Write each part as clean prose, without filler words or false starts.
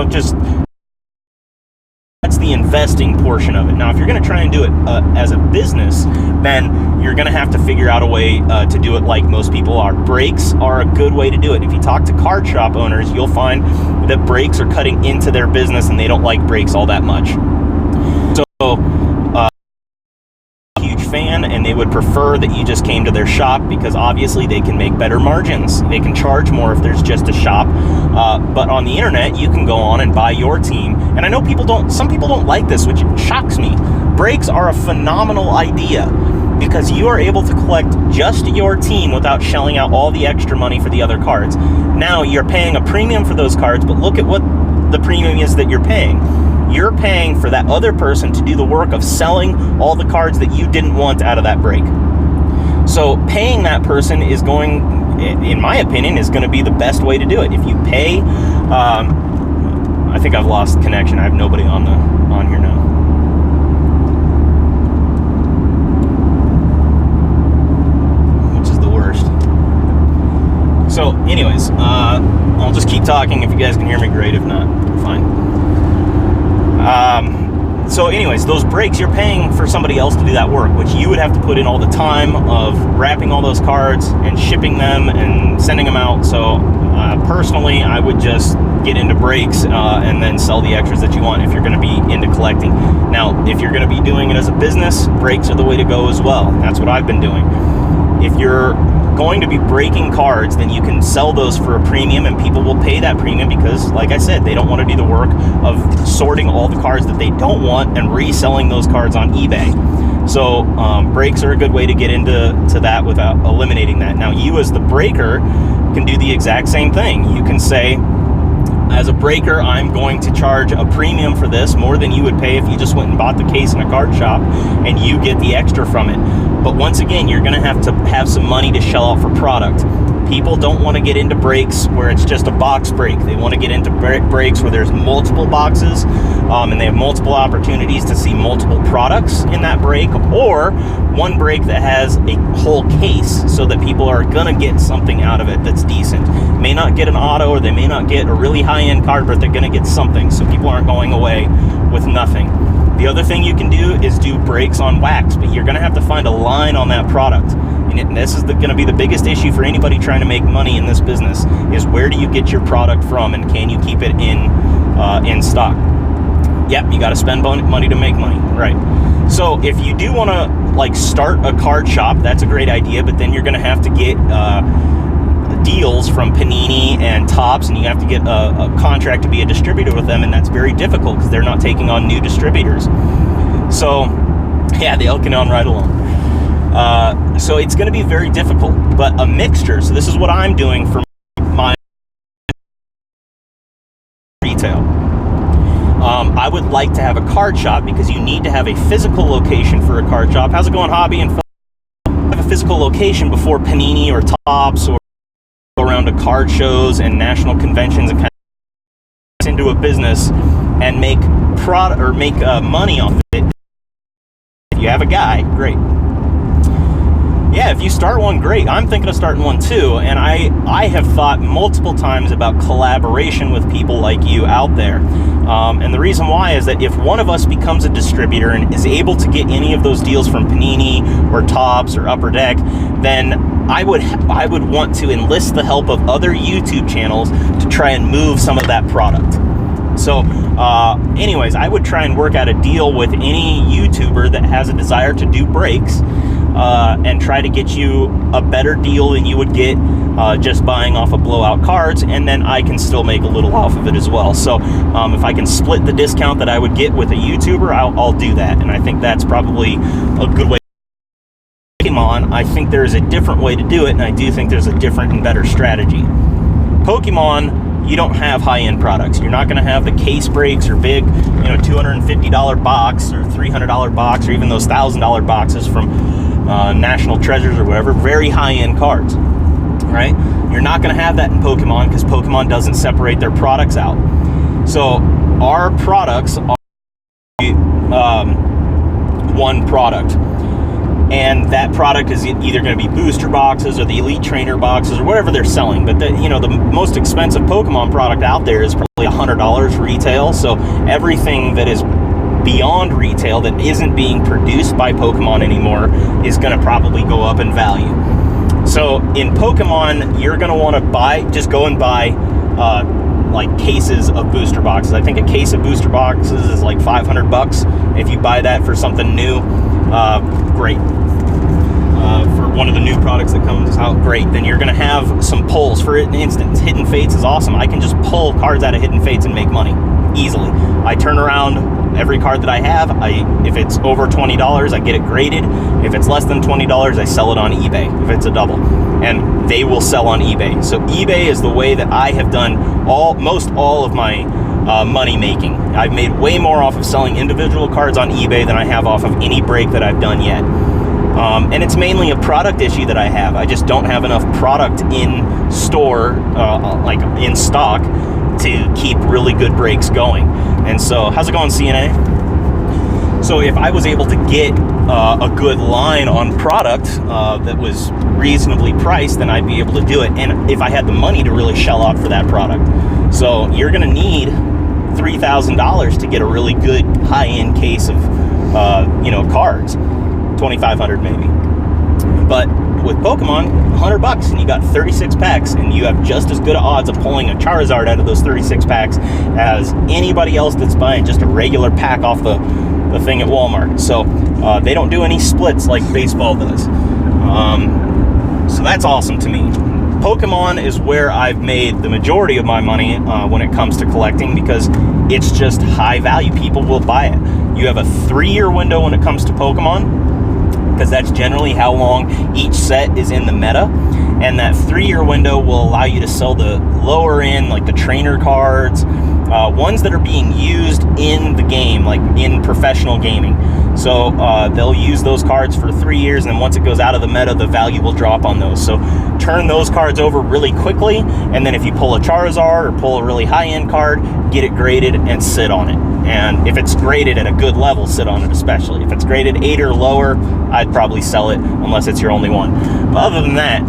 just that's the investing portion of it. Now, if you're going to try and do it as a business, then you're going to have to figure out a way to do it like most people are. Brakes are a good way to do it. If you talk to card shop owners, you'll find that brakes are cutting into their business and they don't like brakes all that much. So, huge fan, and they would prefer that you just came to their shop because obviously they can make better margins. They can charge more if there's just a shop. But on the internet, you can go on and buy your team. And I know some people don't like this, which shocks me. Brakes are a phenomenal idea because you are able to collect just your team without shelling out all the extra money for the other cards. Now you're paying a premium for those cards, but look at what the premium is that you're paying. You're paying for that other person to do the work of selling all the cards that you didn't want out of that break. So paying that person is going, in my opinion, is going to be the best way to do it. If you pay, I think I've lost connection. I have nobody on here now. Which is the worst. So anyways, I'll just keep talking. If you guys can hear me, great. If not, fine. So anyways, those brakes, you're paying for somebody else to do that work, which you would have to put in all the time of wrapping all those cards and shipping them and sending them out. So personally, I would just get into brakes and then sell the extras that you want if you're going to be into collecting. Now, if you're going to be doing it as a business, brakes are the way to go as well. That's what I've been doing. If you're going to be breaking cards, then you can sell those for a premium, and people will pay that premium because, like I said, they don't want to do the work of sorting all the cards that they don't want and reselling those cards on eBay. So brakes are a good way to get into that without eliminating that. Now, you as the breaker can do the exact same thing. You can say, as a breaker, I'm going to charge a premium for this, more than you would pay if you just went and bought the case in a card shop, and you get the extra from it. But once again, you're going to have some money to shell out for product. People don't want to get into brakes where it's just a box break. They want to get into brakes where there's multiple boxes, and they have multiple opportunities to see multiple products in that break, or one break that has a whole case so that people are going to get something out of it that's decent. May not get an auto, or they may not get a really high-end card, but they're going to get something, so people aren't going away with nothing. The other thing you can do is do brakes on wax, but you're going to have to find a line on that product. And this is going to be the biggest issue for anybody trying to make money in this business, is where do you get your product from, and can you keep it in stock? Yep, you got to spend money to make money, right? So if you do want to start a card shop, that's a great idea, but then you're going to have to get deals from Panini and Topps, and you have to get a contract to be a distributor with them, and that's very difficult because they're not taking on new distributors. So yeah, they'll get on right along. So it's going to be very difficult, but a mixture. So this is what I'm doing for my retail. I would like to have a card shop because you need to have a physical location for a card shop. How's it going, Hobby? And have a physical location before Panini or Topps or go around to card shows and national conventions and kind of into a business and make money off of it. If you have a guy, great. Yeah, if you start one, great. I'm thinking of starting one too, and I have thought multiple times about collaboration with people like you out there. And the reason why is that if one of us becomes a distributor and is able to get any of those deals from Panini or Topps or Upper Deck, then I would want to enlist the help of other YouTube channels to try and move some of that product. So anyways, I would try and work out a deal with any YouTuber that has a desire to do brakes, and try to get you a better deal than you would get just buying off of blowout cards, and then I can still make a little off of it as well. So if I can split the discount that I would get with a YouTuber, I'll do that, and I think that's probably a good way. Pokemon, I think there's a different way to do it, and I do think there's a different and better strategy. Pokemon, you don't have high-end products. You're not going to have the case breaks or big, $250 box or $300 box, or even those $1,000 boxes from National Treasures or whatever, very high-end cards, right? You're not going to have that in Pokemon because Pokemon doesn't separate their products out. So our products are one product. and that product is either going to be booster boxes or the elite trainer boxes or whatever they're selling. But the most expensive Pokemon product out there is probably $100 retail. So everything that is beyond retail that isn't being produced by Pokemon anymore is going to probably go up in value. So in Pokemon, you're going to want to just go and buy like cases of booster boxes. I think a case of booster boxes is like $500. If you buy that for something new, great. For one of the new products that comes out, great. Then you're going to have some pulls. For instance, Hidden Fates is awesome. I can just pull cards out of Hidden Fates and make money easily. I turn around every card that I have. If it's over $20, I get it graded. If it's less than $20, I sell it on eBay if it's a double, and they will sell on eBay. So eBay is the way that I have done most all of my money making. I've made way more off of selling individual cards on eBay than I have off of any break that I've done yet. And it's mainly a product issue that I have. I just don't have enough product in store, like in stock, to keep really good breaks going. And so, how's it going, CNA? So if I was able to get a good line on product that was reasonably priced, then I'd be able to do it. And if I had the money to really shell out for that product. So you're going to need $3,000 to get a really good high-end case of cards. 2,500 maybe. But with Pokemon, $100 and you got 36 packs, and you have just as good odds of pulling a Charizard out of those 36 packs as anybody else that's buying just a regular pack off the thing at Walmart. So they don't do any splits like baseball does. So that's awesome to me. Pokemon is where I've made the majority of my money when it comes to collecting, because it's just high value. People will buy it. You have a 3-year window when it comes to Pokemon, because that's generally how long each set is in the meta. And that 3-year window will allow you to sell the lower end, like the trainer cards, ones that are being used in the game, like in professional gaming. So they'll use those cards for 3 years, and then once it goes out of the meta, the value will drop on those. So turn those cards over really quickly, and then if you pull a Charizard or pull a really high-end card, get it graded and sit on it. And if it's graded at a good level, sit on it especially. If it's graded 8 or lower, I'd probably sell it unless it's your only one. But other than that,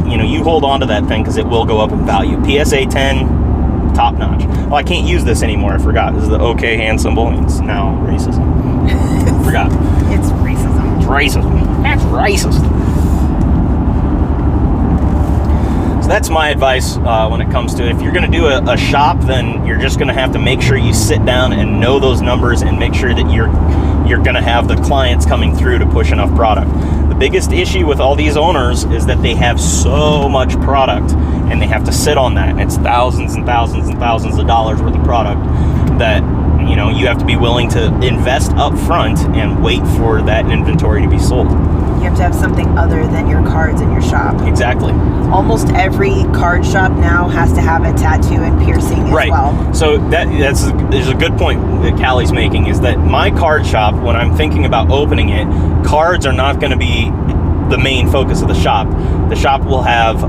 you hold on to that thing because it will go up in value. PSA 10, top notch. Oh, I can't use this anymore. I forgot. This is the OK hand symbol. It's now racism. Forgot. It's racism. It's racism. That's racist. So that's my advice when it comes to, if you're going to do a shop, then you're just going to have to make sure you sit down and know those numbers and make sure that you're going to have the clients coming through to push enough product. The biggest issue with all these owners is that they have so much product and they have to sit on that. And it's thousands and thousands and thousands of dollars worth of product that you have to be willing to invest up front and wait for that inventory to be sold. You have to have something other than your cards in your shop. Exactly. Almost every card shop now has to have a tattoo and piercing as well. Right. So there's a good point that Callie's making, is that my card shop, when I'm thinking about opening it, cards are not going to be the main focus of the shop. The shop will have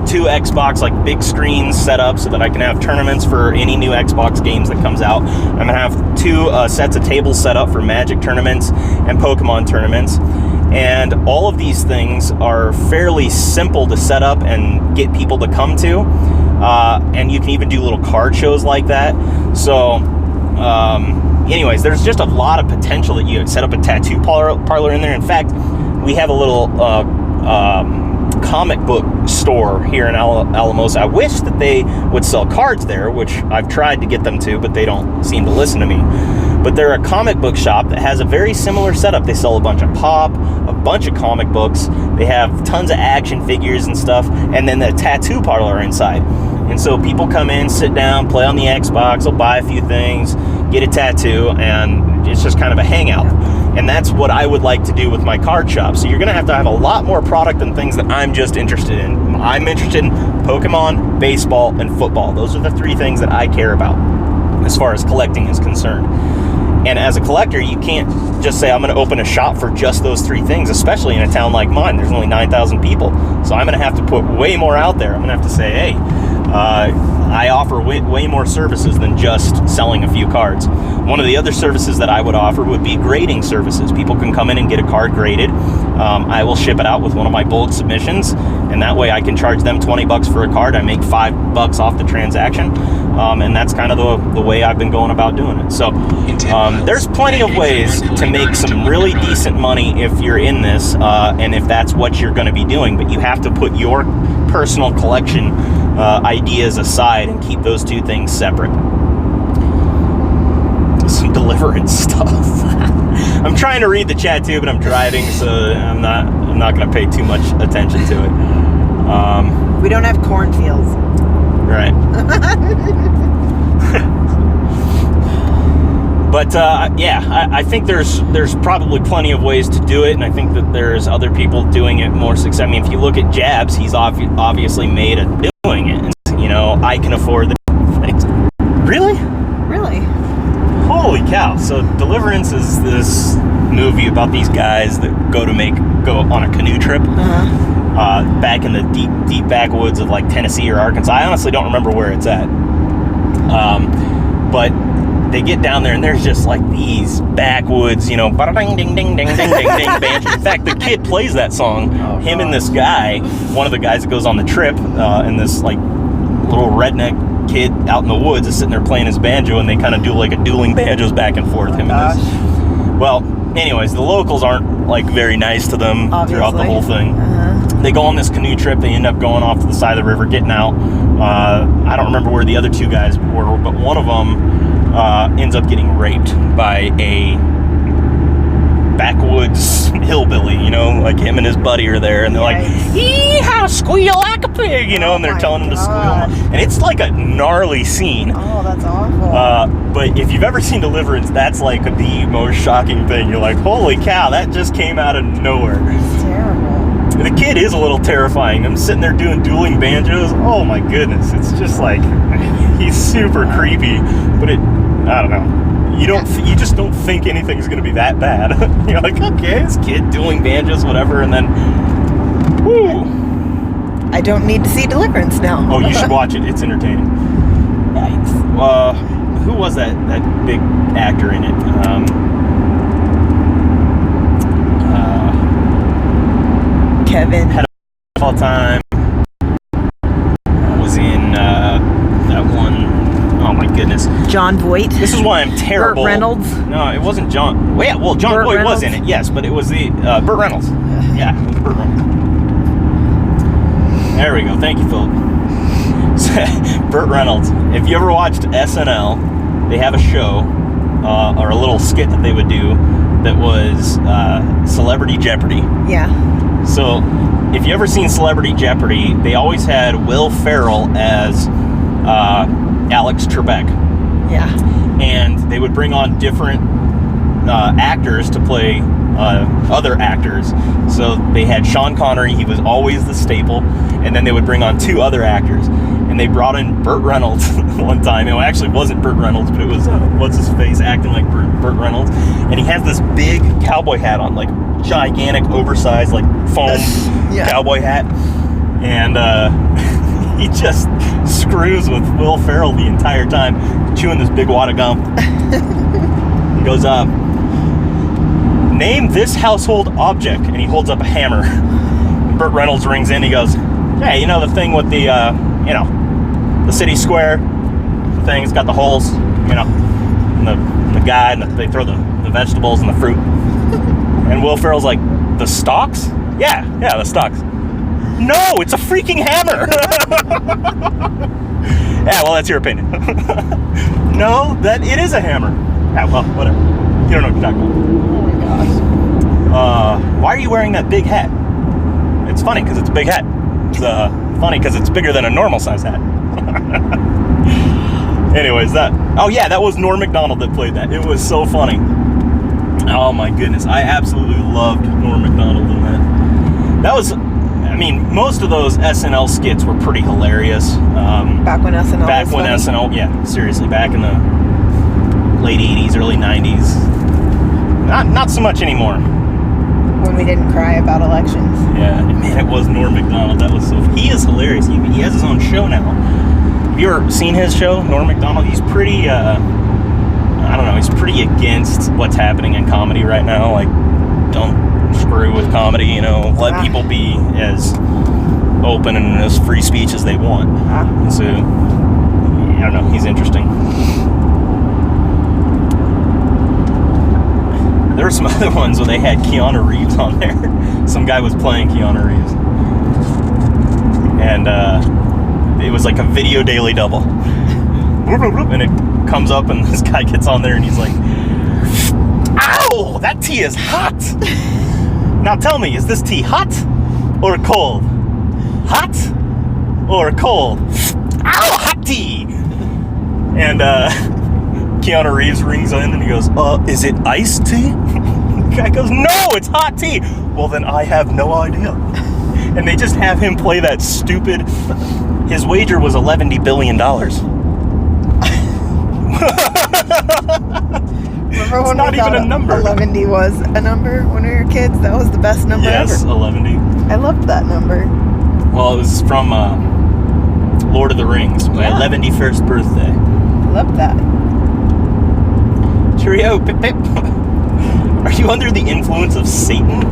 2 Xbox, like big screens set up so that I can have tournaments for any new Xbox games that comes out. I'm going to have 2 sets of tables set up for Magic tournaments and Pokemon tournaments. And all of these things are fairly simple to set up and get people to come to. And you can even do little card shows like that. So anyways, there's just a lot of potential that you set up a tattoo parlor in there. In fact, we have a little comic book store here in Alamosa. I wish that they would sell cards there, which I've tried to get them to, but they don't seem to listen to me. But they're a comic book shop that has a very similar setup. They sell a bunch of pop, a bunch of comic books. They have tons of action figures and stuff, and then the tattoo parlor inside. And so people come in, sit down, play on the Xbox, they'll buy a few things, get a tattoo, and it's just kind of a hangout. And that's what I would like to do with my card shop. So you're going to have a lot more product than things that I'm just interested in. I'm interested in Pokemon, baseball, and football. Those are the 3 things that I care about as far as collecting is concerned. And as a collector, you can't just say, I'm going to open a shop for just those 3 things, especially in a town like mine. There's only 9,000 people. So I'm going to have to put way more out there. I'm going to have to say, hey, I offer way more services than just selling a few cards. One of the other services that I would offer would be grading services. People can come in and get a card graded. I will ship it out with one of my bulk submissions, and that way I can charge them $20 for a card. I make $5 off the transaction, and that's kind of the way I've been going about doing it. So there's plenty of ways to make some really decent money if you're in this, and if that's what you're going to be doing, but you have to put your personal collection ideas aside and keep those two things separate. Some Deliverance stuff. I'm trying to read the chat too, but I'm driving, so I'm not going to pay too much attention to it. We don't have cornfields. Right. But yeah, I think there's probably plenty of ways to do it, and I think that there's other people doing it more success. I mean, if you look at Jabs, he's obviously made at doing it, and I can afford the things. Really? Really? Holy cow! So Deliverance is this movie about these guys that go on a canoe trip back in the deep backwoods of like Tennessee or Arkansas. I honestly don't remember where it's at, but they get down there and there's just like these backwoods, bada ding ding ding ding ding ding ding banjo. In fact, the kid plays that song. Him and this guy, one of the guys that goes on the trip, and this like little redneck kid out in the woods is sitting there playing his banjo, and they kind of do like a dueling banjos back and forth. Him and this. Well, anyways, the locals aren't like very nice to them throughout the whole thing. They go on this canoe trip. They end up going off to the side of the river, getting out. I don't remember where the other two guys were, but one of them ends up getting raped by a backwoods hillbilly, like him and his buddy are there, and they're like, "Yee-haw, squeal like a pig," and they're telling him to squeal. And it's like a gnarly scene. Oh, that's awful. But if you've ever seen Deliverance, that's like the most shocking thing. You're like, holy cow, that just came out of nowhere. It's terrible. The kid is a little terrifying. I'm sitting there doing dueling banjos. Oh my goodness. It's just like, he's super creepy, but I don't know. You just don't think anything's going to be that bad. You're like, okay, this kid dueling banjos, whatever, and then, whoo. I don't need to see Deliverance now. Oh, you should watch it. It's entertaining. Nice. Who was that big actor in it? Kevin. Had all time. Was in that one. Oh my goodness. John Voight. This is why I'm terrible. Burt Reynolds. No, it wasn't John. Well, yeah, John Burt Voight Reynolds. was in it, yes, but it was the Burt Reynolds. Yeah, it was Burt Reynolds. There we go. Thank you, Philip. Burt Reynolds. If you ever watched SNL, they have a show or a little skit that they would do that was Celebrity Jeopardy. Yeah. So, if you ever seen Celebrity Jeopardy, they always had Will Ferrell as Alex Trebek. Yeah. And they would bring on different actors to play other actors. So they had Sean Connery, he was always the staple, and then they would bring on two other actors. And they brought in Burt Reynolds one time. It actually wasn't Burt Reynolds, but it was what's-his-face acting like Burt Reynolds. And he has this big cowboy hat on, like gigantic, oversized, like foam cowboy hat. And he just screws with Will Ferrell the entire time, chewing this big wad of gum. He goes, name this household object, and he holds up a hammer. Burt Reynolds rings in, he goes, hey, the thing with the, the city square thing, it's got the holes, and the guy, and they throw the vegetables and the fruit. And Will Ferrell's like, the stalks? Yeah, the stalks. No, it's a freaking hammer. Yeah, well, that's your opinion. No, it is a hammer. Yeah, well, whatever. You don't know what you're talking about. Oh my gosh. Why are you wearing that big hat? It's funny because it's a big hat. It's funny because it's bigger than a normal size hat. Anyways, that was Norm Macdonald that played that. It was so funny. Oh my goodness, I absolutely loved Norm Macdonald in that. That was, most of those SNL skits were pretty hilarious. Back when SNL was funny. SNL, yeah, seriously, back in the late 80s, early 90s. Not so much anymore. When we didn't cry about elections. Yeah, man, it was Norm Macdonald. That was he is hilarious. He has his own show now. Have you ever seen his show, Norm Macdonald? He's pretty, I don't know, he's pretty against what's happening in comedy right now. Like, don't screw with comedy, you know, let people be as open and as free speech as they want. So, I don't know, he's interesting. There were some other ones where they had Keanu Reeves on there. Some guy was playing Keanu Reeves. And it was like a video daily double. And it comes up and this guy gets on there and he's like, ow, that tea is hot. Now tell me, is this tea hot or cold? Hot or cold? Ow, hot tea. And Keanu Reeves rings in and he goes, is it iced tea? The guy goes, no, it's hot tea. Well, then I have no idea. And they just have him play that stupid, his wager was $11 billion. Remember when not even a number. 11 was a number when we were kids? That was the best number ever. Yes, 11. I loved that number. Well, it was from Lord of the Rings, my 11st birthday. I loved that. Cheerio, Pip Pip. Are you under the influence of Satan?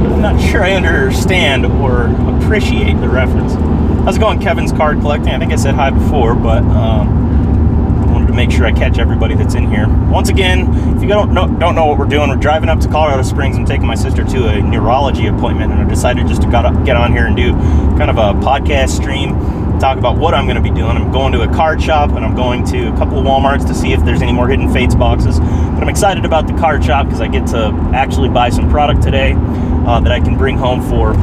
I'm not sure I understand or appreciate the reference. How's it going, Kevin's Card Collecting? I think I said hi before, but I wanted to make sure I catch everybody that's in here. Once again, if you don't know what we're doing, we're driving up to Colorado Springs. I'm taking my sister to a neurology appointment, and I decided just to get on here and do kind of a podcast stream, talk about what I'm going to be doing. I'm going to a card shop, and I'm going to a couple of Walmarts to see if there's any more Hidden Fates boxes. But I'm excited about the card shop because I get to actually buy some product today that I can bring home for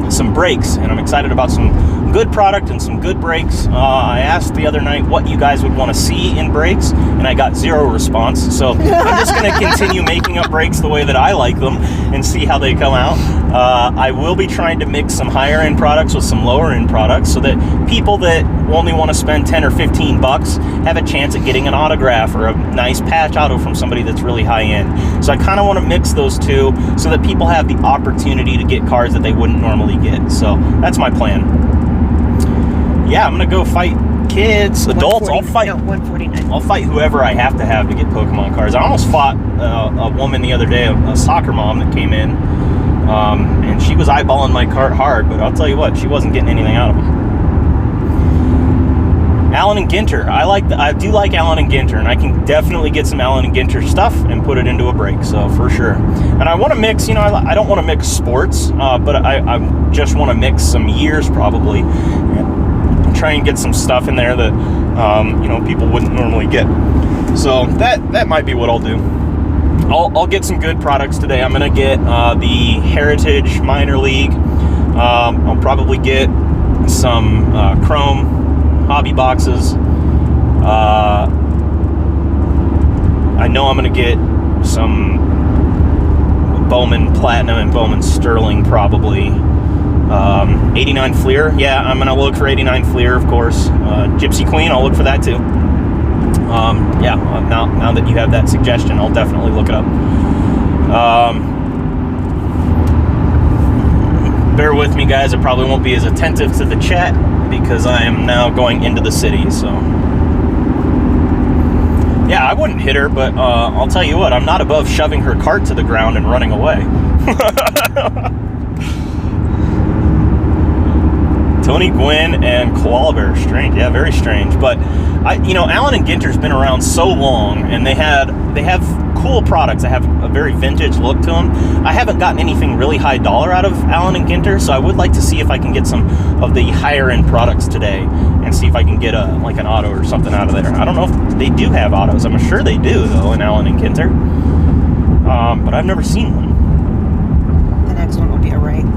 some breaks, and I'm excited about some good product and some good breaks. I asked the other night what you guys would want to see in breaks, and I got zero response. So I'm just going to continue making up breaks the way that I like them and see how they come out. I will be trying to mix some higher end products with some lower end products so that people that only want to spend 10 or 15 bucks have a chance at getting an autograph or a nice patch auto from somebody that's really high end. So I kind of want to mix those two so that people have the opportunity to get cards that they wouldn't normally get. So that's my plan. Yeah, I'm gonna go fight kids, adults. I'll fight. No, 149. I'll fight whoever I have to get Pokemon cards. I almost fought a woman the other day, a soccer mom that came in, and she was eyeballing my cart hard. But I'll tell you what, she wasn't getting anything out of them. Allen and Ginter. I do like Allen and Ginter, and I can definitely get some Allen and Ginter stuff and put it into a break. So for sure. And I want to mix. You know, I don't want to mix sports, but I just want to mix some years probably. Try and get some stuff in there that people wouldn't normally get. So that might be what I'll do. I'll get some good products today. I'm gonna get the Heritage Minor League. I'll probably get some Chrome hobby boxes. I know I'm gonna get some Bowman Platinum and Bowman Sterling probably. 89 Fleer, yeah, I'm gonna look for 89 Fleer, of course. Gypsy Queen, I'll look for that too. Now that you have that suggestion, I'll definitely look it up. Bear with me, guys. I probably won't be as attentive to the chat because I am now going into the city. So, yeah, I wouldn't hit her, but I'll tell you what, I'm not above shoving her cart to the ground and running away. Tony Gwynn and Koala Bear, strange, yeah, very strange. But Allen and Ginter's been around so long, and they have cool products. They have a very vintage look to them. I haven't gotten anything really high dollar out of Allen and Ginter, so I would like to see if I can get some of the higher end products today, and see if I can get an auto or something out of there. I don't know if they do have autos. I'm sure they do though in Allen and Ginter, but I've never seen one. The next one will be a right.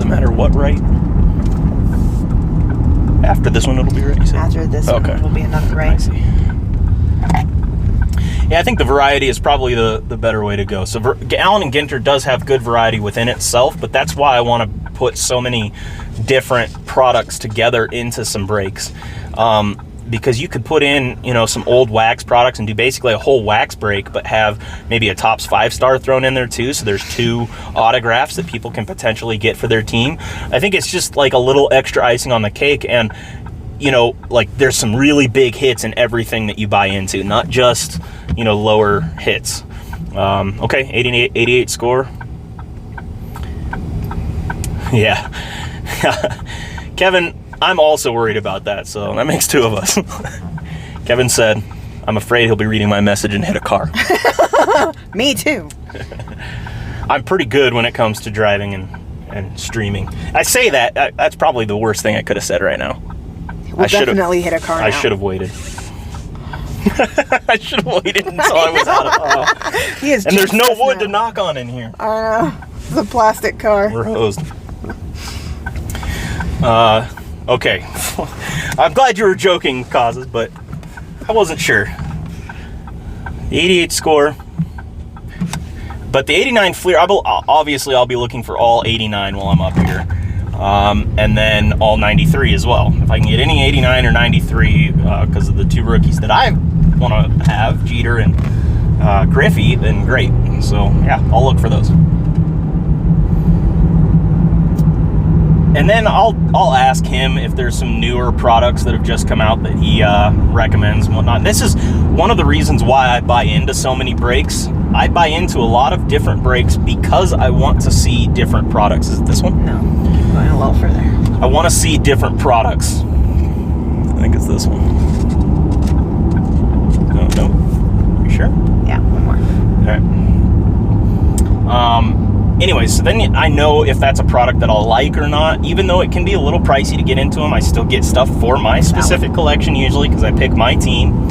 Matter what, right? After this one, it'll be right, you said? After this one, will be another right. I see. Yeah, I think the variety is probably the better way to go. So Allen and Ginter does have good variety within itself, but that's why I want to put so many different products together into some breaks. because you could put in, you know, some old wax products and do basically a whole wax brake, but have maybe a Topps 5-star thrown in there too. So there's 2 autographs that people can potentially get for their team. I think it's just like a little extra icing on the cake. And, you know, like there's some really big hits in everything that you buy into, not just, you know, lower hits. Okay, 88 score. Yeah. Kevin, I'm also worried about that, so that makes 2 of us. Kevin said, I'm afraid he'll be reading my message and hit a car. Me too. I'm pretty good when it comes to driving and streaming. I say that, that's probably the worst thing I could have said right now. We'll definitely hit a car now. I should have waited. I should have waited until I was out of and there's no wood to knock on in here. I know. It's a plastic car. We're hosed. Okay. I'm glad you were joking, Causes, but I wasn't sure. The 88 score. But the 89 Fleer, obviously I'll be looking for all 89 while I'm up here. And then all 93 as well. If I can get any 89 or 93, because of the 2 rookies that I want to have, Jeter and Griffey, then great. So yeah, I'll look for those. And then I'll ask him if there's some newer products that have just come out that he recommends and whatnot. And this is one of the reasons why I buy into so many brakes. I buy into a lot of different brakes because I want to see different products. Is it this one? No, going a little further. I want to see different products. I think it's this one. No. Are you sure? Yeah, one more. All right. Anyways, so then I know if that's a product that I'll like or not. Even though it can be a little pricey to get into them, I still get stuff for my specific collection usually because I pick my team.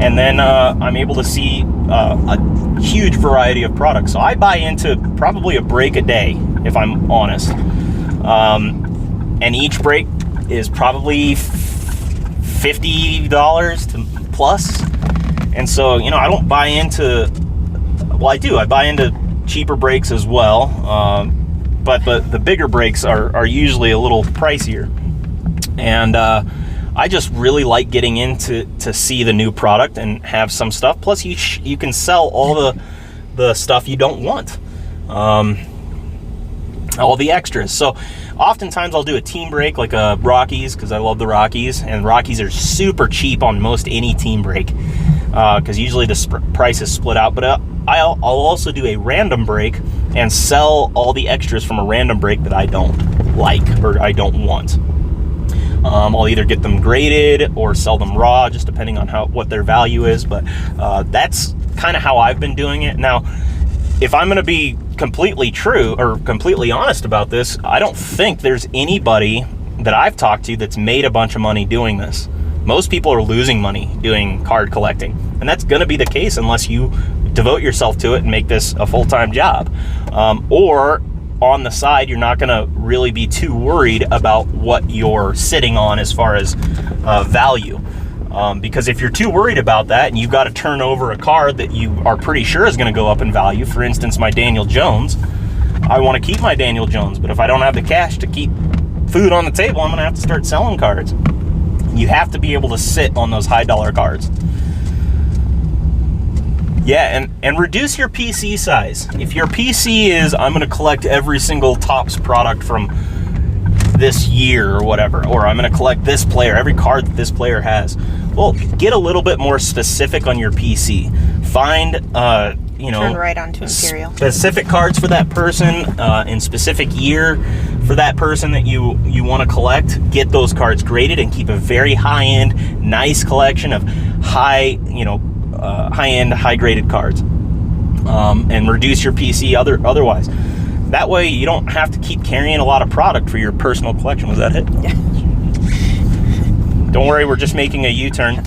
And then I'm able to see a huge variety of products. So I buy into probably a brake a day, if I'm honest. And each brake is probably $50 to plus. And so, you know, I don't buy into, well, I do. I buy into cheaper brakes as well, but the bigger brakes are usually a little pricier, and I just really like getting into to see the new product and have some stuff. Plus you can sell all the stuff you don't want, all the extras. So oftentimes I'll do a team brake like a Rockies, because I love the Rockies, and Rockies are super cheap on most any team brake, because usually the price is split out. But I'll also do a random brake and sell all the extras from a random brake that I don't like or I don't want. I'll either get them graded or sell them raw, just depending on what their value is. But that's kind of how I've been doing it. Now, if I'm going to be completely true or completely honest about this, I don't think there's anybody that I've talked to that's made a bunch of money doing this. Most people are losing money doing card collecting, and that's going to be the case unless you devote yourself to it and make this a full-time job. Or on the side, you're not going to really be too worried about what you're sitting on as far as value. Because if you're too worried about that and you've got to turn over a card that you are pretty sure is going to go up in value, for instance, my Daniel Jones, I want to keep my Daniel Jones, but if I don't have the cash to keep food on the table, I'm going to have to start selling cards. You have to be able to sit on those high dollar cards. Yeah, and reduce your PC size. If your PC is, I'm going to collect every single Topps product from this year or whatever, or I'm going to collect this player, every card that this player has. Well, get a little bit more specific on your PC. Find, turn right onto Imperial. Specific cards for that person in specific year for that person that you want to collect. Get those cards graded and keep a very high-end, nice collection of high-end, high-graded cards, and reduce your PC otherwise. That way you don't have to keep carrying a lot of product for your personal collection. Was that it? Yeah. Don't worry, we're just making a U-turn.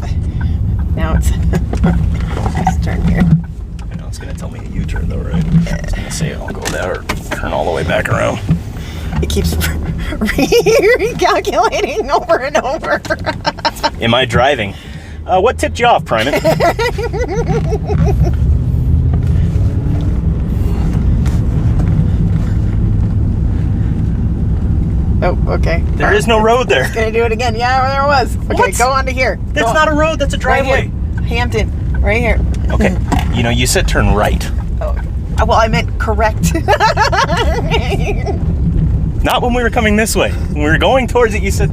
Now it's turn here. I know it's going to tell me a U-turn though, right? It's going to say I'll go there or turn all the way back around. It keeps recalculating over and over. Am I driving? What tipped you off, Primate? Oh. Okay. There is no road there. Gonna do it again. Yeah, there was. Okay, What? go on to here. That's not a road. That's a driveway. Right here. Hampton. Right here. Okay. You said turn right. Oh. Well, I meant correct. Not when we were coming this way. When we were going towards it, you said.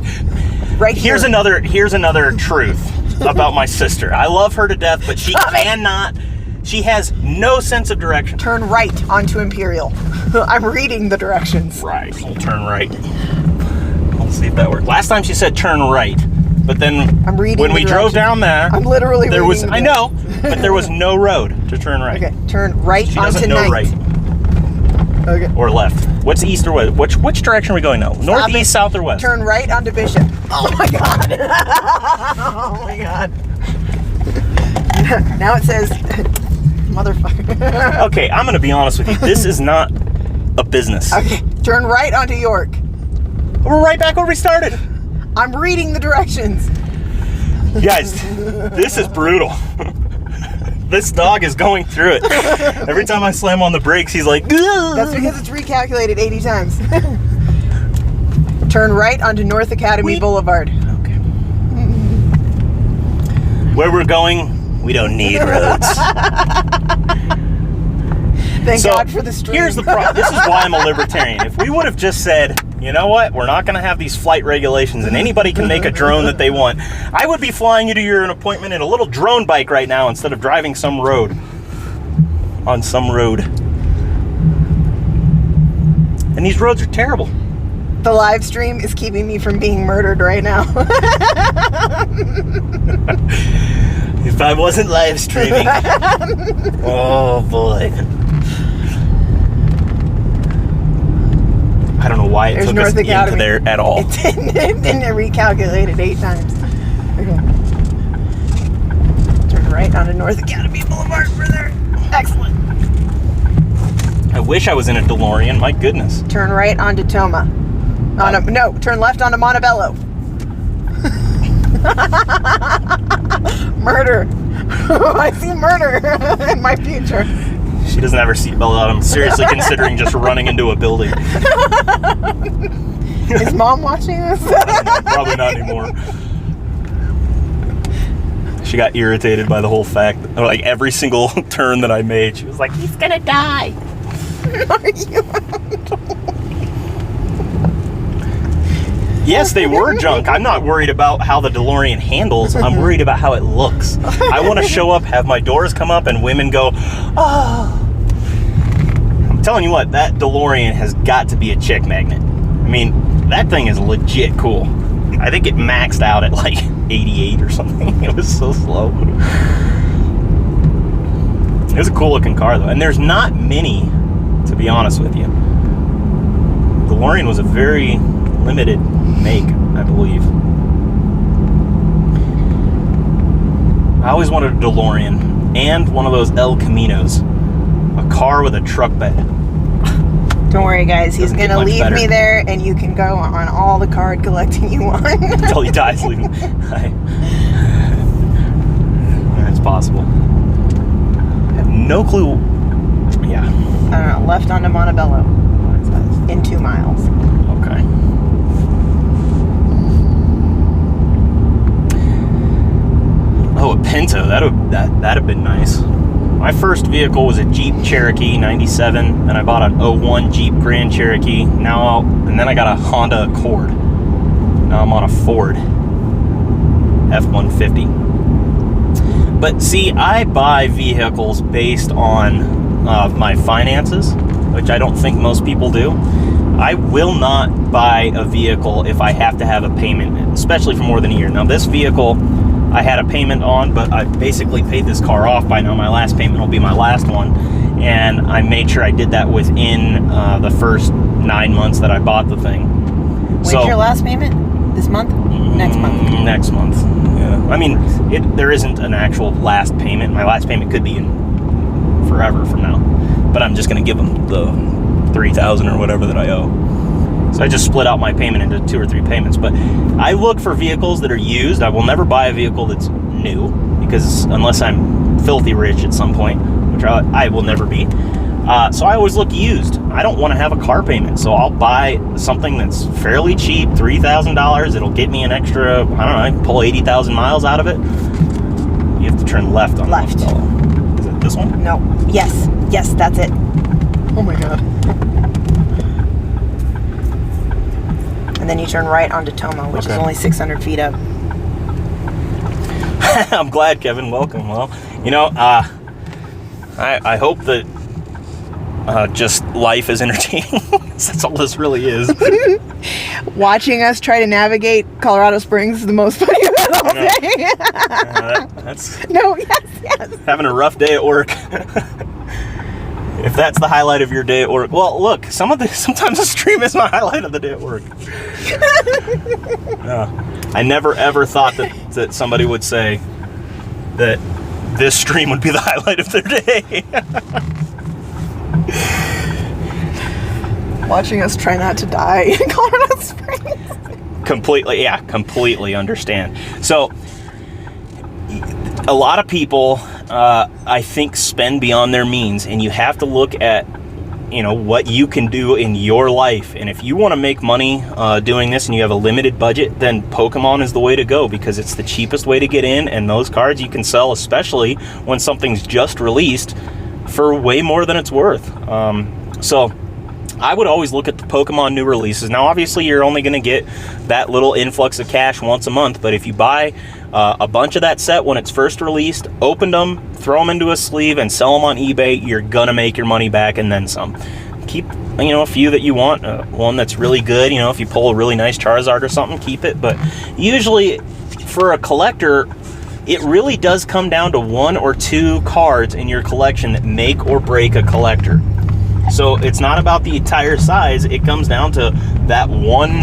Right here. Here's another truth about my sister. I love her to death, but she cannot. She has no sense of direction. Turn right onto Imperial. I'm reading the directions. Right. We'll turn right. Let's see if that works. Last time she said turn right, but then I'm reading when we drove down there, I'm literally there reading was. the I know, but there was no road to turn right. Okay, turn right She onto doesn't know Ninth. right Okay. or left. What's east or west? Which direction are we going now? North, Stop it. east, south, or west? Turn right onto Bishop. Oh my god. Oh my god. Now it says, motherfucker. Okay, I'm gonna be honest with you. This is not a business. Okay, turn right onto York. We're right back where we started. I'm reading the directions. Guys, this is brutal. This dog is going through it. Every time I slam on the brakes, he's like, "Ugh." That's because it's recalculated 80 times. Turn right onto North Academy Boulevard. Okay. Where we're going, we don't need roads. Thank God for the stream. Here's the problem. This is why I'm a libertarian. If we would have just said, you know what, we're not going to have these flight regulations and anybody can make a drone that they want, I would be flying you to your appointment in a little drone bike right now instead of driving some road. On some road. And these roads are terrible. The live stream is keeping me from being murdered right now. If I wasn't live streaming. Oh boy. I don't know why it took us into there at all. It didn't recalculate it 8 times. Okay. Turn right onto North Academy Boulevard for there. Excellent. I wish I was in a DeLorean. My goodness. Turn right onto Toma. No, turn left onto Montebello. Murder. I see murder in my future. She doesn't have her seatbelt on. I'm seriously considering just running into a building. Is Mom watching this? Probably not anymore. She got irritated by the whole fact, like every single turn that I made, she was like, he's gonna die. Are you? Yes, they were junk. I'm not worried about how the DeLorean handles. I'm worried about how it looks. I want to show up, have my doors come up, and women go, oh. I'm telling you what, that DeLorean has got to be a chick magnet. I mean, that thing is legit cool. I think it maxed out at like 88 or something. It was so slow. It was a cool looking car though. And there's not many, to be honest with you. DeLorean was a very limited make, I believe. I always wanted a DeLorean and one of those El Caminos. A car with a truck bed. Don't worry, guys. He's going to leave better. me there, and you can go on all the card collecting you want. Until he dies, leave him. It's possible. I have no clue. Yeah. I don't know. Left onto Montebello. In 2 miles. Okay. Oh, a Pinto. That'd have been nice. My first vehicle was a Jeep Cherokee 97, and I bought an 01 Jeep Grand Cherokee. And then I got a Honda Accord. Now I'm on a Ford F-150. But see, I buy vehicles based on my finances, which I don't think most people do. I will not buy a vehicle if I have to have a payment, especially for more than a year. Now, this vehicle I had a payment on, but I basically paid this car off by now. My last payment will be my last one, and I made sure I did that within the first 9 months that I bought the thing. When's your last payment? This month? Next month? Next month, yeah. I mean, there isn't an actual last payment. My last payment could be in forever from now, but I'm just going to give them the $3,000 or whatever that I owe. So I just split out my payment into 2 or 3 payments. But I look for vehicles that are used. I will never buy a vehicle that's new, because unless I'm filthy rich at some point, which I will never be, So I always look used. I don't want to have a car payment, so I'll buy something that's fairly cheap, $3,000. It'll get me an extra, I don't know, I can pull 80,000 miles out of it. You have to turn left on Left. Is it this one? No. Yes. Yes, that's it. Oh my God. And then you turn right onto Toma, which is only 600 feet up. I'm glad, Kevin. Welcome. Well, you know, I hope that just life is entertaining. That's all this really is. Watching us try to navigate Colorado Springs is the most fun you've had all day. That's No, yes. having a rough day at work. If that's the highlight of your day at work, well, look, sometimes the stream is my highlight of the day at work. I never ever thought that somebody would say that this stream would be the highlight of their day. Watching us try not to die in Colorado Springs. Completely understand. So, a lot of people, I think, spend beyond their means, and you have to look at, you know, what you can do in your life. And if you want to make money doing this and you have a limited budget, then Pokemon is the way to go, because it's the cheapest way to get in, and those cards you can sell, especially when something's just released, for way more than it's worth. So I would always look at the Pokemon new releases. Now, obviously, you're only going to get that little influx of cash once a month, but if you buy a bunch of that set when it's first released, open them, throw them into a sleeve, and sell them on eBay, you're going to make your money back and then some. Keep, you know, a few that you want, one that's really good. You know, if you pull a really nice Charizard or something, keep it. But usually, for a collector, it really does come down to one or two cards in your collection that make or break a collector. So it's not about the entire size. It comes down to that one,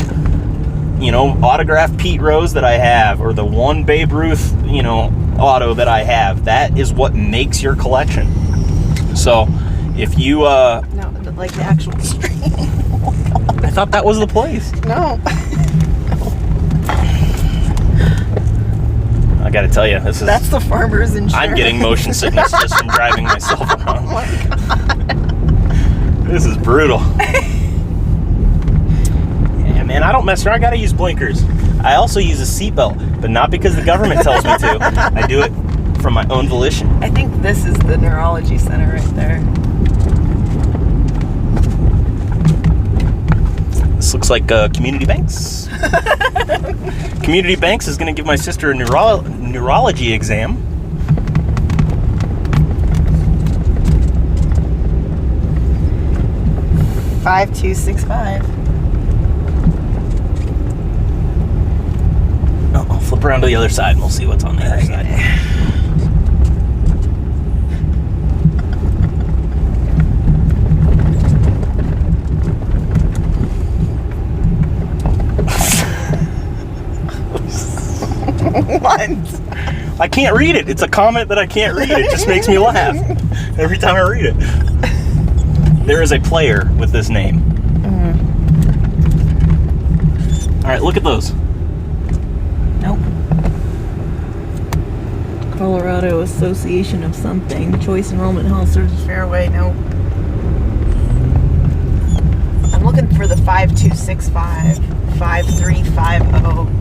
you know, autographed Pete Rose that I have, or the one Babe Ruth, you know, auto that I have. That is what makes your collection. So if you No, like the actual stream. I thought that was the place. No. I gotta tell you, That's the farmer's insurance. I'm getting motion sickness just from driving myself around. Oh my God. This is brutal. Yeah, man, I don't mess around. I gotta use blinkers. I also use a seatbelt, but not because the government tells me to. I do it from my own volition. I think this is the neurology center right there. This looks like Community Banks. Community Banks is going to give my sister a neurology exam. $5,265. Oh, I'll flip around to the other side and we'll see what's on the other side. What? I can't read it. It's a comment that I can't read. It just makes me laugh every time I read it. There is a player with this name. All right, look at those. Nope. Colorado Association of something. Choice Enrollment Health Services Fairway. Nope. I'm looking for the 5265. 5350.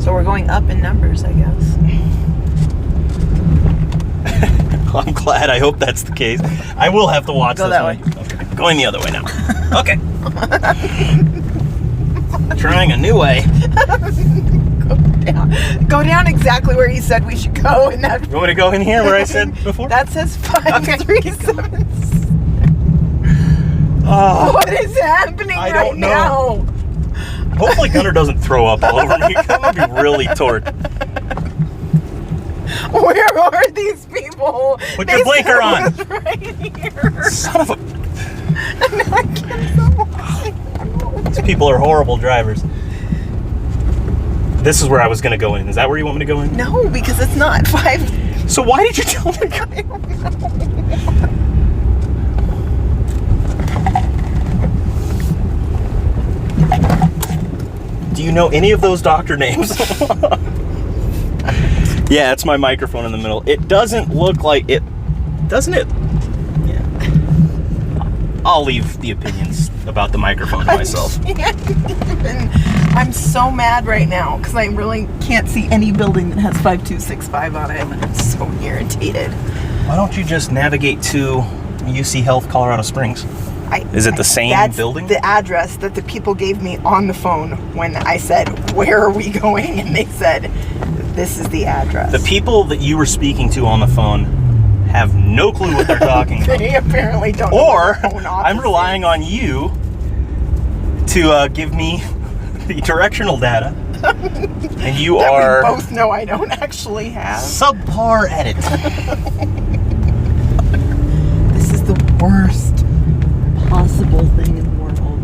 So we're going up in numbers, I guess. I'm glad. I hope that's the case. I will have to watch Go this that one. way. Okay. Going the other way now. Okay. Trying a new way. Go down exactly where he said we should go in that. You want me to go in here where I said before? That says 537. Oh, What is happening I right don't know. now? Hopefully Gunnar doesn't throw up all over me. That would be really torqued. Where are these people? Put your blinker on. It was right here. Son of a... I can't stop. These people are horrible drivers. This is where I was going to go in. Is that where you want me to go in? No, because it's not 5. So why did you tell me? Do you know any of those doctor names? Yeah, it's my microphone in the middle. It doesn't look like it. Doesn't it? Yeah. I'll leave the opinions about the microphone to myself. I'm so mad right now because I really can't see any building that has 5265 on it. I'm so irritated. Why don't you just navigate to UC Health Colorado Springs? Is it the same that's building? The address that the people gave me on the phone when I said, "Where are we going?" And they said, "This is the address." The people that you were speaking to on the phone have no clue what they're talking about. They apparently don't. Or know I'm relying on you to give me the directional data, and you that are we both know I don't actually have. subpar at it. This is the worst possible thing in the world.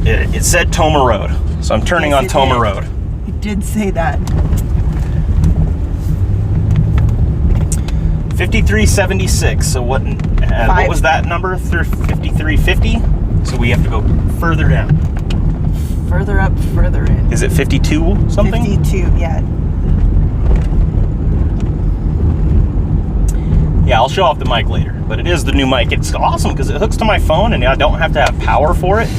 It said Toma Road, so I'm turning Yes, on it Toma did. Road. You did say that. 5376. So what was that number? 5350. So we have to go further down. Further up, further in. Is it 52 something? 52, yeah. Yeah, I'll show off the mic later. But it is the new mic. It's awesome because it hooks to my phone and I don't have to have power for it.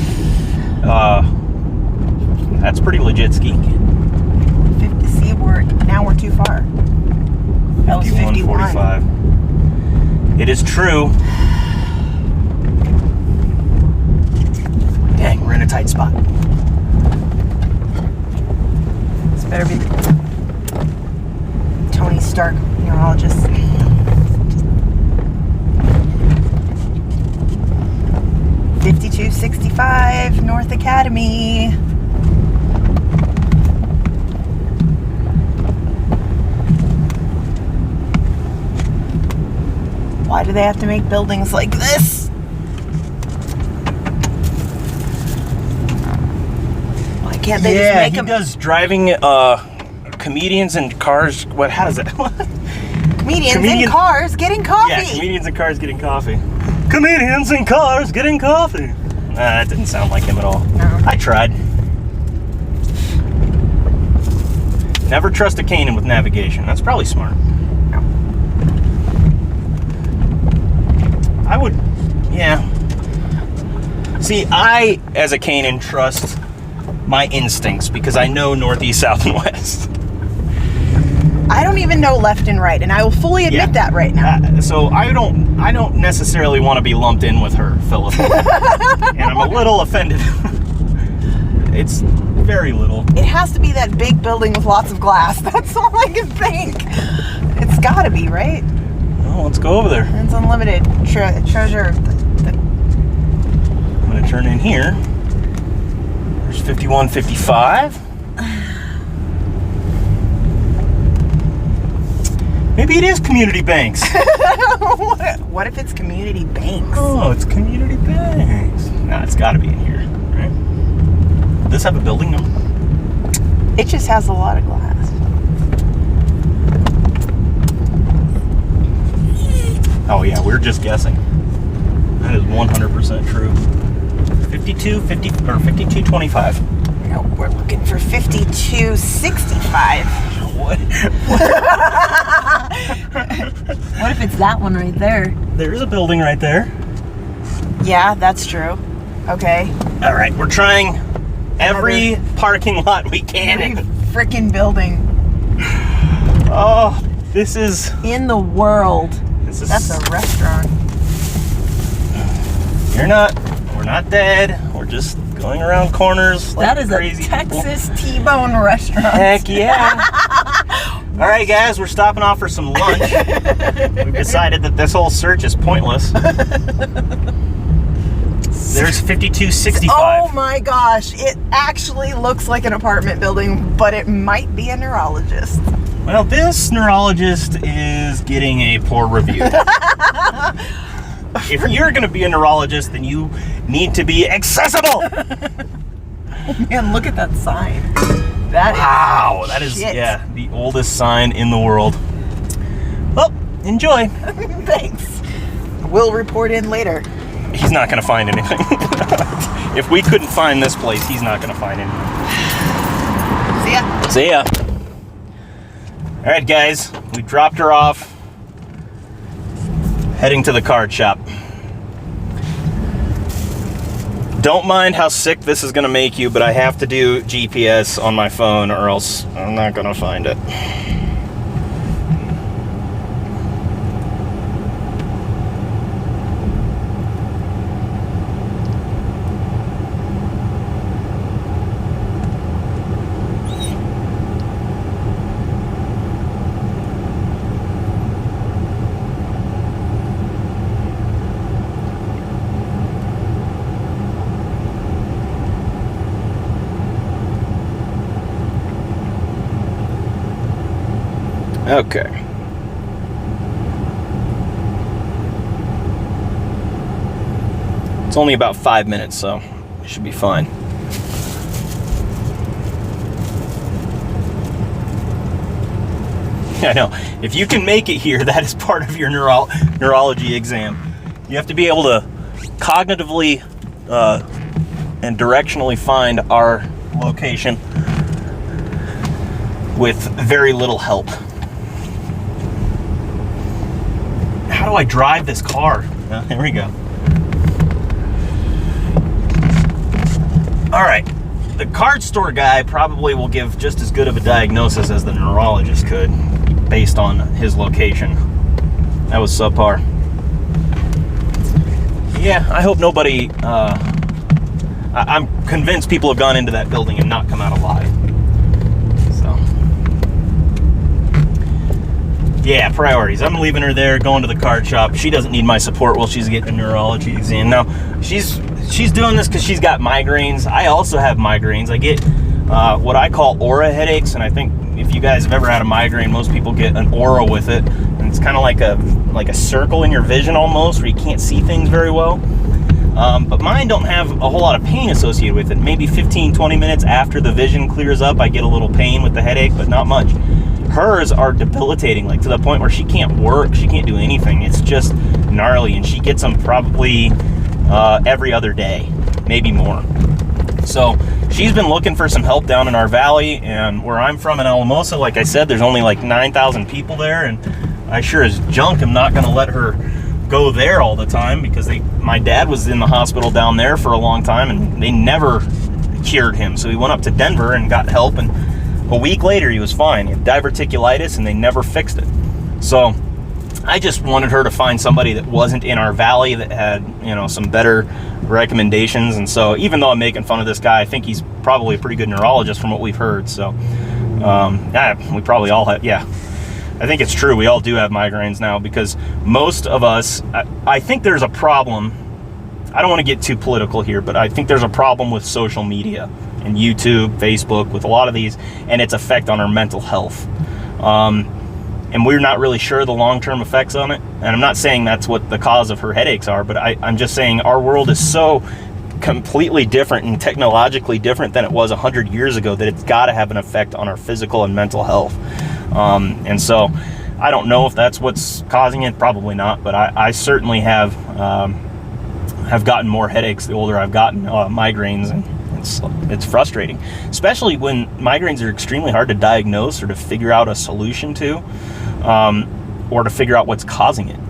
That's pretty legit ski. 50, see, now we're too far. That was 51. 45. It is true. Dang, we're in a tight spot. This better be Tony Stark, neurologist. 5265 North Academy. Why do they have to make buildings like this? Why can't they just make them? He does driving comedians and cars. What? How does it? Comedians in cars getting coffee. Yeah, comedians and cars getting coffee. Comedians and cars getting coffee. That didn't sound like him at all. No. I tried. Never trust a Canaan with navigation. That's probably smart. No. I would, yeah. See, I, as a Canaan, trust my instincts because I know northeast, south, and west. I don't even know left and right, and I will fully admit that right now. So I don't necessarily want to be lumped in with her, Philip. And I'm a little offended. It's very little. It has to be that big building with lots of glass. That's all I can think. It's got to be, right? Well, let's go over there. It's unlimited treasure. I'm going to turn in here. There's 5155. Maybe it is community banks. What if it's community banks? Oh, it's community banks. Nah, it's got to be in here, right? Does this have a building number? It just has a lot of glass. Oh yeah, we're just guessing. That is 100% true. 5250 or 5225. No, we're looking for 5265. What? What if it's that one right there? There's a building right there. Yeah, that's true. Okay. All right, we're trying every parking lot we can. Every freaking building Oh, this is. in the world. That's a restaurant. We're not dead. We're just going around corners like That is crazy a people. Texas T-bone restaurant. Heck yeah. All right, guys, we're stopping off for some lunch. We've decided that this whole search is pointless. There's 5265. Oh my gosh, it actually looks like an apartment building, but it might be a neurologist. Well, this neurologist is getting a poor review. If you're going to be a neurologist, then you need to be accessible. Man, look at that sign. Wow, that is shit. the oldest sign in the world. Well, enjoy. Thanks. We'll report in later. He's not going to find anything. If we couldn't find this place, he's not going to find anything. See ya. See ya. All right, guys, we dropped her off. Heading to the card shop. Don't mind how sick this is going to make you, but I have to do GPS on my phone or else I'm not going to find it. Okay. It's only about 5 minutes, so it should be fine. I know. If you can make it here, that is part of your neurology exam. You have to be able to cognitively and directionally find our location with very little help. How do I drive this car? There we go. All right. The card store guy probably will give just as good of a diagnosis as the neurologist could based on his location. That was subpar. Yeah, I hope nobody... I'm convinced people have gone into that building and not come out alive. Yeah, priorities. I'm leaving her there, going to the card shop. She doesn't need my support while she's getting a neurology exam. Now, she's doing this because she's got migraines. I also have migraines. I get what I call aura headaches, and I think if you guys have ever had a migraine, most people get an aura with it, and it's kind of like a circle in your vision almost, where you can't see things very well. But mine don't have a whole lot of pain associated with it. Maybe 15-20 minutes after the vision clears up, I get a little pain with the headache, but not much. Hers are debilitating, like to the point where she can't work, she can't do anything. It's just gnarly, and she gets them probably every other day, maybe more. So she's been looking for some help down in our valley, and where I'm from in Alamosa, like I said, there's only like 9,000 people there, and I sure as junk am not going to let her go there all the time, because my dad was in the hospital down there for a long time, and they never cured him. So he went up to Denver and got help, and a week later he was fine. He had diverticulitis, and they never fixed it. So I just wanted her to find somebody that wasn't in our valley, that had, you know, some better recommendations. And so even though I'm making fun of this guy, I think he's probably a pretty good neurologist from what we've heard. So yeah, we probably all have, yeah, I think it's true. We all do have migraines now, because most of us, I think there's a problem. I don't want to get too political here, but I think there's a problem with social media and YouTube, Facebook, with a lot of these, and its effect on our mental health. And we're not really sure the long-term effects on it. And I'm not saying that's what the cause of her headaches are, but I'm just saying our world is so completely different and technologically different than it was 100 years ago that it's got to have an effect on our physical and mental health. And so I don't know if that's what's causing it, probably not, but I certainly have gotten more headaches the older I've gotten, migraines, and it's frustrating, especially when migraines are extremely hard to diagnose or to figure out a solution to, or to figure out what's causing it.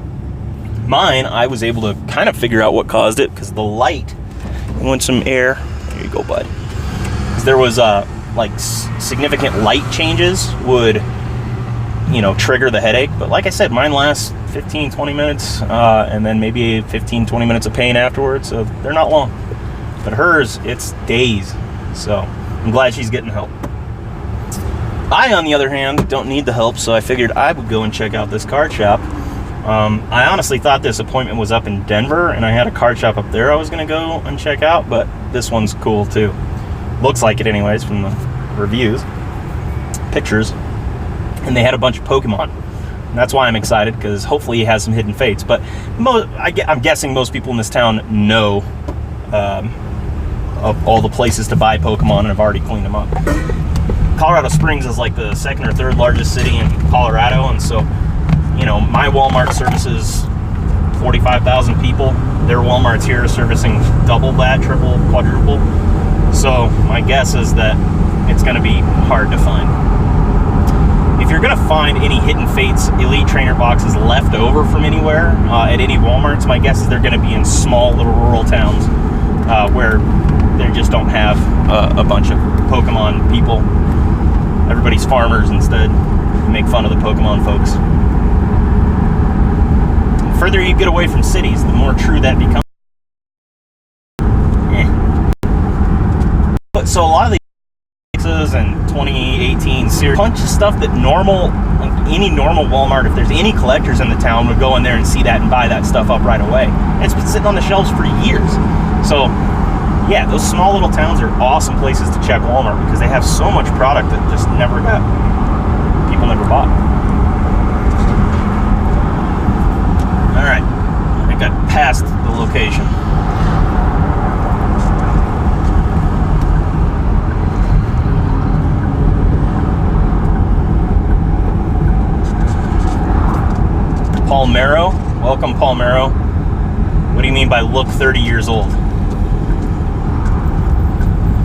Mine, I was able to kind of figure out what caused it, because the light, I want some air, there you go, bud. There was like significant light changes would, you know, trigger the headache. But like I said, mine lasts 15-20 minutes, and then maybe 15-20 minutes of pain afterwards, so they're not long. But hers, it's days. So I'm glad she's getting help. I, on the other hand, don't need the help, so I figured I would go and check out this card shop. I honestly thought this appointment was up in Denver, and I had a card shop up there I was going to go and check out, but this one's cool too. Looks like it anyways from the reviews, pictures, and they had a bunch of Pokemon. And that's why I'm excited, because hopefully he has some hidden fates. But I'm guessing most people in this town know of all the places to buy Pokemon and have already cleaned them up. Colorado Springs is like the second or third largest city in Colorado, and so, you know, my Walmart services 45,000 people. Their Walmarts here are servicing double that, triple, quadruple. So my guess is that it's going to be hard to find. if you're gonna find any Hidden Fates Elite Trainer boxes left over from anywhere at any Walmarts, my guess is they're gonna be in small little rural towns where they just don't have a bunch of Pokemon people. Everybody's farmers instead. Make fun of the Pokemon folks. The further you get away from cities, the more true that becomes. But so a lot of these and 2018 series, bunch of stuff that any normal Walmart, if there's any collectors in the town, would go in there and see that and buy that stuff up right away. And it's been sitting on the shelves for years. So yeah, those small little towns are awesome places to check Walmart because they have so much product that just people never bought. All right, I think I passed the location. Palmero, welcome Palmero. What do you mean by look 30 years old?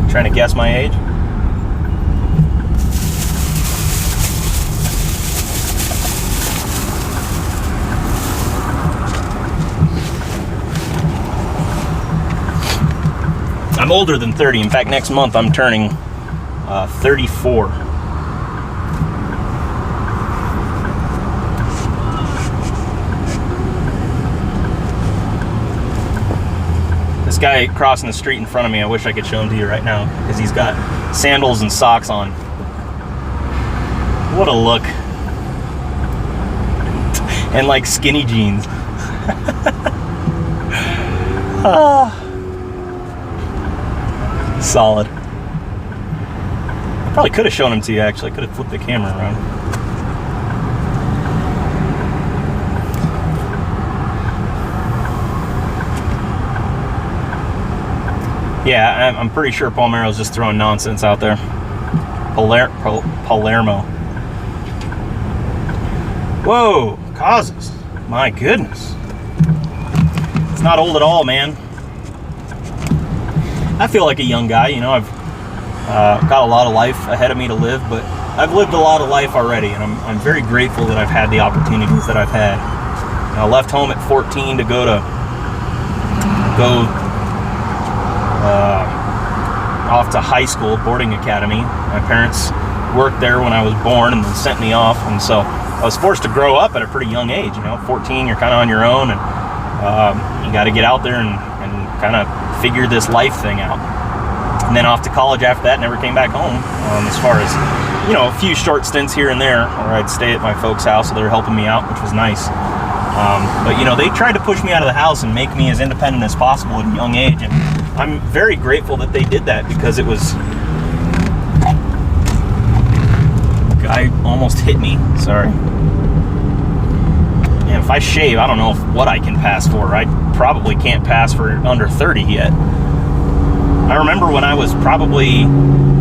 Trying to guess my age? I'm older than 30. In fact, next month I'm turning 34. This guy crossing the street in front of me, I wish I could show him to you right now because he's got sandals and socks on. What a look. And like skinny jeans. Solid. I probably could have shown him to you actually. I could have flipped the camera around. Yeah, I'm pretty sure Palmero's just throwing nonsense out there. Palermo. Whoa, causes. My goodness. It's not old at all, man. I feel like a young guy, you know. I've got a lot of life ahead of me to live, but I've lived a lot of life already, and I'm very grateful that I've had the opportunities that I've had. I left home at 14 to go off to high school, boarding academy. My parents worked there when I was born and then sent me off, and so I was forced to grow up at a pretty young age. You know, 14, you're kind of on your own, and you got to get out there and kind of figure this life thing out. And then off to college after that, never came back home. As far as, you know, a few short stints here and there, or I'd stay at my folks' house, so they were helping me out, which was nice. But you know, they tried to push me out of the house and make me as independent as possible at a young age, and I'm very grateful that they did that because it was. Guy almost hit me. Sorry. And if I shave, I don't know what I can pass for. I probably can't pass for under 30 yet. I remember when I was probably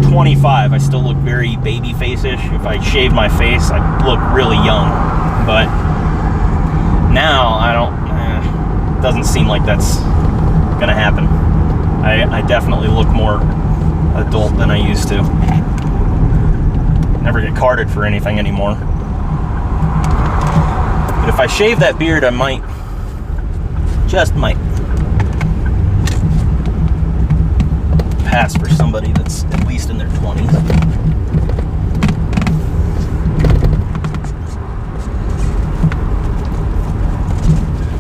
25, I still look very baby face-ish. If I shaved my face, I look really young. But now I don't. It doesn't seem like that's gonna happen. I definitely look more adult than I used to. Never get carded for anything anymore. But if I shave that beard, I might, just might, pass for somebody that's at least in their 20s.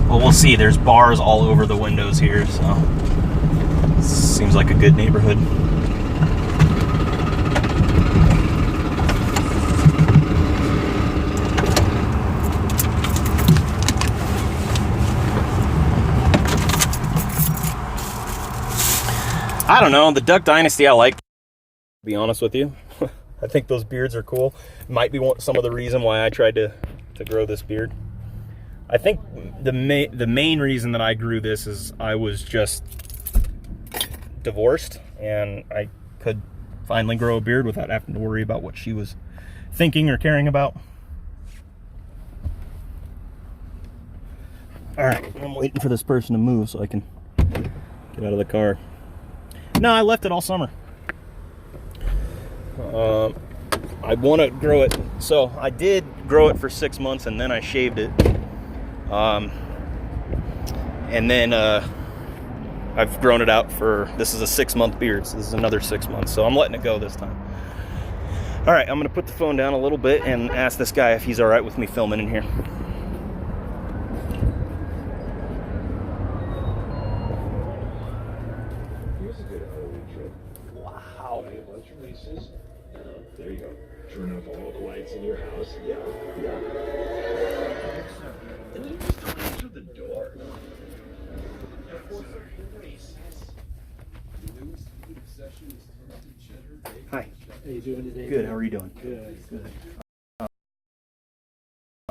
Well, we'll see. There's bars all over the windows here, so seems like a good neighborhood. I don't know, the Duck Dynasty I like, to be honest with you. I think those beards are cool. Might be some of the reason why I tried to grow this beard. I think the main reason that I grew this is I was just divorced, and I could finally grow a beard without having to worry about what she was thinking or caring about. All right, I'm waiting for this person to move so I can get out of the car. No, I left it all summer. I want to grow it. So I did grow it for 6 months, and then I shaved it. And then I've grown it out for, this is a 6-month beard, so this is another 6 months. So I'm letting it go this time. All right, I'm going to put the phone down a little bit and ask this guy if he's all right with me filming in here. Wow. There you go. Turn off all the lights in your house. Yeah. And you just don't answer the door. Hi. How you doing today? Good. How are you doing? Good.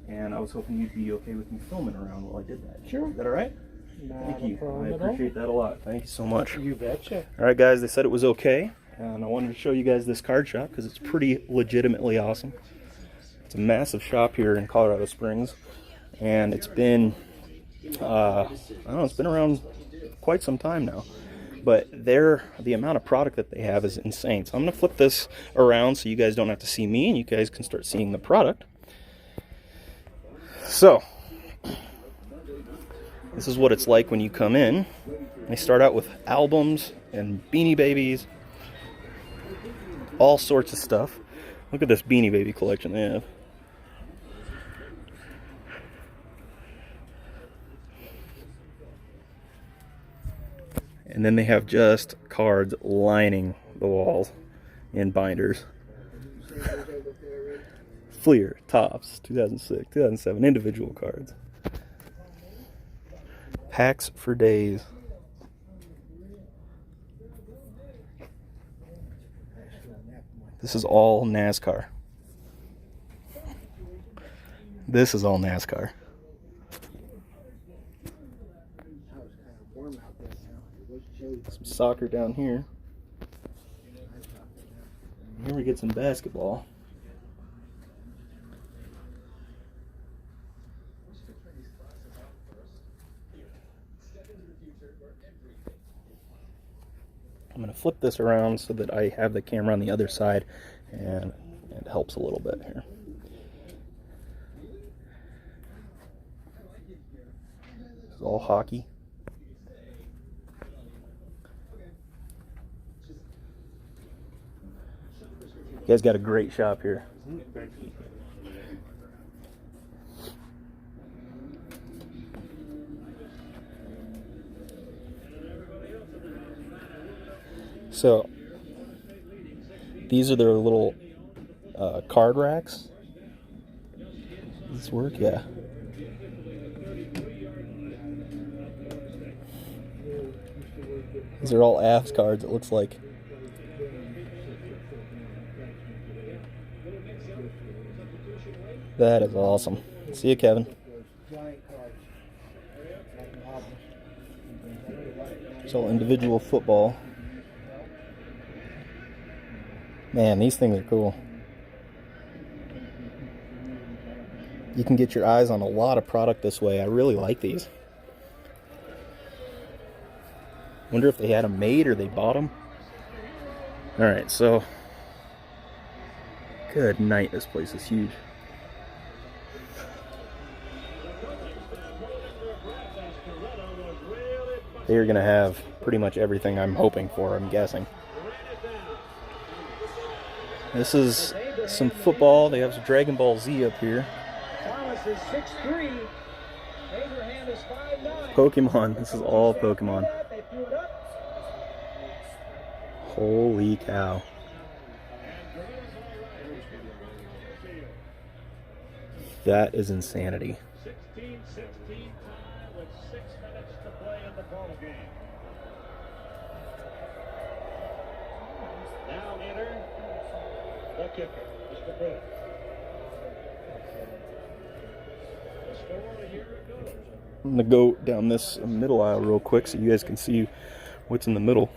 And I was hoping you'd be okay with me filming around while I did that. Sure. Is that all right? Not Thank a you. problem I at all. appreciate that a lot. Thank you so much. You betcha. All right, guys. They said it was okay, and I wanted to show you guys this card shop because it's pretty legitimately awesome. It's a massive shop here in Colorado Springs, and it's been, I don't know, it's been around quite some time now. But the amount of product that they have is insane. So I'm going to flip this around so you guys don't have to see me and you guys can start seeing the product. So, this is what it's like when you come in. They start out with albums and Beanie Babies, all sorts of stuff. Look at this Beanie Baby collection they have. And then they have just cards lining the walls in binders. Fleer, Topps, 2006, 2007, individual cards. Packs for days. This is all NASCAR. This is all NASCAR. Some soccer down here. Here we get some basketball. I'm going to flip this around so that I have the camera on the other side, and it helps a little bit here. This is all hockey. You guys got a great shop here. So, these are their little card racks. Does this work? Yeah. These are all Avs cards, it looks like. That is awesome. See you, Kevin. It's all individual football. Man, these things are cool. You can get your eyes on a lot of product this way. I really like these. Wonder if they had them made or they bought them. Alright, so good night. This place is huge. They're going to have pretty much everything I'm hoping for, I'm guessing. This is some football. They have some Dragon Ball Z up here. Pokemon. This is all Pokemon. Holy cow. That is insanity. 16-16 with 6 minutes to play in the ball game. Now enter the kicker, Mr. Brewers. The score, here it goes. I'm going to go down this middle aisle real quick so you guys can see what's in the middle.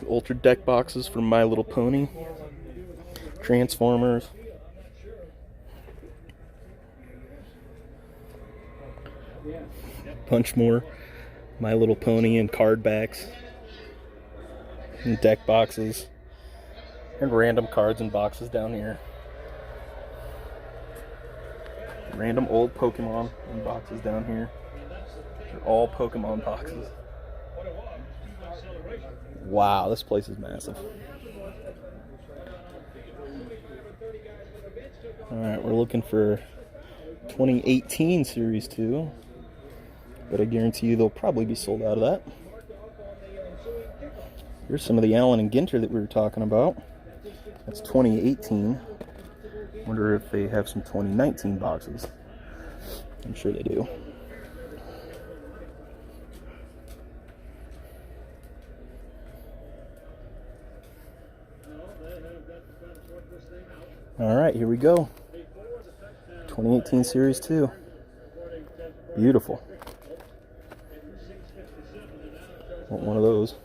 Ultra deck boxes from My Little Pony. Transformers. Bunch more My Little Pony and card backs and deck boxes. And random cards and boxes down here. Random old Pokemon and boxes down here. They're all Pokemon boxes. Wow, this place is massive. Alright, we're looking for 2018 Series 2. But I guarantee you they'll probably be sold out of that. Here's some of the Allen and Ginter that we were talking about. That's 2018. Wonder if they have some 2019 boxes. I'm sure they do. Alright, here we go. 2018 Series 2. Beautiful. Want one of those.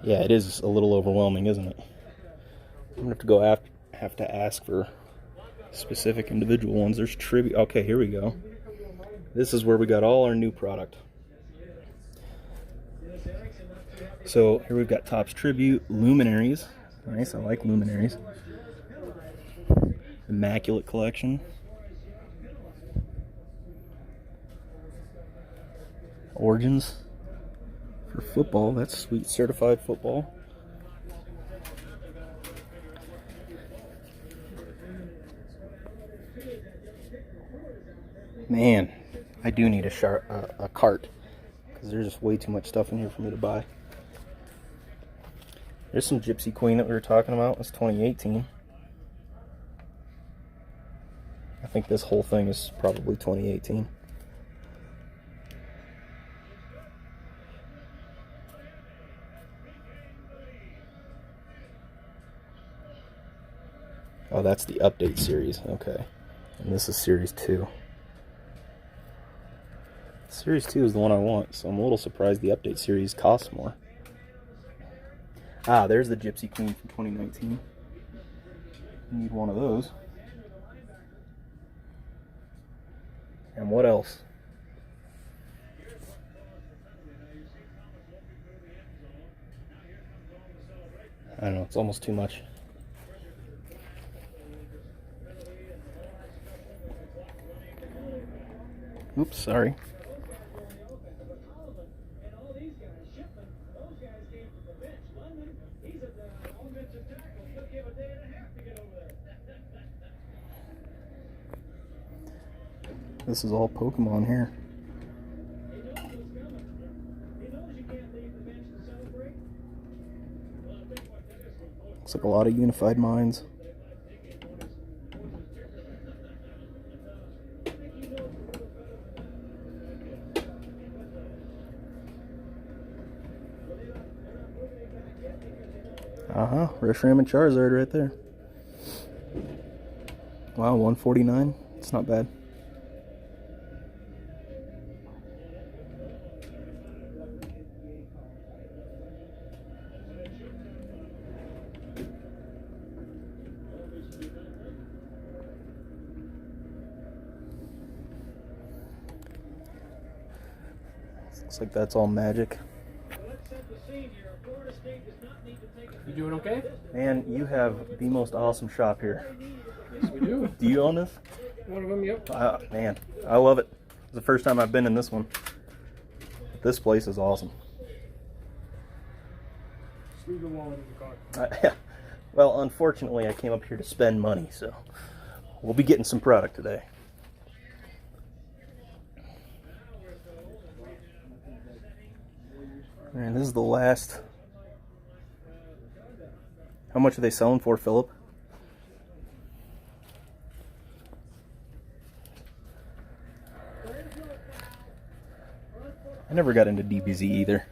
Yeah, it is a little overwhelming, isn't it? I'm gonna have to go have to ask for specific individual ones. There's tribute. Okay, here we go. This is where we got all our new product. So here we've got Topps Tribute, Luminaries. Nice, I like Luminaries. Immaculate Collection. Origins for football. That's sweet. Certified football. Man, I do need a cart because there's just way too much stuff in here for me to buy. There's some Gypsy Queen that we were talking about. It's 2018. I think this whole thing is probably 2018. Oh, that's the update series. Okay. And this is Series 2. Series 2 is the one I want, so I'm a little surprised the update series costs more. Ah, there's the Gypsy Queen from 2019. Need one of those. And what else? I don't know, it's almost too much. Oops, sorry. This is all Pokemon here. Looks like a lot of Unified Minds. Reshiram and Charizard right there. Wow, 149. It's not bad. Looks like that's all Magic. You doing okay? Man, you have the most awesome shop here. Yes, we do. Do you own this? One of them, yep. Man, I love it. It's the first time I've been in this one. This place is awesome. Leave the wallet in the car. Well, unfortunately, I came up here to spend money, so we'll be getting some product today. And this is the last. How much are they selling for, Philip? I never got into DBZ either.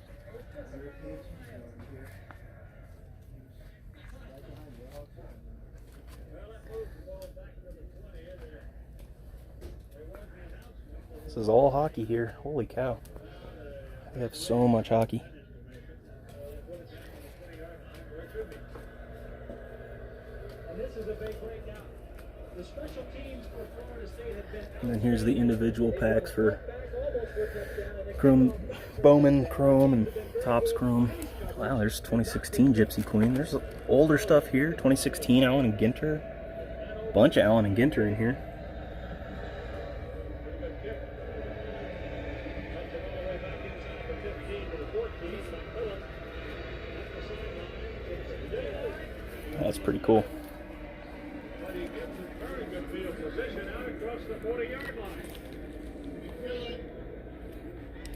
This is all hockey here. Holy cow. They have so much hockey. And then here's the individual packs for Chrome, Bowman Chrome and Topps Chrome. Wow, there's 2016 Gypsy Queen. There's older stuff here. 2016 Allen and Ginter. Bunch of Allen and Ginter in here. That's pretty cool.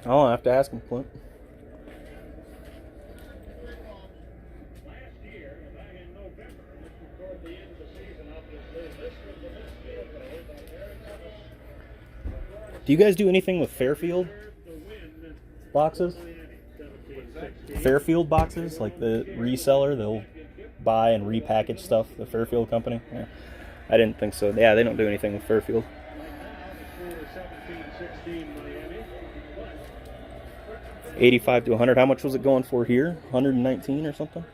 I'll have to ask him, Clint. Do you guys do anything with Fairfield boxes? Fairfield boxes, like the reseller, they'll buy and repackage stuff, the Fairfield company? Yeah. I didn't think so. Yeah, they don't do anything with Fairfield. 85 to 100. How much was it going for here? 119 or something?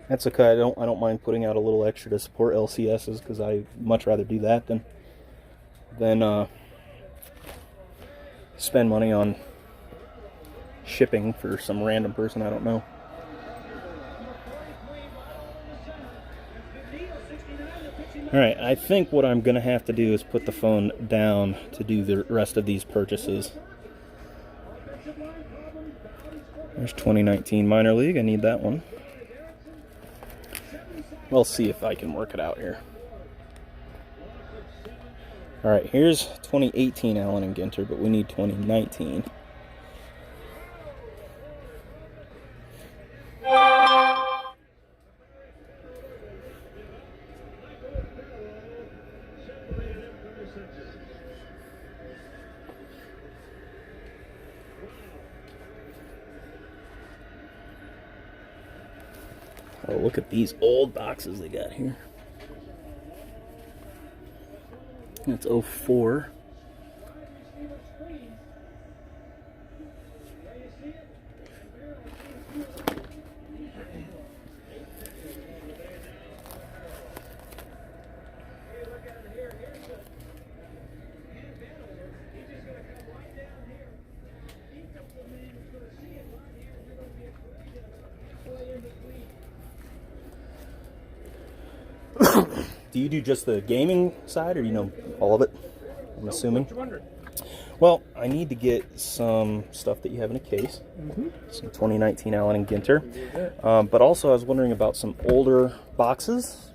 That's okay. I don't mind putting out a little extra to support LCSs, because I much rather do that than spend money on shipping for some random person I don't know. Alright, I think what I'm going to have to do is put the phone down to do the rest of these purchases. There's 2019 Minor League. I need that one. We'll see if I can work it out here. Alright, here's 2018 Allen and Ginter, but we need 2019. Oh, look at these old boxes they got here. That's 04. Do you do just the gaming side, or do you know all of it? I'm assuming. Well, I need to get some stuff that you have in a case. Some 2019 Allen and Ginter. But also I was wondering about some older boxes.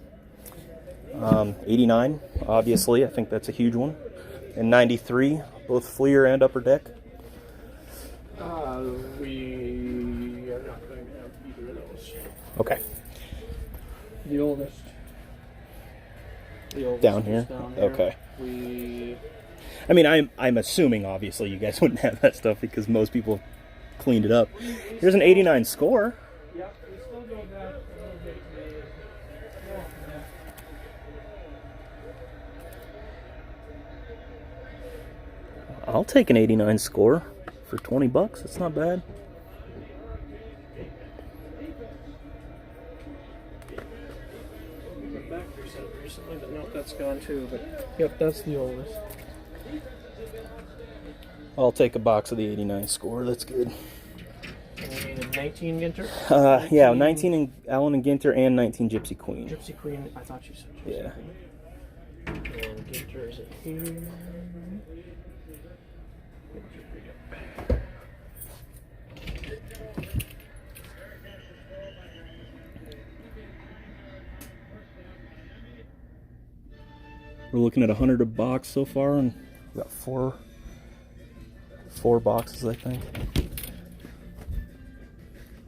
89, obviously. I think that's a huge one. And 93, both Fleer and Upper Deck. We are not going to have either of those. Okay. The oldest. Down here? Okay. I mean, I'm assuming, obviously, you guys wouldn't have that stuff because most people have cleaned it up. Here's an 89 score. Yeah, we still don't have. I'll take an 89 score for 20 bucks. That's not bad. Recently, but no, that's gone too. But yep, that's the oldest. I'll take a box of the 89 score. That's good. And we need a 19 Ginter? Yeah, 19 in Allen and Ginter and 19 Gypsy Queen. Gypsy Queen, I thought you said Gypsy Yeah. Queen. And Ginter is it here? We're looking at 100 a box so far, and we got four boxes, I think.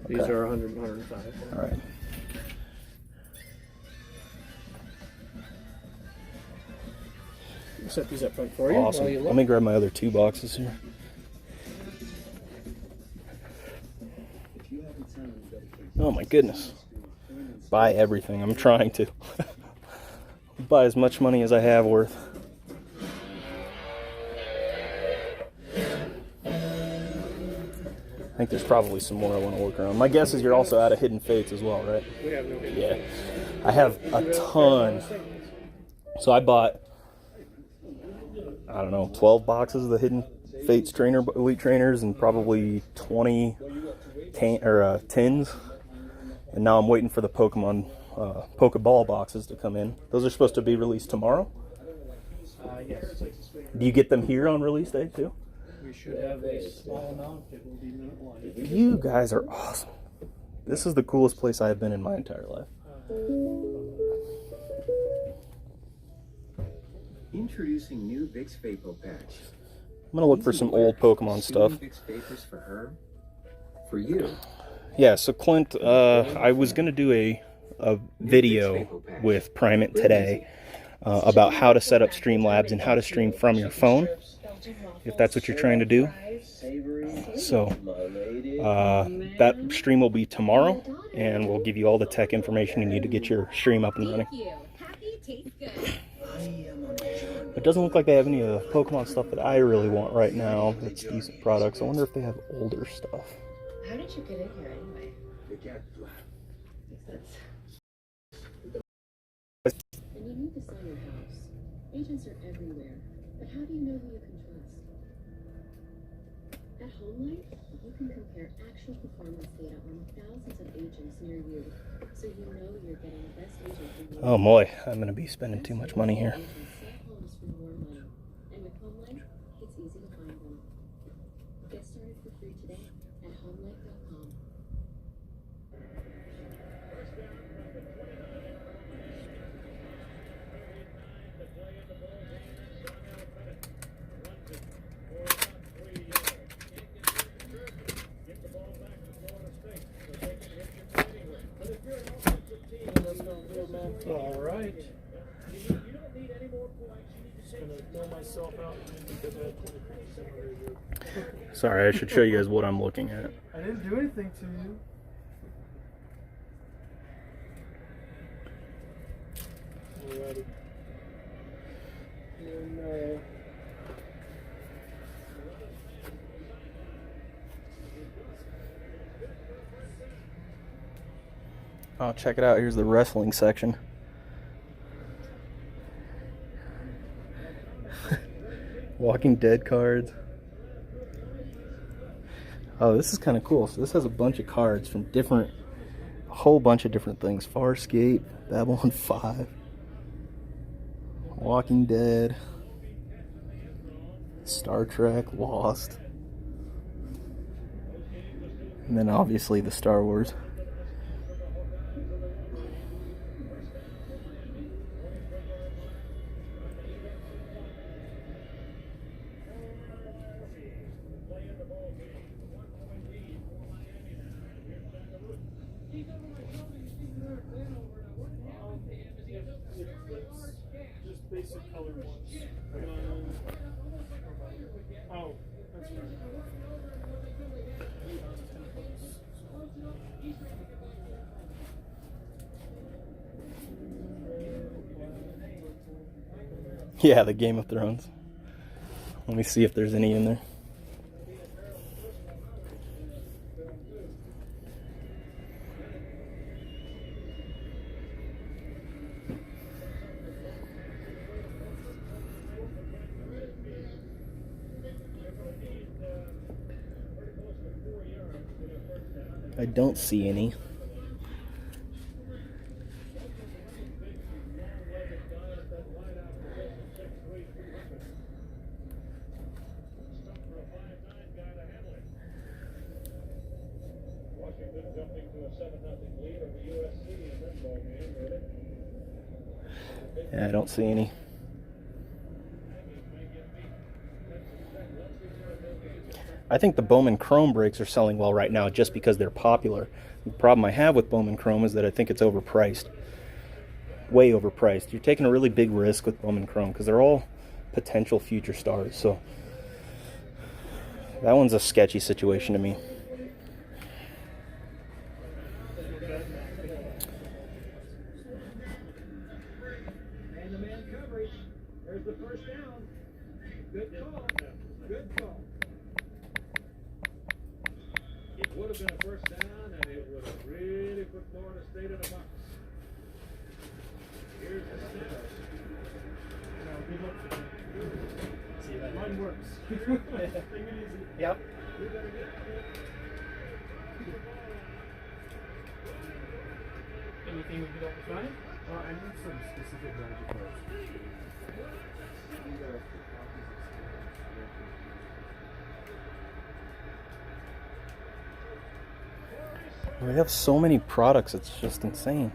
These are 100, 105. All right. I'll set these up front for you. Awesome. While you look. Let me grab my other two boxes here. Oh my goodness. Buy everything. I'm trying to. Buy as much money as I have worth. I think there's probably some more I want to work around. My guess is you're also out of hidden fates as well, right? We have no hidden Yeah. I have a ton. So I bought, I don't know, 12 boxes of the Hidden Fates Elite Trainers and probably 20 tins. And now I'm waiting for the Pokemon Pokeball boxes to come in. Those are supposed to be released tomorrow. Yes. Do you get them here on release day too? We should have a small amount that will be minimal. You guys are awesome. This is the coolest place I have been in my entire life. Introducing new Vicks Vapo Patch. I'm gonna look for some old Pokemon stuff. Vicks Vapors for her, for you. Yeah, so Clint, I was gonna do a video with Primate today about how to set up Streamlabs and how to stream from your phone, if that's what you're trying to do. So that stream will be tomorrow, and we'll give you all the tech information you need to get your stream up and running. It doesn't look like they have any of the Pokemon stuff that I really want right now. That's decent products. I wonder if they have older stuff. How did you get in here anyway? And you need to sell your house. Agents are everywhere, but how do you know who you can trust? At Home Life, you can compare actual performance data on thousands of agents near you, so you know you're getting the best agent for you. Oh boy, I'm going to be spending too much money here. For your money. And with Home Life, it's easy to find them. Get started for free today at homelife.com. All right. Just gonna throw myself out because I had 20%. Sorry, I should show you guys what I'm looking at. I didn't do anything to you. Alrighty. And, Oh, check it out. Here's the wrestling section. Walking Dead cards. Oh, this is kind of cool. So this has a bunch of cards from a whole bunch of different things. Farscape, Babylon 5, Walking Dead, Star Trek, Lost, and then obviously the Star Wars. just basic color ones. Oh, that's right. Yeah, the Game of Thrones. Let me see if there's any in there. I don't see any. Yeah, I don't see any. I think the Bowman Chrome breaks are selling well right now just because they're popular. The problem I have with Bowman Chrome is that I think it's overpriced. Way overpriced. You're taking a really big risk with Bowman Chrome because they're all potential future stars. So that one's a sketchy situation to me. Man-to-man coverage. There's the first down. Good call. Good call. have been a first down, and it would have really put Florida State in a box. Here's the snap. See, that mine works. Yep. Anything we can help you find? I need some specific magic cards. We have so many products, it's just insane.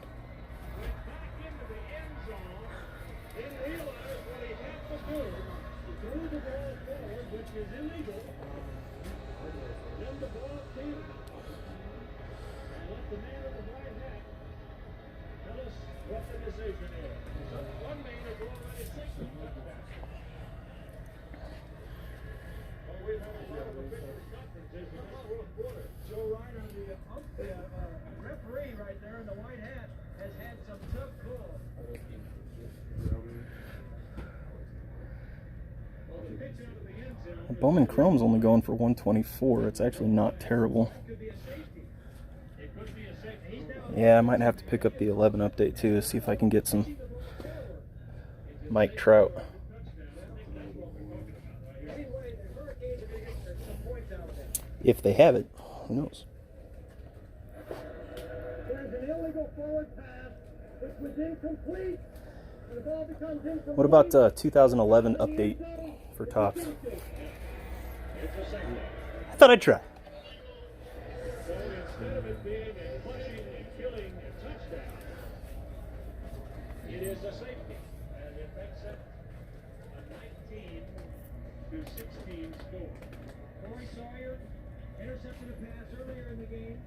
Referee right there in the white hat has had some tough calls. Well, the pitch out of the end zone. Bowman Chrome's only going for 124. It's actually not terrible. Could be a safety. It could be a safety. He's now Yeah, I might have to pick up the 11 update too to see if I can get some Mike Trout. If they have it, who knows? There's an illegal forward pass, which was incomplete. And the ball becomes incomplete. What about 2011 update for Topps? I thought I'd try. So instead of it being a pushing and killing touchdown, it is a safety. And it makes it a 19-16 score. Corey Sawyer intercepted a pass earlier in the game.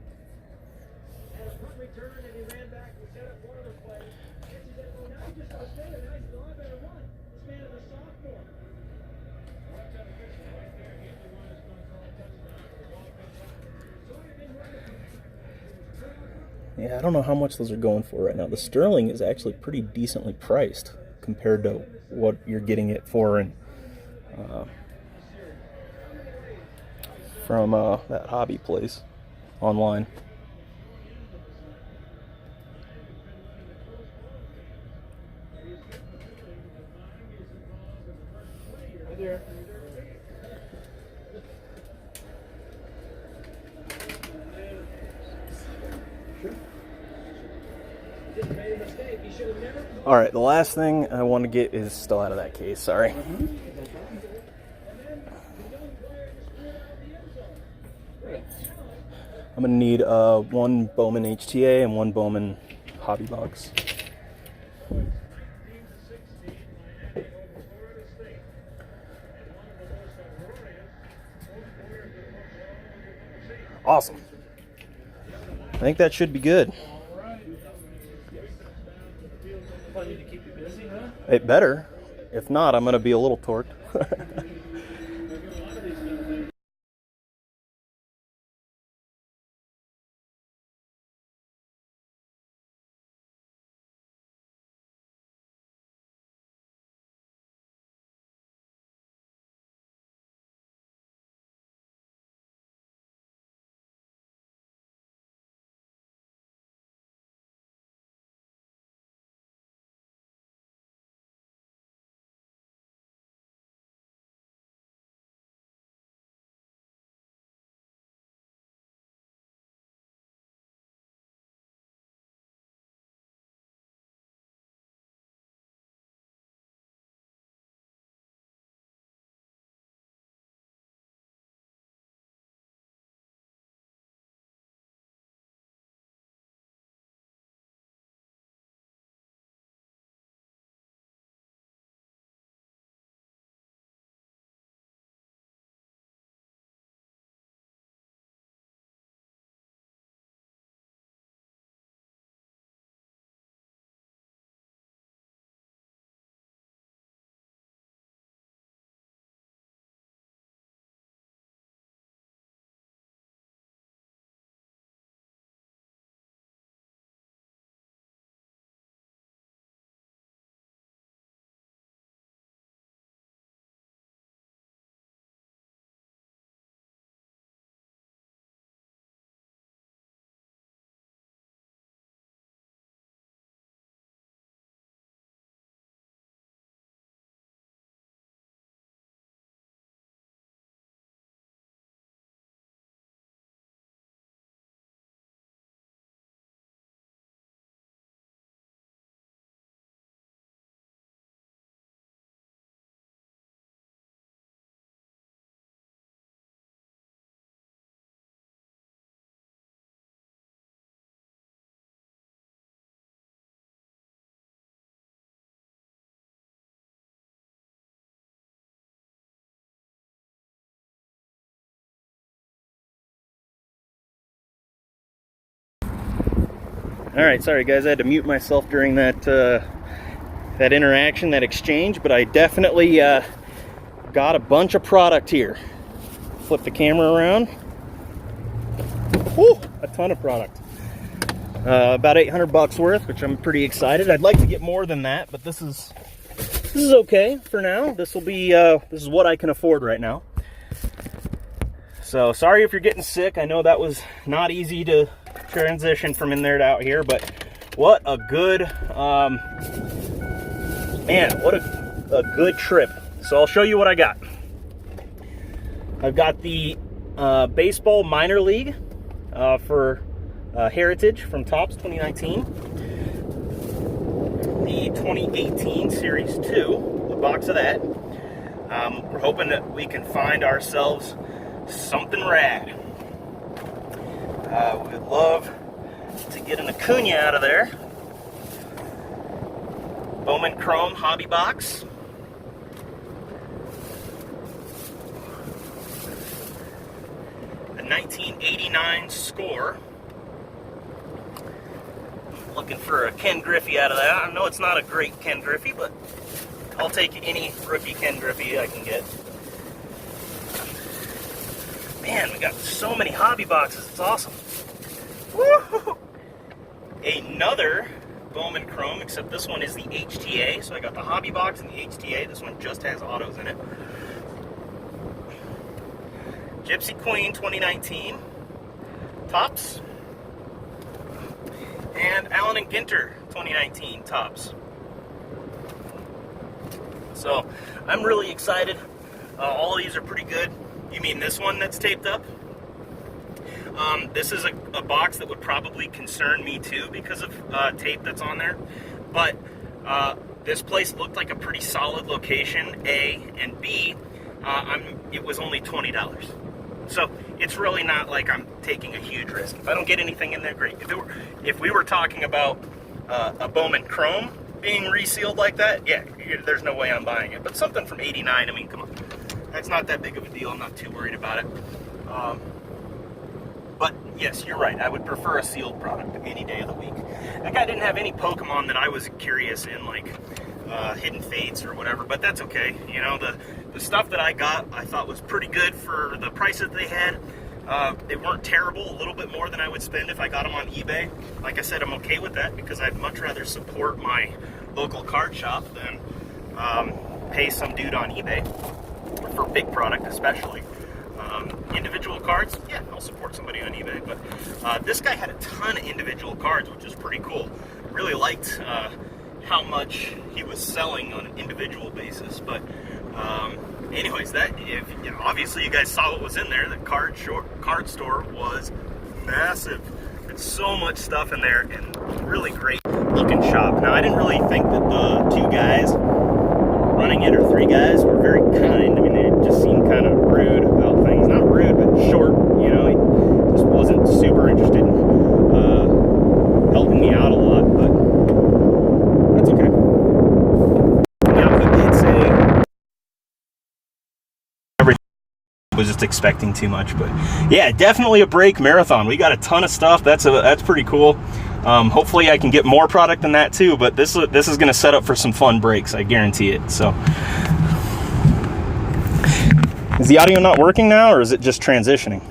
Had a punt return and he ran back and set up one of the plays. And she said, well, now he just goes there and I said, well, I better run. This man is a sophomore. Watch out, official right there. He's the one that's going to call a touchdown. The ball comes out. Sawyer didn't run the Yeah, I don't know how much those are going for right now. The Sterling is actually pretty decently priced compared to what you're getting it for from that hobby place online. Hi there. All right, the last thing I want to get is still out of that case. Sorry. I'm gonna need one Bowman HTA and one Bowman Hobby Box. Awesome. I think that should be good. Plenty to keep you busy, huh? It better. If not, I'm gonna be a little torqued. All right, sorry guys, I had to mute myself during that that interaction, that exchange, but I definitely got a bunch of product here. Flip the camera around. Whew, a ton of product. About 800 bucks worth, which I'm pretty excited. I'd like to get more than that, but this is okay for now. This will be this is what I can afford right now. So sorry if you're getting sick. I know that was not easy to transition from in there to out here, but what a good man, what a good trip. So I'll show you what I got. I've got the baseball minor league for Heritage from Topps 2019. The 2018 Series 2, a box of that. We're hoping that we can find ourselves something rad. We'd love to get an Acuna out of there. Bowman Chrome Hobby Box. A 1989 score. Looking for a Ken Griffey out of that. I know it's not a great Ken Griffey, but I'll take any rookie Ken Griffey I can get. Man, we got so many hobby boxes. It's awesome. Woo-hoo-hoo. Another Bowman Chrome, except this one is the HTA. So I got the hobby box and the HTA. This one just has autos in it. Gypsy Queen 2019 Topps. And Allen and Ginter 2019 Topps. So I'm really excited. All of these are pretty good. You mean this one that's taped up? This is a box that would probably concern me too because of tape that's on there. But this place looked like a pretty solid location, A, and B, it was only $20. So it's really not like I'm taking a huge risk. If I don't get anything in there, great. If we were talking about a Bowman Chrome being resealed like that, yeah, there's no way I'm buying it. But something from '89, I mean, come on. That's not that big of a deal. I'm not too worried about it. But yes, you're right. I would prefer a sealed product any day of the week. That guy didn't have any Pokemon that I was curious in, like Hidden Fates or whatever, but that's okay. You know, the stuff that I got, I thought was pretty good for the prices they had. They weren't terrible, a little bit more than I would spend if I got them on eBay. Like I said, I'm okay with that because I'd much rather support my local card shop than pay some dude on eBay for big product especially. Individual cards, yeah, I'll support somebody on eBay, but this guy had a ton of individual cards, which is pretty cool. Really liked how much he was selling on an individual basis, but anyways, obviously you guys saw what was in there. The card store was massive. It's so much stuff in there and really great looking shop. Now I didn't really think that the two guys running it, or three guys, were very kind. I mean, they just seemed kind of rude about things. Not rude, but short, you know. He just wasn't super interested in helping me out a lot, but that's okay. Now, he did say everything was just expecting too much, but yeah, definitely a break marathon. We got a ton of stuff. That's pretty cool. Hopefully I can get more product than that too, but this is going to set up for some fun breaks, I guarantee it. So, is the audio not working now, or is it just transitioning?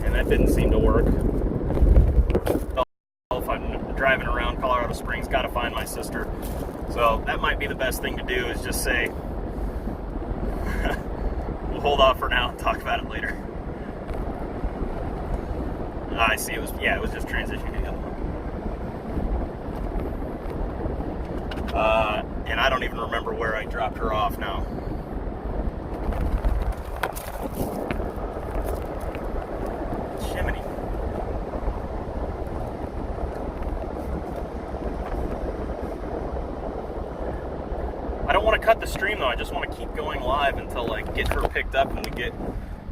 And that didn't seem to work. If I'm driving around Colorado Springs, got to find my sister. So that might be the best thing to do, is just say, we'll hold off for now and talk about it later. I see, it was just transitioning again. And I don't even remember where I dropped her off now. Jiminy. I don't want to cut the stream though. I just want to keep going live until I get her picked up and we get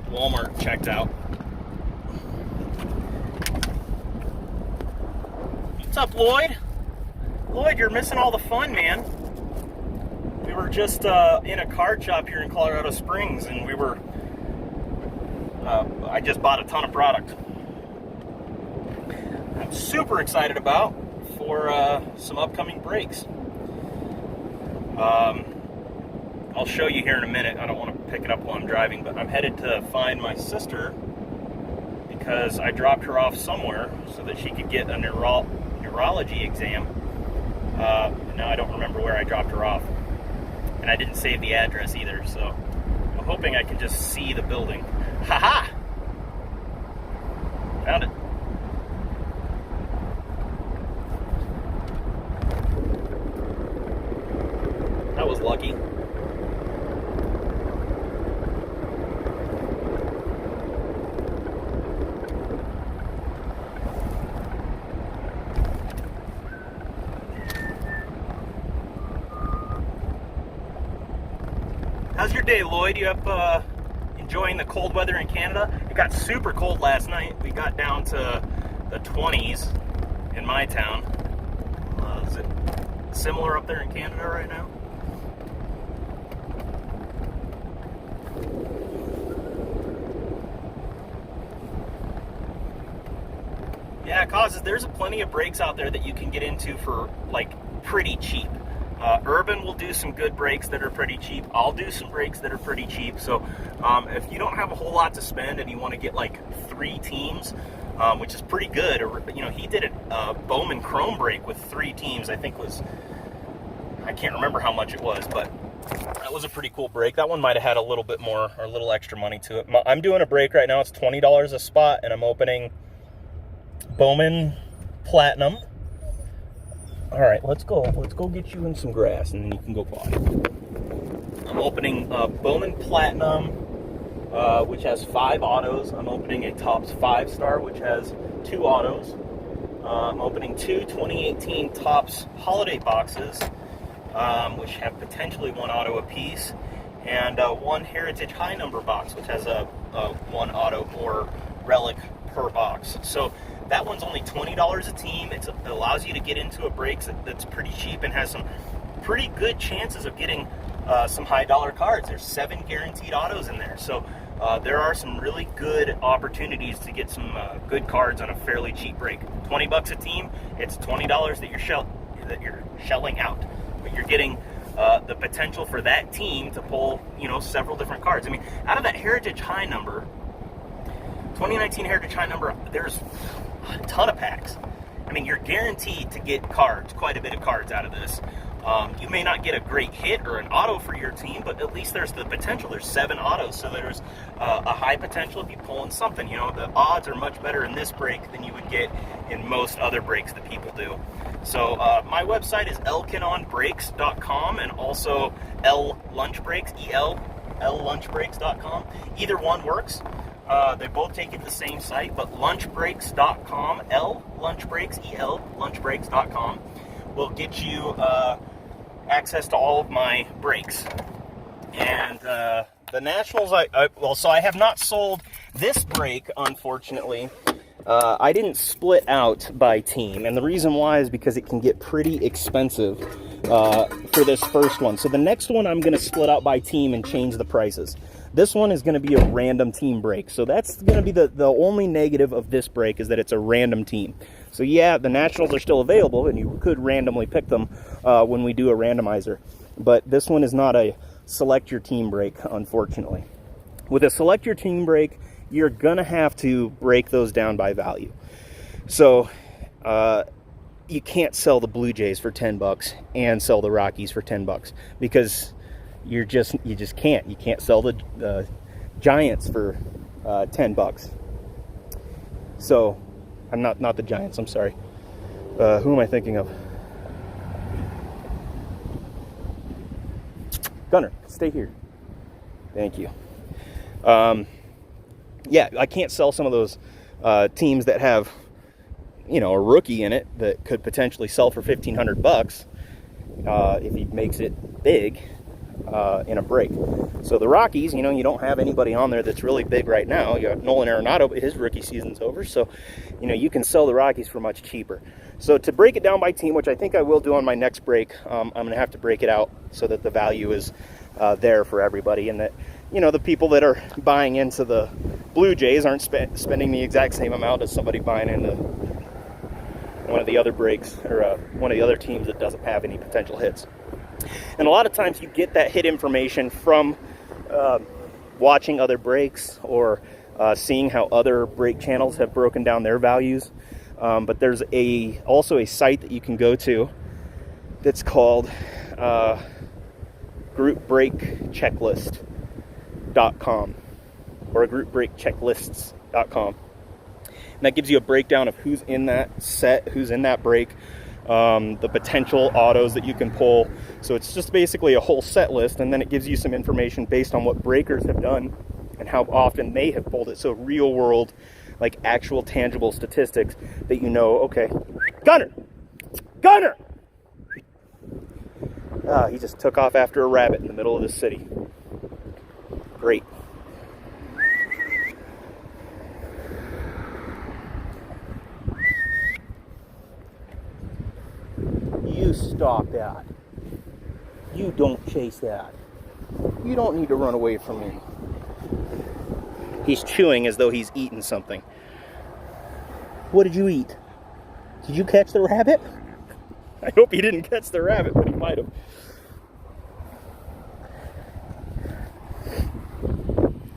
Walmart checked out. What's up, Lloyd? Lloyd, you're missing all the fun, man. We were just in a card shop here in Colorado Springs, and we were. I just bought a ton of product. I'm super excited about for some upcoming breaks. I'll show you here in a minute. I don't want to pick it up while I'm driving, but I'm headed to find my sister because I dropped her off somewhere so that she could get a neurology exam. Now I don't remember where I dropped her off, and I didn't save the address either, so I'm hoping I can just see the building. Haha! Found it. That was lucky. How's your day, Lloyd? You up enjoying the cold weather in Canada? It got super cold last night. We got down to the 20s in my town. Is it similar up there in Canada right now? Yeah, causes there's plenty of breaks out there that you can get into for like pretty cheap. Urban will do some good breaks that are pretty cheap. I'll do some breaks that are pretty cheap. So if you don't have a whole lot to spend and you want to get like 3 teams, which is pretty good, or you know, he did a Bowman Chrome break with 3 teams. I think I can't remember how much it was, but that was a pretty cool break. That one might have had a little bit more or a little extra money to it. I'm doing a break right now. It's $20 a spot, and I'm opening Bowman Platinum. All right, let's go get you in some grass, and then you can go potty. I'm opening Bowman Platinum, which has 5 autos. I'm opening a Topps 5-star, which has 2 autos. I'm opening 2 2018 Topps holiday boxes, which have potentially 1 auto apiece, and 1 Heritage high number box, which has a 1 auto or relic per box. So that one's only $20 a team. It allows you to get into a break that's pretty cheap and has some pretty good chances of getting some high dollar cards. There's 7 guaranteed autos in there. So there are some really good opportunities to get some good cards on a fairly cheap break. $20 a team, it's $20 that you're shelling out. But you're getting the potential for that team to pull, you know, several different cards. I mean, out of that Heritage high number, 2019 Heritage high number, there's a ton of packs. I mean, you're guaranteed to get cards, quite a bit of cards out of this. You may not get a great hit or an auto for your team, but at least there's the potential. There's 7 autos, so there's a high potential of you pulling something. You know, the odds are much better in this break than you would get in most other breaks that people do. So my website is elkinonbreaks.com and also llunchbreaks, llunchbreaks.com. Either one works. They both take it to the same site, but lunchbreaks.com, llunchbreaks, llunchbreaks.com will get you access to all of my breaks. And the Nationals, so I have not sold this break, unfortunately. I didn't split out by team, and the reason why is because it can get pretty expensive for this first one. So the next one I'm going to split out by team and change the prices. This one is going to be a random team break. So that's going to be the only negative of this break, is that it's a random team. So yeah, the Nationals are still available, and you could randomly pick them when we do a randomizer. But this one is not a select your team break, unfortunately. With a select your team break, you're going to have to break those down by value. So you can't sell the Blue Jays for $10 and sell the Rockies for $10 because you just can't. You can't sell the Giants for $10. So I'm not the Giants. I'm sorry. Who am I thinking of? Gunner, stay here. Thank you. Yeah, I can't sell some of those teams that have, you know, a rookie in it that could potentially sell for $1,500 if he makes it big in a break. So the Rockies, you know, you don't have anybody on there that's really big right now. You have Nolan Arenado, but his rookie season's over. So, you know, you can sell the Rockies for much cheaper. So to break it down by team, which I think I will do on my next break, I'm going to have to break it out so that the value is there for everybody, and that, you know, the people that are buying into the Blue Jays aren't spending the exact same amount as somebody buying into one of the other breaks, or one of the other teams that doesn't have any potential hits. And a lot of times you get that hit information from watching other breaks, or seeing how other break channels have broken down their values. But there's also a site that you can go to that's called groupbreakchecklist.com, or groupbreakchecklists.com. And that gives you a breakdown of who's in that set, who's in that break, the potential autos that you can pull. So it's just basically a whole set list, and then it gives you some information based on what breakers have done and how often they have pulled it. So real world, like actual tangible statistics that you know, okay, Gunner! He just took off after a rabbit in the middle of the city. Great. You stop that. You don't chase that. You don't need to run away from me. He's chewing as though he's eating something. What did you eat? Did you catch the rabbit? I hope he didn't catch the rabbit, but he might have.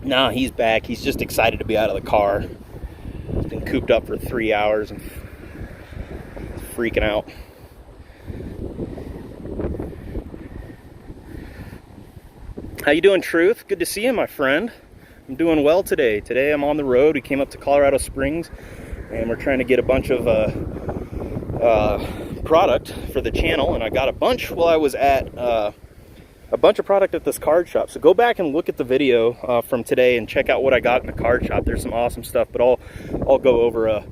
Nah, he's back. He's just excited to be out of the car. He's been cooped up for 3 hours and freaking out. How you doing, Truth? Good to see you, my friend. I'm doing well today. Today I'm on the road. We came up to Colorado Springs, and we're trying to get a bunch of product for the channel, and I got a bunch while I was at a bunch of product at this card shop. So go back and look at the video from today and check out what I got in the card shop. There's some awesome stuff, but I'll go over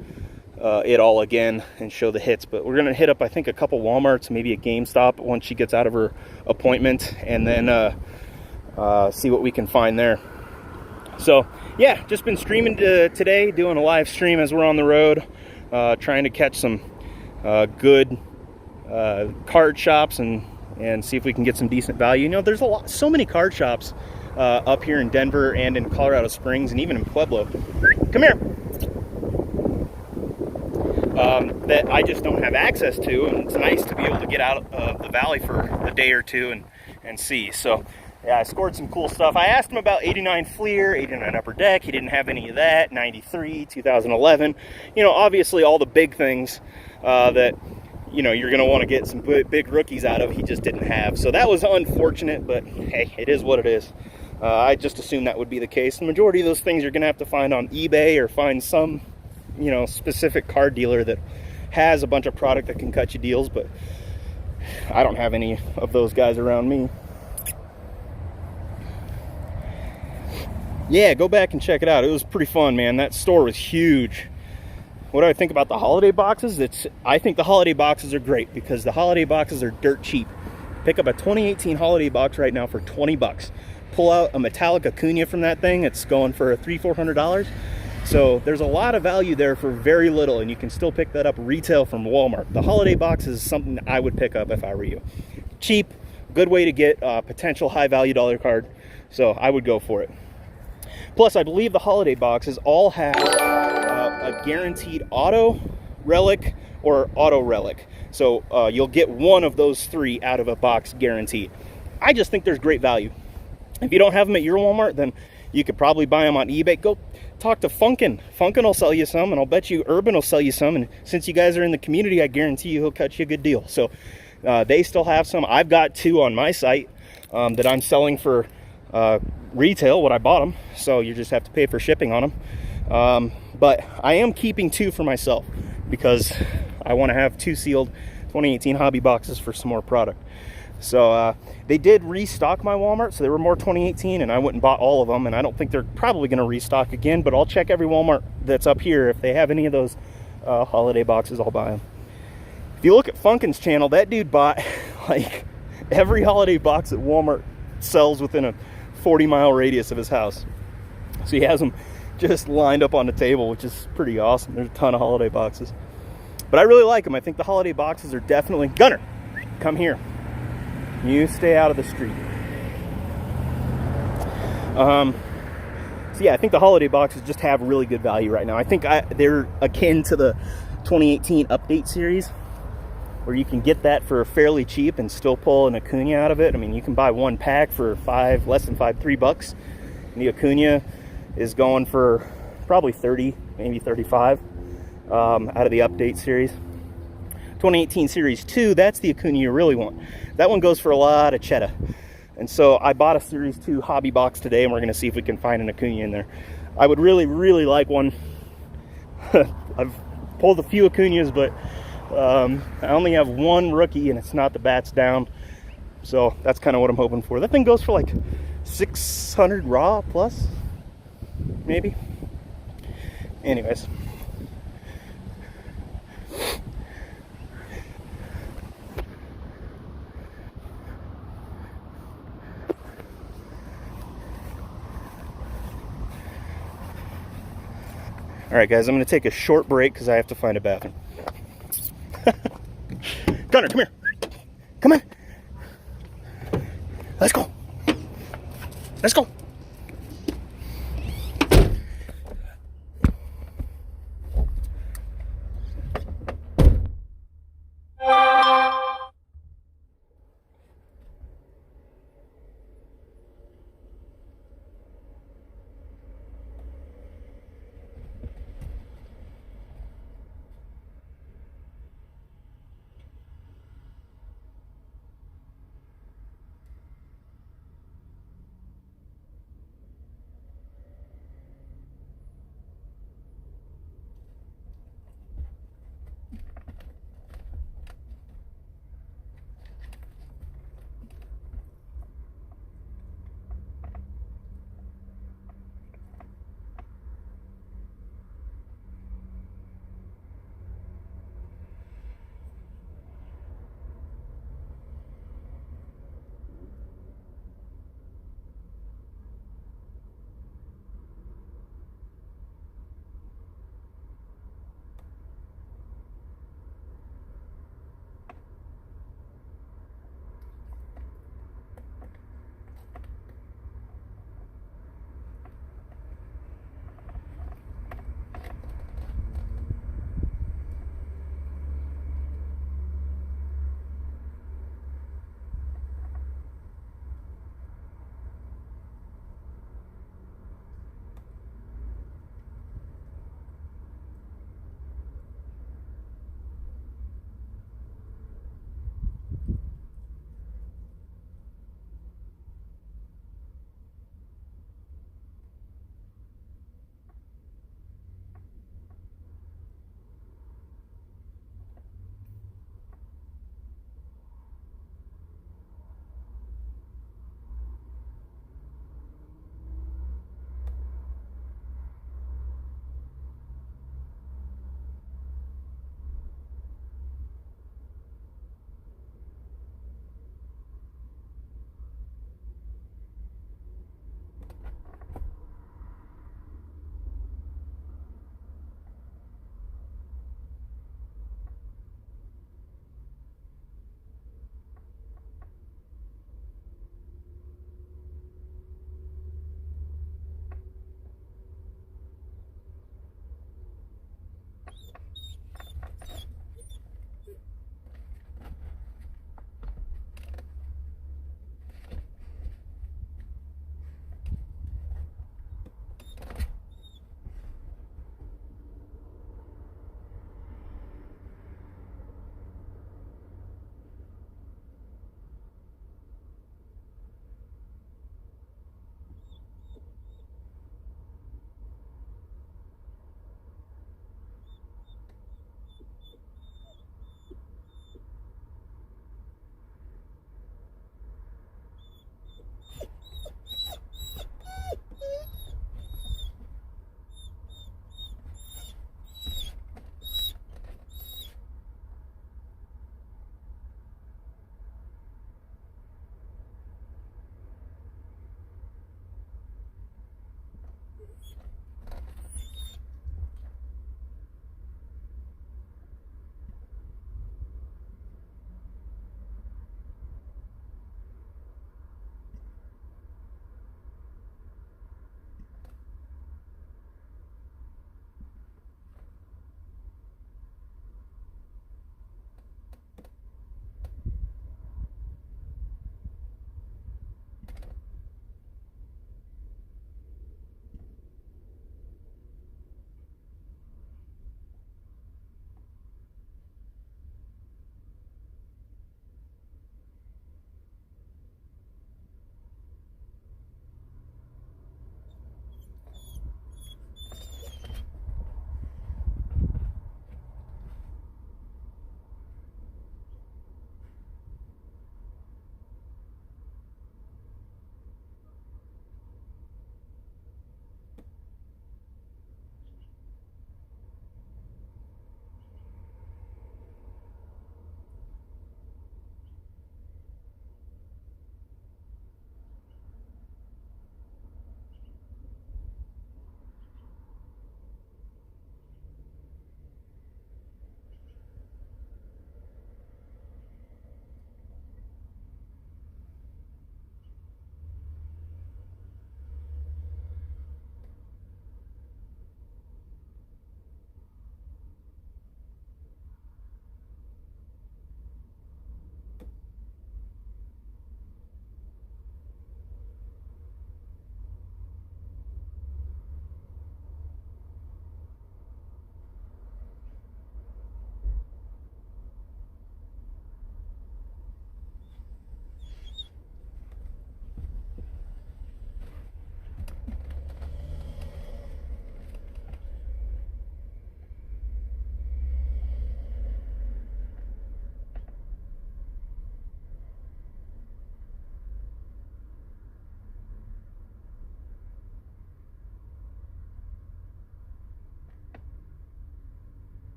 it all again and show the hits. But we're gonna hit up, I think, a couple Walmarts, maybe a GameStop once she gets out of her appointment, and then see what we can find there. So yeah, just been streaming today, doing a live stream as we're on the road, trying to catch some good card shops and see if we can get some decent value. You know, there's so many card shops up here in Denver and in Colorado Springs and even in Pueblo. Come here. That I just don't have access to, and it's nice to be able to get out of the valley for a day or two and see. So yeah, I scored some cool stuff. I asked him about 89 Fleer, 89 Upper Deck. He didn't have any of that. 93, 2011. You know, obviously all the big things that, you know, you're going to want to get some big rookies out of, he just didn't have. So that was unfortunate, but hey, it is what it is. I just assumed that would be the case. The majority of those things you're going to have to find on eBay, or find some, you know, specific card dealer that has a bunch of product that can cut you deals, but I don't have any of those guys around me. Yeah, go back and check it out. It was pretty fun, man. That store was huge. What do I think about the holiday boxes? I think the holiday boxes are great because the holiday boxes are dirt cheap. Pick up a 2018 holiday box right now for 20 bucks. Pull out a metallic Acuna from that thing, it's going for $300-400. So there's a lot of value there for very little, and you can still pick that up retail from Walmart. The holiday box is something I would pick up if I were you. Cheap, good way to get a potential high value dollar card. So I would go for it. Plus, I believe the holiday boxes all have a guaranteed auto, relic, or auto relic. So you'll get one of those three out of a box guaranteed. I just think there's great value. If you don't have them at your Walmart, then you could probably buy them on eBay. Go talk to Funkin. Funkin will sell you some, and I'll bet you Urban will sell you some. And since you guys are in the community, I guarantee you he'll cut you a good deal. So they still have some. I've got two on my site that I'm selling for retail, what I bought them, so you just have to pay for shipping on them. But I am keeping two for myself because I want to have two sealed 2018 hobby boxes for some more product. So they did restock my Walmart, so there were more 2018, and I went and bought all of them, and I don't think they're probably going to restock again, but I'll check every Walmart that's up here. If they have any of those holiday boxes, I'll buy them. If you look at Funkin's channel, that dude bought like every holiday box that Walmart sells within a 40-mile radius of his house. So he has them just lined up on the table, which is pretty awesome. There's a ton of holiday boxes. But I really like them. I think the holiday boxes are definitely... Gunner, come here. You stay out of the street. So yeah, I think the holiday boxes just have really good value right now. I think they're akin to the 2018 update series, where you can get that for fairly cheap and still pull an Acuna out of it. I mean, you can buy one pack for less than $3. And the Acuna is going for probably 30, maybe 35 out of the update series. 2018 Series 2, that's the Acuna you really want. That one goes for a lot of cheddar. And so I bought a Series 2 hobby box today, and we're going to see if we can find an Acuna in there. I would really, really like one. I've pulled a few Acunas, but I only have one rookie, and it's not the bats down. So that's kind of what I'm hoping for. That thing goes for like 600 raw plus, maybe. Anyways. All right, guys, I'm going to take a short break because I have to find a bathroom. Gunner, come here. Come on. Let's go. Let's go.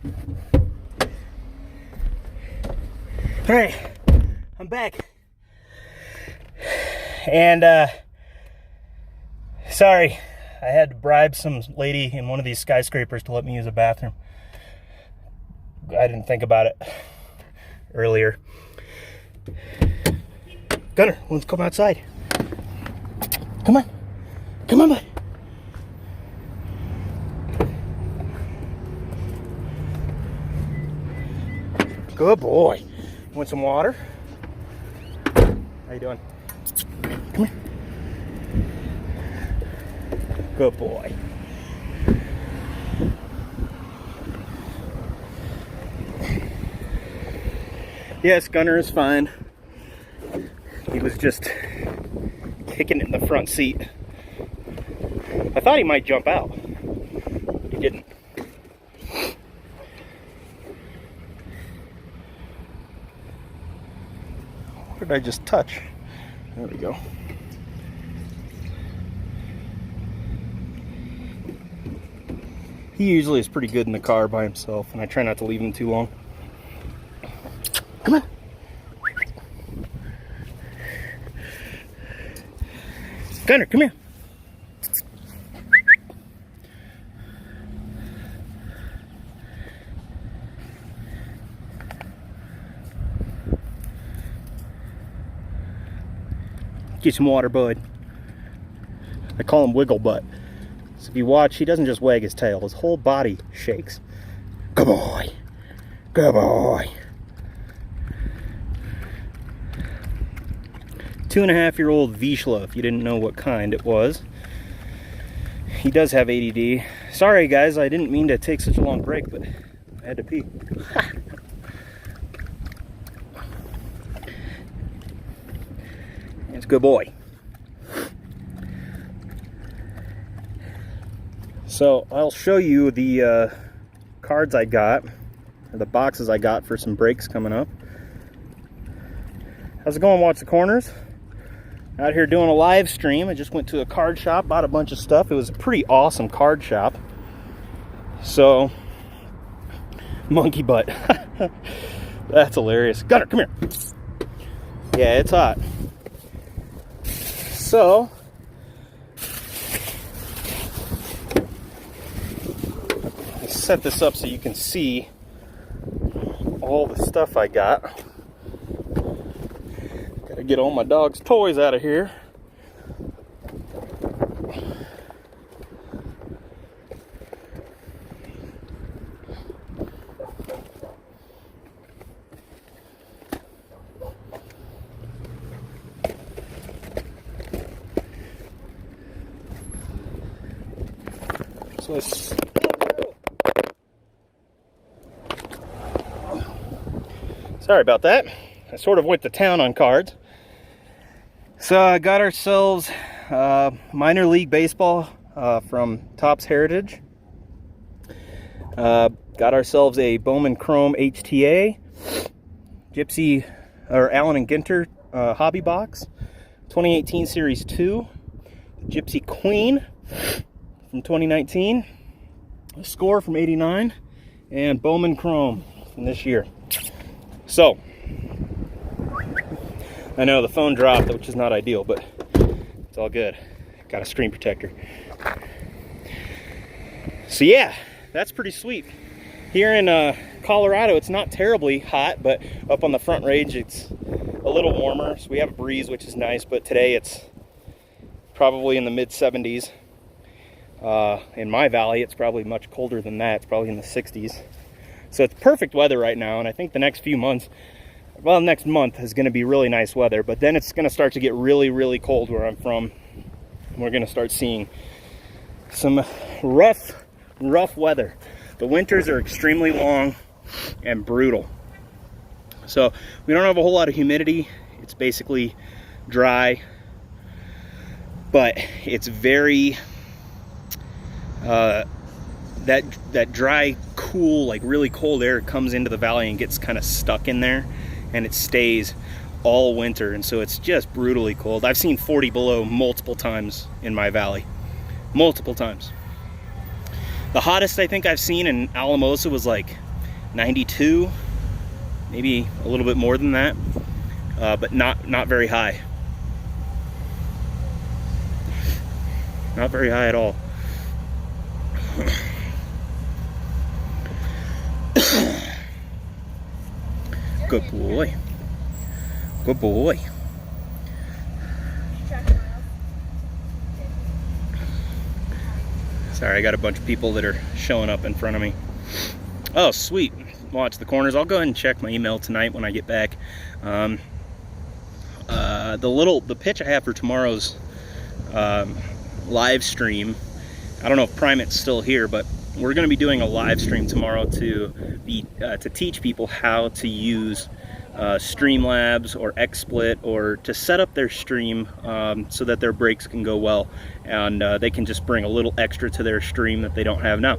All right, I'm back. And sorry, I had to bribe some lady in one of these skyscrapers to let me use a bathroom. I didn't think about it earlier. Gunner, let's come outside. Come on. Come on, bud. Good boy. Want some water? How you doing? Come here. Good boy. Yes, Gunner is fine. He was just kicking it in the front seat. I thought he might jump out. He didn't. What did I just touch? There we go. He usually is pretty good in the car by himself, and I try not to leave him too long. Come on. Gunner, come here. Get some water, bud. I call him Wiggle Butt. So if you watch, he doesn't just wag his tail, his whole body shakes. Good boy. Good boy. 2.5-year-old Vizsla, if you didn't know what kind it was. He does have ADD. Sorry guys, I didn't mean to take such a long break, but I had to pee. It's a good boy. So I'll show you the cards I got, or the boxes I got for some breaks coming up. How's it going, Watch the Corners? Out here doing a live stream. I just went to a card shop, bought a bunch of stuff. It was a pretty awesome card shop. So, monkey butt. That's hilarious. Gunner, come here. Yeah, it's hot. So, I set this up so you can see all the stuff I got. Gotta get all my dog's toys out of here. So sorry about that. I sort of went to town on cards. So I got ourselves minor league baseball from Topps Heritage. Got ourselves a Bowman Chrome HTA, Gypsy or Allen and Ginter hobby box, 2018 Series 2, Gypsy Queen from 2019, a Score from 89, and Bowman Chrome from this year. So, I know the phone dropped, which is not ideal, but it's all good. Got a screen protector. So yeah, that's pretty sweet. Here in Colorado, it's not terribly hot, but up on the Front Range, it's a little warmer. So we have a breeze, which is nice, but today it's probably in the mid-70s. In my valley, it's probably much colder than that. It's probably in the 60s. So it's perfect weather right now, and I think the next few months, well, next month is going to be really nice weather, but then it's going to start to get really, really cold where I'm from. We're going to start seeing some rough weather. The winters are extremely long and brutal. So we don't have a whole lot of humidity. It's basically dry, but it's very that dry, cool, like really cold air comes into the valley and gets kind of stuck in there, and it stays all winter, and so it's just brutally cold. I've seen 40 below multiple times in my valley. Multiple times. The hottest I think I've seen in Alamosa was like 92, maybe a little bit more than that, but not very high. Not very high at all. Good boy. Good boy. Sorry, I got a bunch of people that are showing up in front of me. Oh, sweet. Watch the corners. I'll go ahead and check my email tonight when I get back. The pitch I have for tomorrow's live stream, I don't know if Primate's still here, but we're going to be doing a live stream tomorrow to teach people how to use Streamlabs or XSplit, or to set up their stream so that their breaks can go well, and they can just bring a little extra to their stream that they don't have now.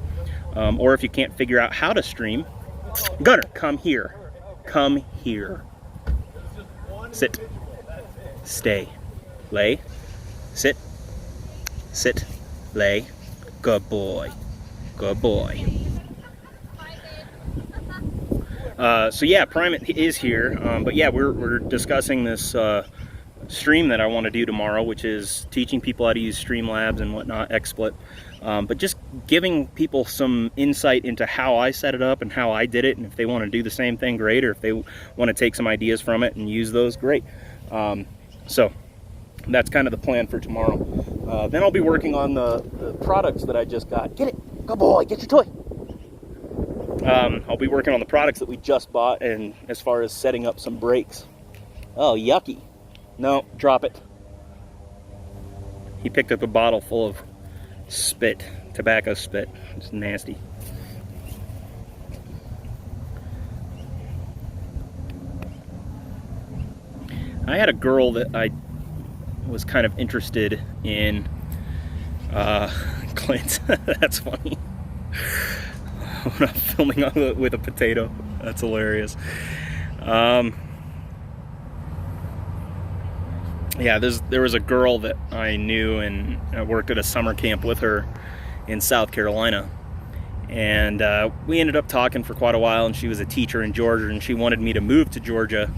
Or if you can't figure out how to stream, Gunner, come here. Come here. Sit. Stay. Lay. Sit. Sit. Lay. Good boy. Good boy. So yeah, Primate is here, but yeah, we're discussing this stream that I want to do tomorrow, which is teaching people how to use Streamlabs and whatnot, XSplit, but just giving people some insight into how I set it up and how I did it, and if they want to do the same thing, great, or if they want to take some ideas from it and use those, great. So that's kind of the plan for tomorrow. Then I'll be working on the products that I just got. Get it! Good boy! Get your toy! I'll be working on the products that we just bought, and as far as setting up some brakes. Oh, yucky. No, drop it. He picked up a bottle full of spit, tobacco spit. It's nasty. I had a girl that I was kind of interested in. Clint, that's funny. When I'm filming with a potato. That's hilarious. Yeah, there was a girl that I knew, and I worked at a summer camp with her in South Carolina. And we ended up talking for quite a while, and she was a teacher in Georgia, and she wanted me to move to Georgia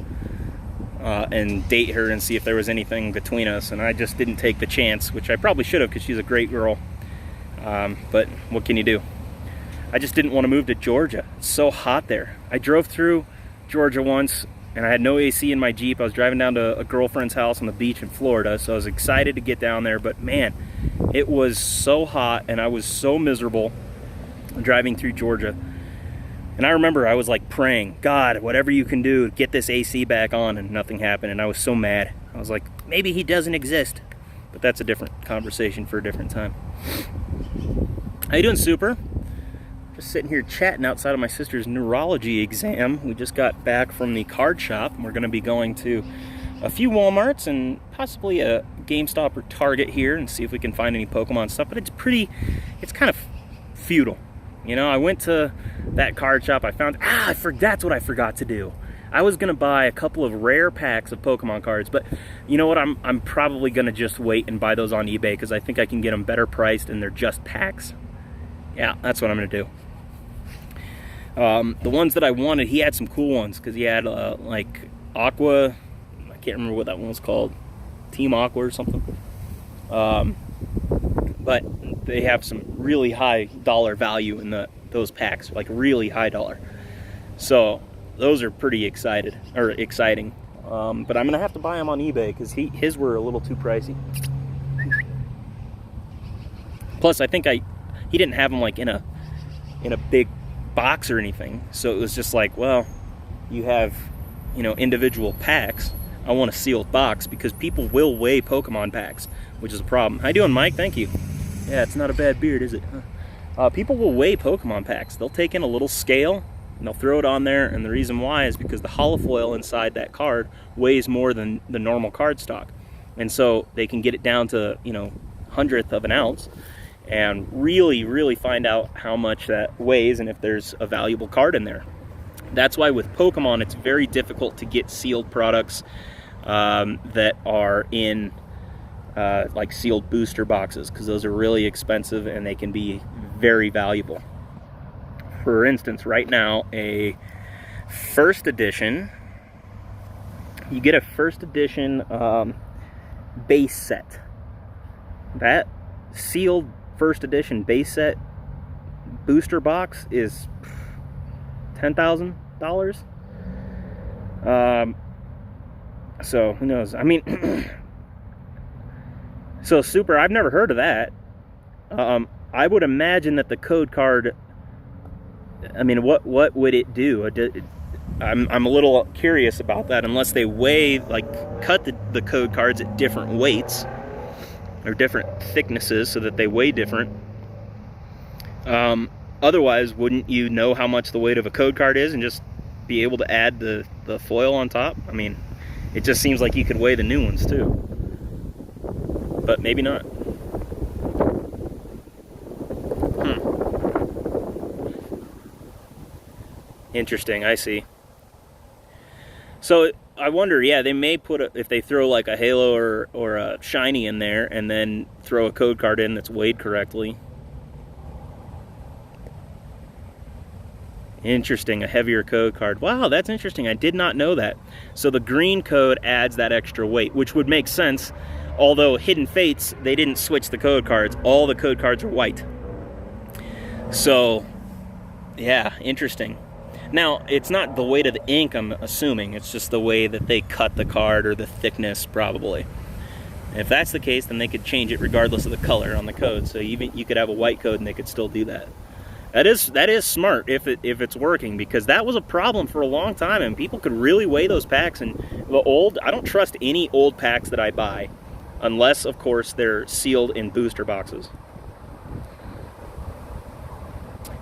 and date her and see if there was anything between us. And I just didn't take the chance, which I probably should have, because she's a great girl. But what can you do? I just didn't want to move to Georgia. It's so hot there. I drove through Georgia once, and I had no AC in my Jeep. I was driving down to a girlfriend's house on the beach in Florida, so I was excited to get down there, but man, it was so hot, and I was so miserable driving through Georgia. And I remember I was like praying, God, whatever you can do, get this AC back on, and nothing happened, and I was so mad. I was like, maybe he doesn't exist. But that's a different conversation for a different time. How you doing, Super? Just sitting here chatting outside of my sister's neurology exam. We just got back from the card shop, and we're going to be going to a few Walmarts and possibly a GameStop or Target here and see if we can find any Pokemon stuff. But it's kind of futile. You know, I went to that card shop, I found, that's what I forgot to do. I was going to buy a couple of rare packs of Pokemon cards, but you know what, I'm probably going to just wait and buy those on eBay, because I think I can get them better priced and they're just packs. Yeah, that's what I'm going to do. The ones that I wanted, he had some cool ones, because he had like Aqua, I can't remember what that one was called, Team Aqua or something. But they have some really high dollar value in those packs, like really high dollar. So those are pretty exciting. But I'm gonna have to buy them on eBay, because his were a little too pricey. Plus, I think he didn't have them like in a big box or anything, so it was just like, well, you have, you know, individual packs. I want a sealed box, because people will weigh Pokemon packs, which is a problem. How you doing, Mike? Thank you. Yeah, it's not a bad beard, is it? People will weigh Pokemon packs. They'll take in a little scale and they'll throw it on there, and the reason why is because the holofoil inside that card weighs more than the normal card stock, and so they can get it down to, you know, 1/100th of an ounce and really find out how much that weighs and if there's a valuable card in there. That's why with Pokemon it's very difficult to get sealed products that are in like sealed booster boxes, because those are really expensive and they can be very valuable. for instance, right now, a first edition, you get a first edition base set. That sealed first edition base set booster box is $10,000. So who knows? I mean, so super. I've never heard of that. I would imagine that the code card. I mean, what would it do? I'm a little curious about that. Unless they weigh, like, cut the code cards at different weights or different thicknesses, so that they weigh different. Otherwise, wouldn't you know how much the weight of a code card is and just be able to add the foil on top? I mean, it just seems like you could weigh the new ones too, but maybe not. Interesting, I see. So I wonder, yeah, they may put if they throw like a halo or a shiny in there, and then throw a code card in that's weighed correctly. Interesting, a heavier code card. Wow, that's interesting. I did not know that. So the green code adds that extra weight, which would make sense. Although Hidden Fates, they didn't switch the code cards. All the code cards are white. So, yeah, interesting. Now, it's not the weight of the ink, I'm assuming. It's just the way that they cut the card, or the thickness, probably. If that's the case, then they could change it regardless of the color on the code. So even you could have a white code and they could still do that. That is smart if it's working, because that was a problem for a long time, and people could really weigh those packs. And I don't trust any old packs that I buy, unless, of course, they're sealed in booster boxes.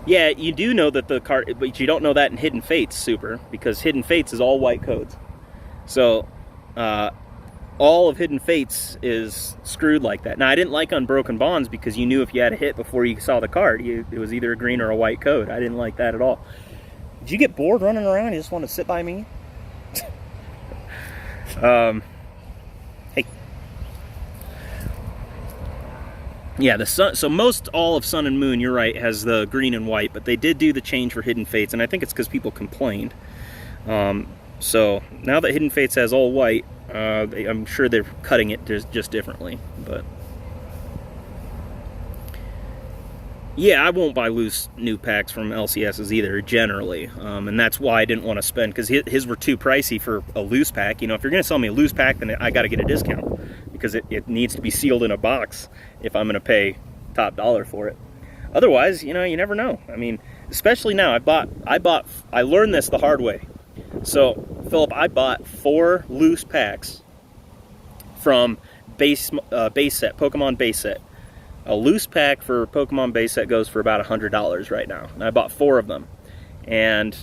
Yeah, you do know that the card, but you don't know that in Hidden Fates, Super, because Hidden Fates is all white codes. So, all of Hidden Fates is screwed like that. Now, I didn't like Unbroken Bonds because you knew if you had a hit before you saw the card, it was either a green or a white code. I didn't like that at all. Did you get bored running around? You just want to sit by me? Hey. Yeah, the sun. So most all of Sun and Moon, you're right, has the green and white, but they did do the change for Hidden Fates, and I think it's because people complained. So now that Hidden Fates has all white, I'm sure they're cutting it just differently. But yeah, I won't buy loose new packs from LCSs either, generally, and that's why I didn't want to spend, because his were too pricey for a loose pack. You know, if you're going to sell me a loose pack, then I got to get a discount, because it needs to be sealed in a box if I'm going to pay top dollar for it. Otherwise, you know, you never know. I mean, especially now, I learned this the hard way. So, Philip, I bought 4 loose packs from base set, Pokemon base set. A loose pack for Pokemon base set goes for about $100 right now. And I bought 4 of them. And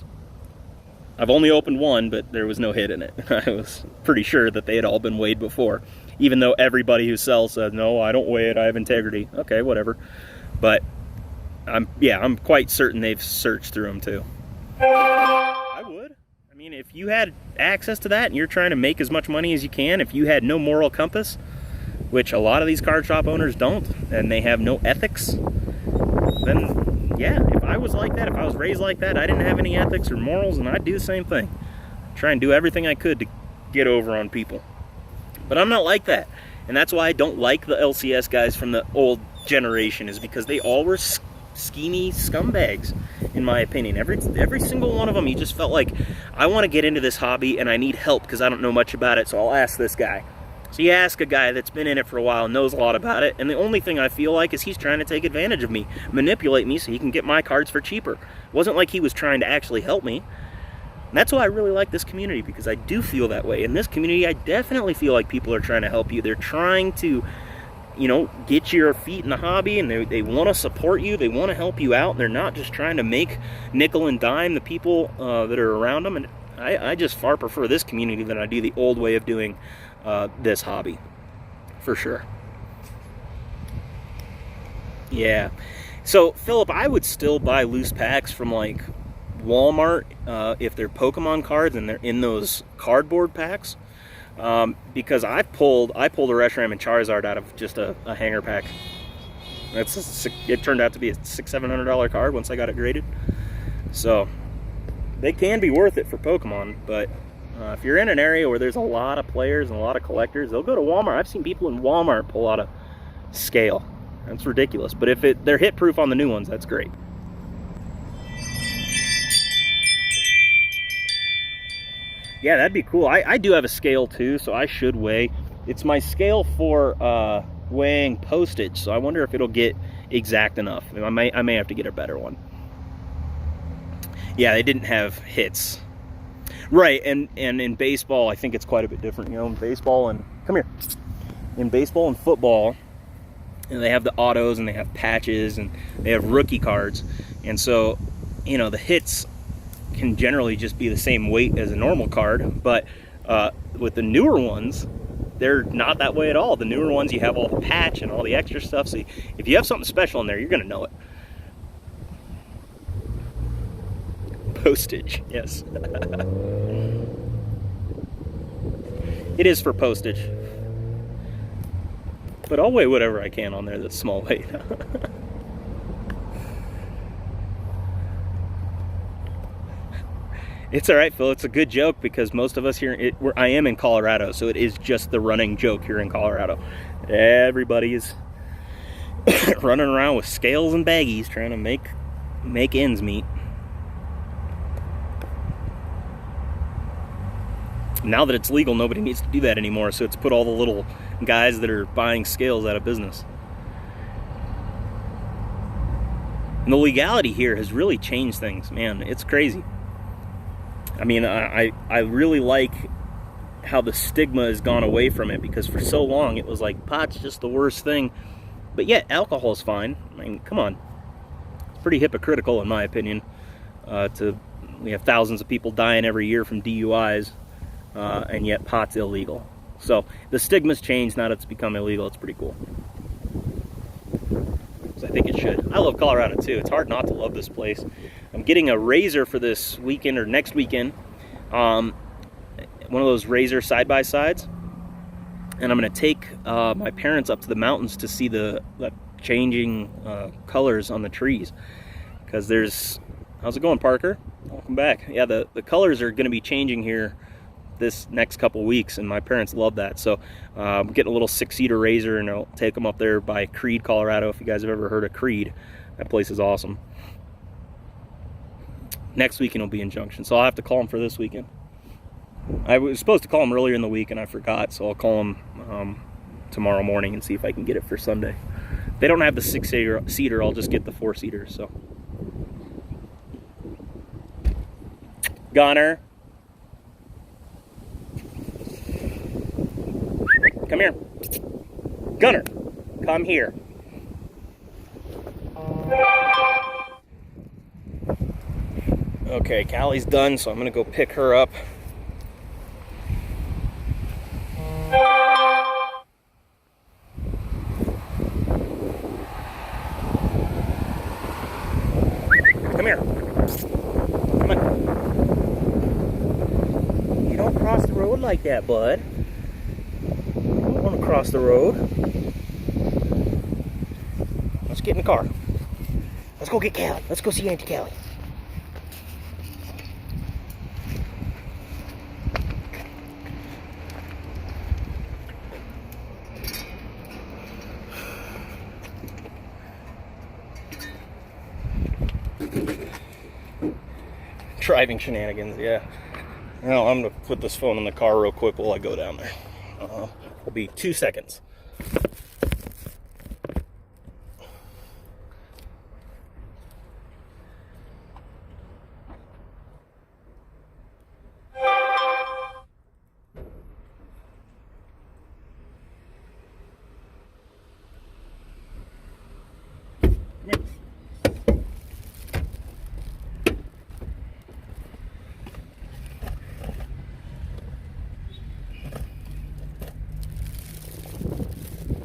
I've only opened one, but there was no hit in it. I was pretty sure that they had all been weighed before. Even though everybody who sells said, no, I don't weigh it, I have integrity. Okay, whatever. But, I'm quite certain they've searched through them too. I would. I mean, if you had access to that and you're trying to make as much money as you can, if you had no moral compass, which a lot of these card shop owners don't, and they have no ethics, then yeah, if I was like that, if I was raised like that, I didn't have any ethics or morals, and I'd do the same thing. Try and do everything I could to get over on people. But I'm not like that, and that's why I don't like the LCS guys from the old generation, is because they all were schemy scumbags, in my opinion. Every single one of them, you just felt like, I want to get into this hobby and I need help because I don't know much about it, so I'll ask this guy. So you ask a guy that's been in it for a while and knows a lot about it, and the only thing I feel like is he's trying to take advantage of me, manipulate me so he can get my cards for cheaper. It wasn't like he was trying to actually help me. And that's why I really like this community, because I do feel that way. In this community, I definitely feel like people are trying to help you. They're trying to, you know, get your feet in the hobby, and they want to support you, they want to help you out, and they're not just trying to make nickel and dime the people that are around them. And I just far prefer this community than I do the old way of doing this hobby, for sure. Yeah. So, Philip, I would still buy loose packs from, like, Walmart if they're Pokemon cards and they're in those cardboard packs. Because I pulled a Reshiram and Charizard out of just a hanger pack. It turned out to be a $600-700 card once I got it graded. So they can be worth it for Pokemon, but if you're in an area where there's a lot of players and a lot of collectors, they'll go to Walmart. I've seen people in Walmart pull out a scale. That's ridiculous. But if they're hit proof on the new ones, that's great. Yeah, that'd be cool. I do have a scale too, so I should weigh. It's my scale for weighing postage, so I wonder if it'll get exact enough. I may have to get a better one. Yeah, they didn't have hits. Right, and in baseball, I think it's quite a bit different. You know, in baseball and come here. In baseball and football, and they have the autos and they have patches and they have rookie cards, and so you know the hits can generally just be the same weight as a normal card, but with the newer ones, they're not that way at all. The newer ones, you have all the patch and all the extra stuff, so if you have something special in there, you're gonna know it. Postage, yes. It is for postage, but I'll weigh whatever I can on there that's small weight. It's all right, Phil. It's a good joke because most of us here, I am in Colorado, so it is just the running joke here in Colorado. Everybody is running around with scales and baggies trying to make ends meet. Now that it's legal, nobody needs to do that anymore, so it's put all the little guys that are buying scales out of business. And the legality here has really changed things, man. It's crazy. I mean, I really like how the stigma has gone away from it, because for so long it was like pot's just the worst thing, but yet alcohol's fine. I mean, come on. It's pretty hypocritical in my opinion. We have thousands of people dying every year from DUIs, and yet pot's illegal. So the stigma's changed. Now that it's become illegal, it's pretty cool. So I think it should. I love Colorado too. It's hard not to love this place. I'm getting a razor for this weekend or next weekend. One of those razor side-by-sides. And I'm going to take my parents up to the mountains to see the changing colors on the trees. Because there's... How's it going, Parker? Welcome back. Yeah, the colors are going to be changing here this next couple weeks, and my parents love that. So I'm getting a little 6-seater razor, and I'll take them up there by Creed, Colorado. If you guys have ever heard of Creed, that place is awesome. Next weekend will be in Junction, so I'll have to call them for this weekend. I was supposed to call them earlier in the week, and I forgot, so I'll call them tomorrow morning and see if I can get it for Sunday. If they don't have the 6-seater, I'll just get the 4-seater. So, Gunner, come here. Gunner, come here. Okay, Callie's done, so I'm gonna go pick her up. Come here. Come on. You don't cross the road like that, bud. You don't want to cross the road. Let's get in the car. Let's go get Callie. Let's go see Auntie Callie. Driving shenanigans, yeah. Now I'm gonna put this phone in the car real quick while I go down there. It'll be 2 seconds.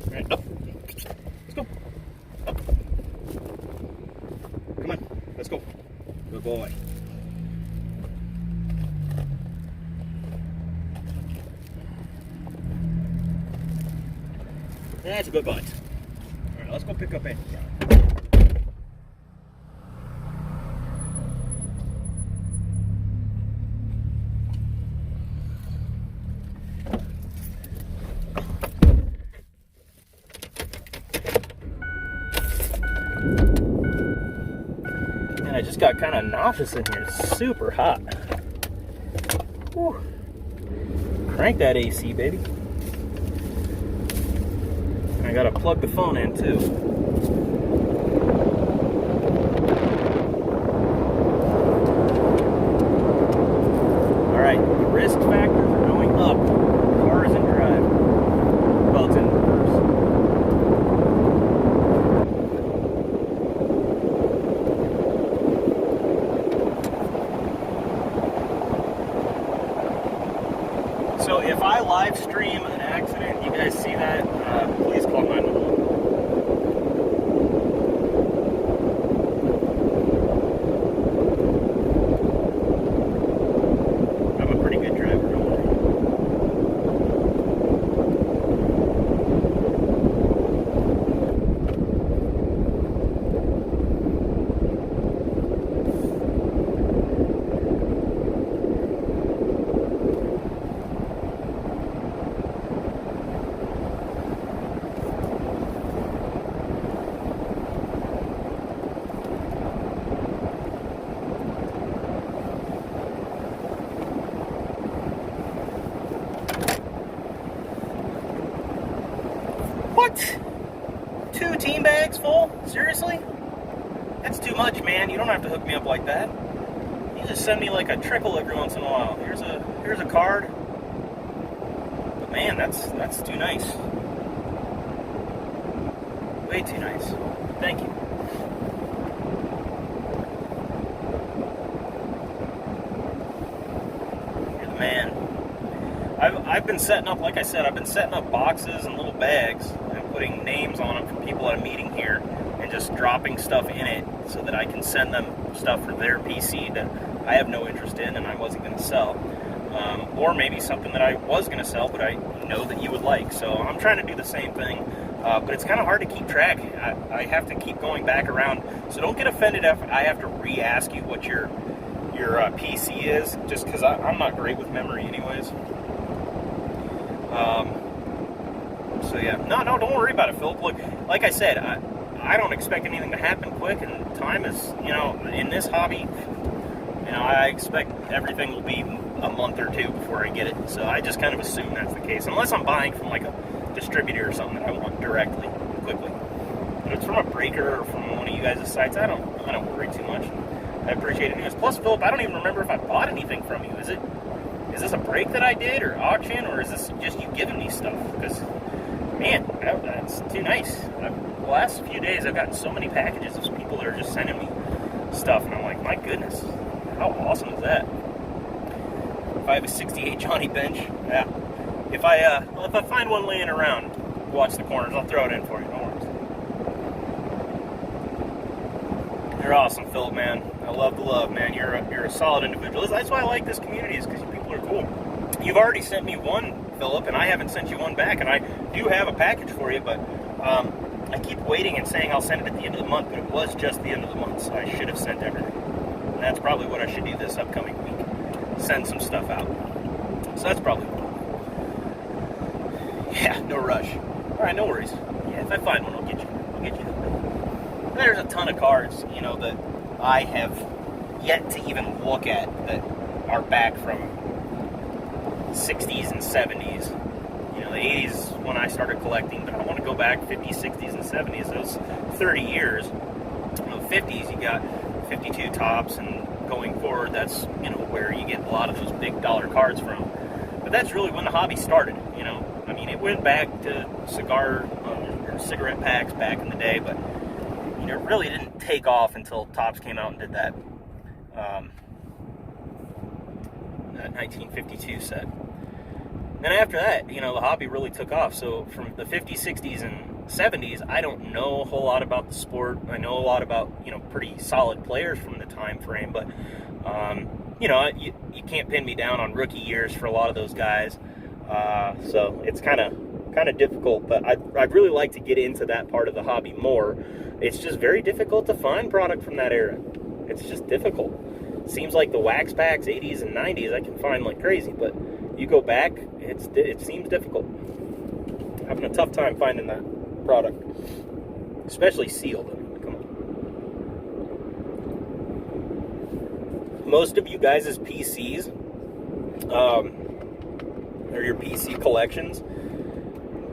Alright, up. Let's go. Up. Come on, let's go. Good boy. That's a good boy. Alright, let's go pick up Auntie Callie. got kind of nauseous in here. It's super hot. Whew. Crank that AC, baby. I gotta plug the phone in too. All right, the risk factors are going up. The car is in drive. Well, it's in reverse. So if I live stream an accident, you guys see that, please call 911. I'm a pretty good driver, don't worry. What? 2 team bags full? Seriously? That's too much, man. You don't have to hook me up like that. You just send me like a trickle every once in a while. Here's a card. But man, that's too nice. Way too nice. Thank you. You're the man. I've been setting up, like I said, I've been setting up boxes and little bags and putting names on them for people at a meeting here and just dropping stuff in it so that I can send them stuff for their PC that I have no interest in and I wasn't going to sell. Or maybe something that I was going to sell but I know that you would like. So I'm trying to do the same thing, but it's kind of hard to keep track. I have to keep going back around. So don't get offended if I have to re-ask you what your PC is, just because I'm not great with memory anyways. So yeah, no, don't worry about it, Philip. Look, like I said, I don't expect anything to happen quick, and time is, in this hobby, I expect everything will be a month or two before I get it. So I just kind of assume that's the case, unless I'm buying from like a distributor or something that I want directly, quickly. But if it's from a breaker or from one of you guys' sites, I don't worry too much. I appreciate it. Plus, Philip, I don't even remember if I bought anything from you. Is this a break that I did, or auction, or is this just you giving me stuff? Because, man, that's too nice. The last few days, I've gotten so many packages of people that are just sending me stuff, and I'm like, my goodness, how awesome is that? If I have a 68 Johnny bench, yeah. If I find one laying around, watch the corners, I'll throw it in for you, no worries. You're awesome, Philip, man. I love the love, man. You're a solid individual. That's why I like this community, is because you people are cool. You've already sent me one, Philip, and I haven't sent you one back, and I do have a package for you, but I keep waiting and saying I'll send it at the end of the month, but it was just the end of the month, so I should have sent everything. And that's probably what I should do this upcoming week. Send some stuff out. So that's probably what. Yeah, no rush. All right, no worries. Yeah, if I find one, I'll get you. There's a ton of cards, that I have yet to even look at that are back from 60s and 70s. The 80s when I started collecting, but I want to go back 50s, 60s, and 70s. Those 30 years. 50s, you got 52 tops, and going forward, that's where you get a lot of those big dollar cards from. But that's really when the hobby started. I mean, it went back to cigarette packs back in the day, but it really didn't take off until Topps came out and did that 1952 set. Then after that, the hobby really took off. So from the 50s, 60s, and 70s, I don't know a whole lot about the sport. I know a lot about, pretty solid players from the time frame, but, you can't pin me down on rookie years for a lot of those guys. So it's kind of difficult, but I'd really like to get into that part of the hobby more. It's just very difficult to find product from that era. It's just difficult. Seems like the wax packs, 80s and 90s, I can find like crazy, but you go back, it seems difficult. Having a tough time finding that product, especially sealed. I mean, come on. most of you guys' PCs, or your PC collections,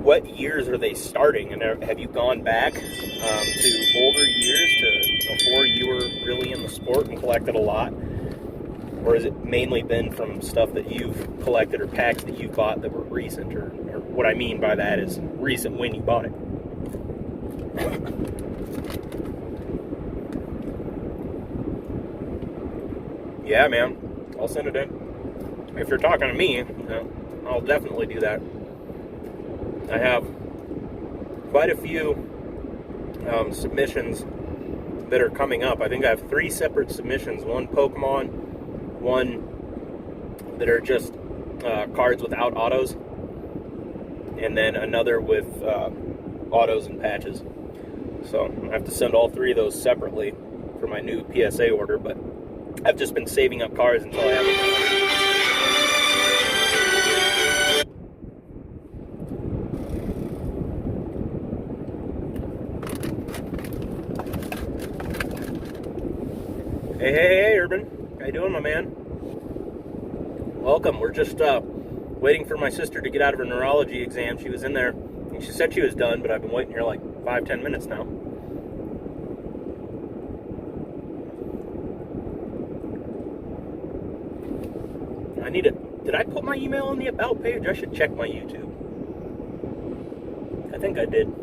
what years are they starting? And have you gone back to older years, to before you were really in the sport and collected a lot? Or has it mainly been from stuff that you've collected or packs that you've bought that were recent? Or what I mean by that is recent when you bought it. Yeah, man. I'll send it in. If you're talking to me, I'll definitely do that. I have quite a few submissions that are coming up. I think I have 3 separate submissions. One Pokemon, one that are just cards without autos, and then another with autos and patches. So I have to send all 3 of those separately for my new PSA order, but I've just been saving up cards until I have them. Hey, Urban. How you doing, my man? Welcome. We're just waiting for my sister to get out of her neurology exam. She was in there, and she said she was done, but I've been waiting here like 5-10 minutes now. I need to... Did I put my email on the About page? I should check my YouTube. I think I did.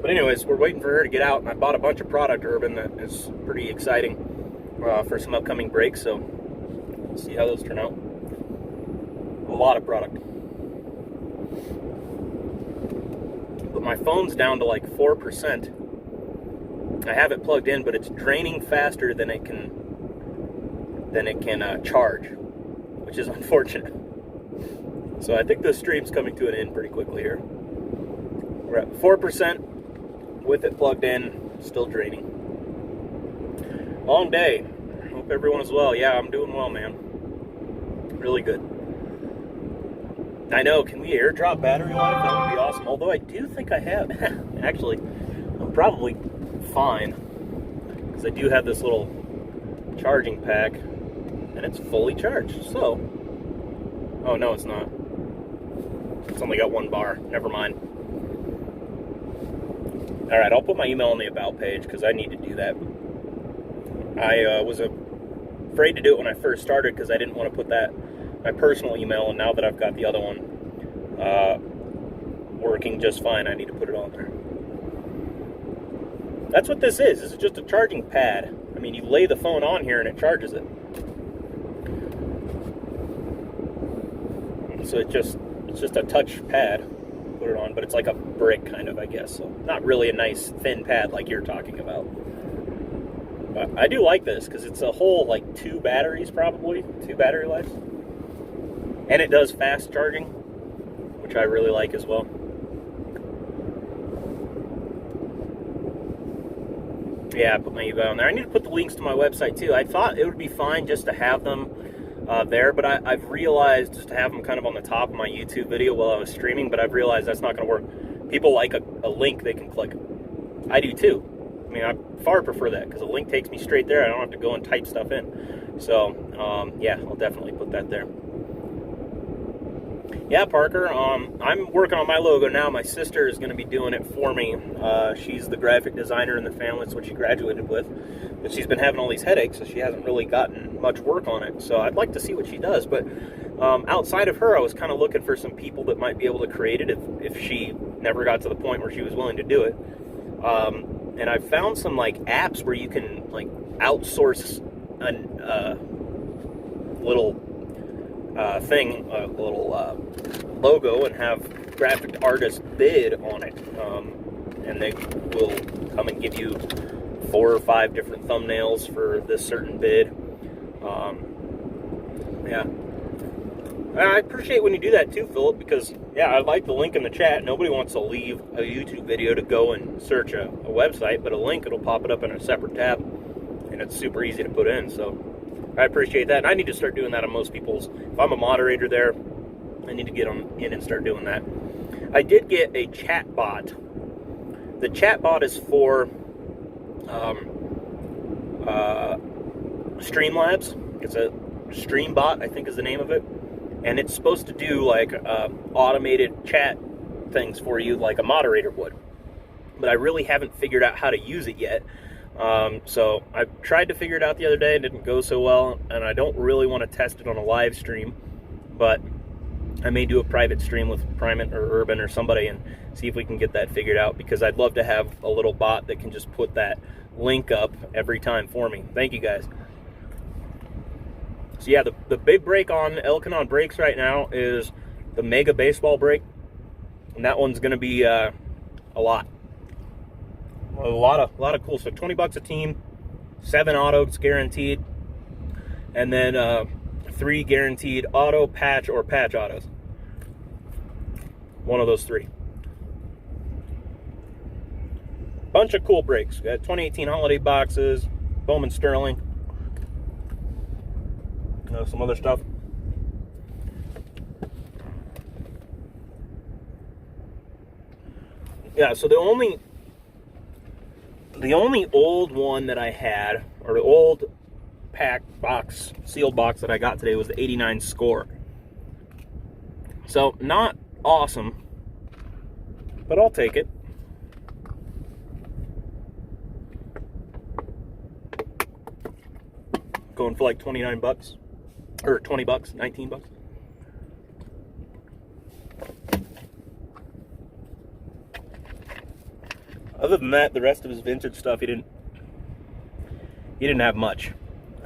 But anyways, we're waiting for her to get out, and I bought a bunch of product, Urban, that is pretty exciting for some upcoming breaks, so we'll see how those turn out. A lot of product. But my phone's down to like 4%. I have it plugged in, but it's draining faster than it can charge, which is unfortunate. So I think the stream's coming to an end pretty quickly here. We're at 4%. With it plugged in, still draining. Long day. Hope everyone is well. Yeah, I'm doing well, man. Really good. I know, can we airdrop battery life? That would be awesome. Although I do think I have. Actually, I'm probably fine. Because I do have this little charging pack. And it's fully charged. So. Oh, no, it's not. It's only got 1 bar. Never mind. Alright, I'll put my email on the About page because I need to do that. I was afraid to do it when I first started because I didn't want to put my personal email, and now that I've got the other one working just fine, I need to put it on there. That's what this is. This is just a charging pad. I mean, you lay the phone on here and it charges it. So it's just a touch pad. Put it on, but it's like a brick kind of, I guess. So not really a nice thin pad like you're talking about. But I do like this because it's a whole like 2 batteries, probably 2 battery lives, and it does fast charging, which I really like as well. Yeah, I put my email on there. I need to put the links to my website too. I thought it would be fine just to have them there, but I've realized just to have them kind of on the top of my YouTube video while I was streaming, but I've realized that's not going to work. People like a link they can click. I do too. I mean, I far prefer that because a link takes me straight there. I don't have to go and type stuff in. So, yeah, I'll definitely put that there. Yeah, Parker, I'm working on my logo now. My sister is going to be doing it for me. She's the graphic designer in the family. That's what she graduated with. But she's been having all these headaches, so she hasn't really gotten much work on it. So I'd like to see what she does. But outside of her, I was kind of looking for some people that might be able to create it if she never got to the point where she was willing to do it. And I found some like apps where you can like outsource a little thing, a little logo, and have graphic artists bid on it, and they will come and give you 4 or 5 different thumbnails for this certain bid. Yeah, I appreciate when you do that too, Philip, because yeah, I like the link in the chat. Nobody wants to leave a YouTube video to go and search a website, but a link, it'll pop it up in a separate tab, and it's super easy to put in. So I appreciate that, and I need to start doing that on most people's. If I'm a moderator there, I need to get on in and start doing that. I did get a chat bot. The chat bot is for Streamlabs. It's a Streambot, I think is the name of it. And it's supposed to do like automated chat things for you like a moderator would. But I really haven't figured out how to use it yet. So I tried to figure it out the other day. It didn't go so well. And I don't really want to test it on a live stream. But I may do a private stream with Primate or Urban or somebody and see if we can get that figured out, because I'd love to have a little bot that can just put that link up every time for me. Thank you guys. So yeah, the big break on Elkanon brakes right now is the Mega Baseball brake. And that one's going to be a lot of cool stuff. 20 bucks a team, 7 autos guaranteed, and then 3 guaranteed auto, patch, or patch autos. One of those 3. Bunch of cool brakes. Got 2018 holiday boxes, Bowman Sterling, some other stuff. Yeah, so the only old one that I had, or the old pack box, sealed box that I got today, was the 89 Score. So not awesome, but I'll take it. Going for like 29 bucks, or 20 bucks, 19 bucks. Other than that, the rest of his vintage stuff, he didn't have much.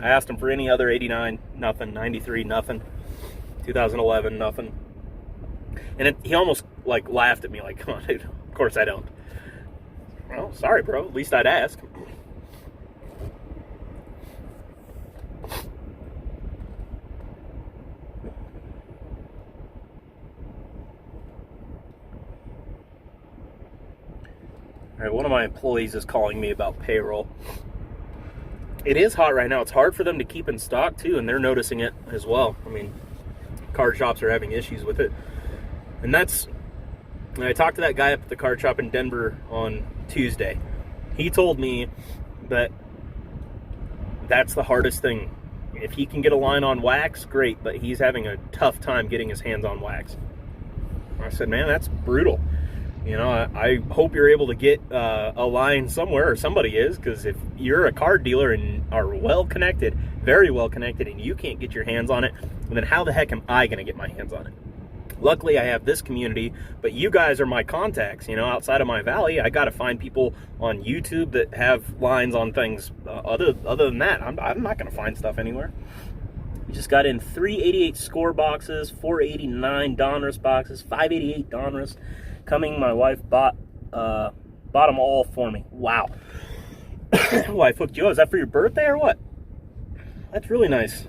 I asked him for any other 89, nothing. 93, nothing. 2011, nothing. And he almost like laughed at me, like, "Come on, dude. Of course I don't." Well, sorry, bro. At least I'd ask. All right, one of my employees is calling me about payroll. It is hot right now. It's hard for them to keep in stock, too, and they're noticing it as well. I mean, card shops are having issues with it. And I talked to that guy up at the card shop in Denver on Tuesday. He told me that that's the hardest thing. If he can get a line on wax, great, but he's having a tough time getting his hands on wax. I said, man, that's brutal. You know, I hope you're able to get a line somewhere, or somebody is, because if you're a card dealer and are well connected, very well connected, and you can't get your hands on it, then how the heck am I going to get my hands on it? Luckily, I have this community, but you guys are my contacts. You know, outside of my valley, I got to find people on YouTube that have lines on things. Other than that, I'm not going to find stuff anywhere. We just got in 388 Score boxes, 489 Donruss boxes, 588 Donruss. Coming, my wife bought them all for me. Wow. Wife hooked you up. Is that for your birthday or what? That's really nice.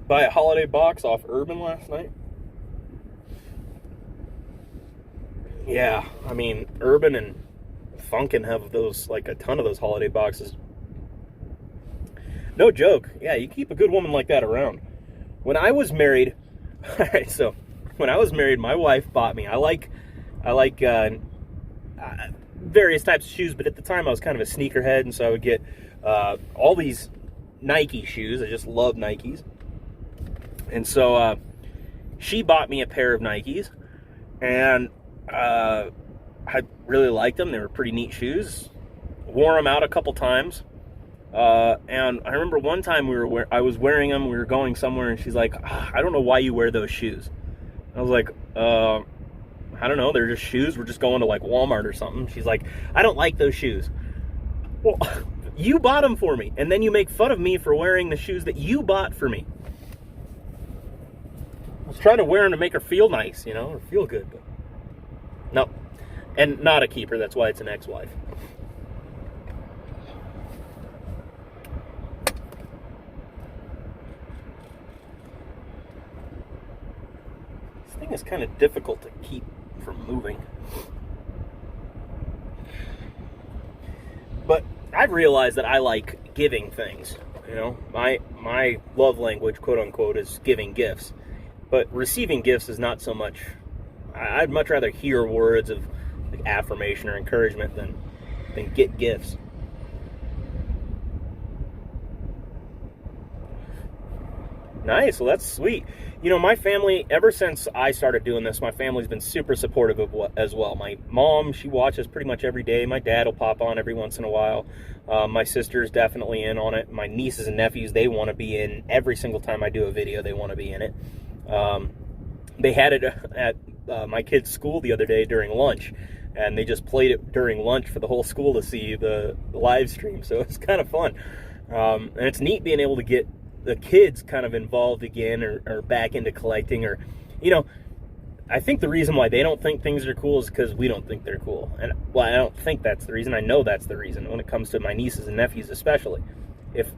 Buy a holiday box off Urban last night. Yeah, I mean, Urban and Funkin' have those, like a ton of those holiday boxes. No joke. Yeah, you keep a good woman like that around. When I was married, all right, so when I was married, my wife bought me. I like various types of shoes, but at the time I was kind of a sneakerhead, and so I would get all these Nike shoes. I just love Nikes. And so she bought me a pair of Nikes, and I really liked them. They were pretty neat shoes. Wore them out a couple times. And I remember one time I was wearing them, we were going somewhere, and she's like, I don't know why you wear those shoes. I was like, I don't know, they're just shoes, we're just going to like Walmart or something. She's like, I don't like those shoes. Well, you bought them for me, and then you make fun of me for wearing the shoes that you bought for me. I was trying to wear them to make her feel nice, you know, or feel good, but no. And not a keeper, that's why it's an ex-wife. Thing is kind of difficult to keep from moving. But I've realized that I like giving things. You know, my love language, quote unquote, is giving gifts. But receiving gifts is not so much. I'd much rather hear words of like affirmation or encouragement than than get gifts. Nice. Well, that's sweet. You know, my family, ever since I started doing this, my family's been super supportive of as well. My mom, she watches pretty much every day. My dad will pop on every once in a while. My sister's definitely in on it. My nieces and nephews, they want to be in every single time I do a video. They want to be in it. They had it at my kid's school the other day during lunch, and they just played it during lunch for the whole school to see the live stream. So it's kind of fun. And it's neat being able to get the kids kind of involved again, or back into collecting, or, you know, I think the reason why they don't think things are cool is because we don't think they're cool. And, well, I don't think that's the reason. I know that's the reason when it comes to my nieces and nephews especially. If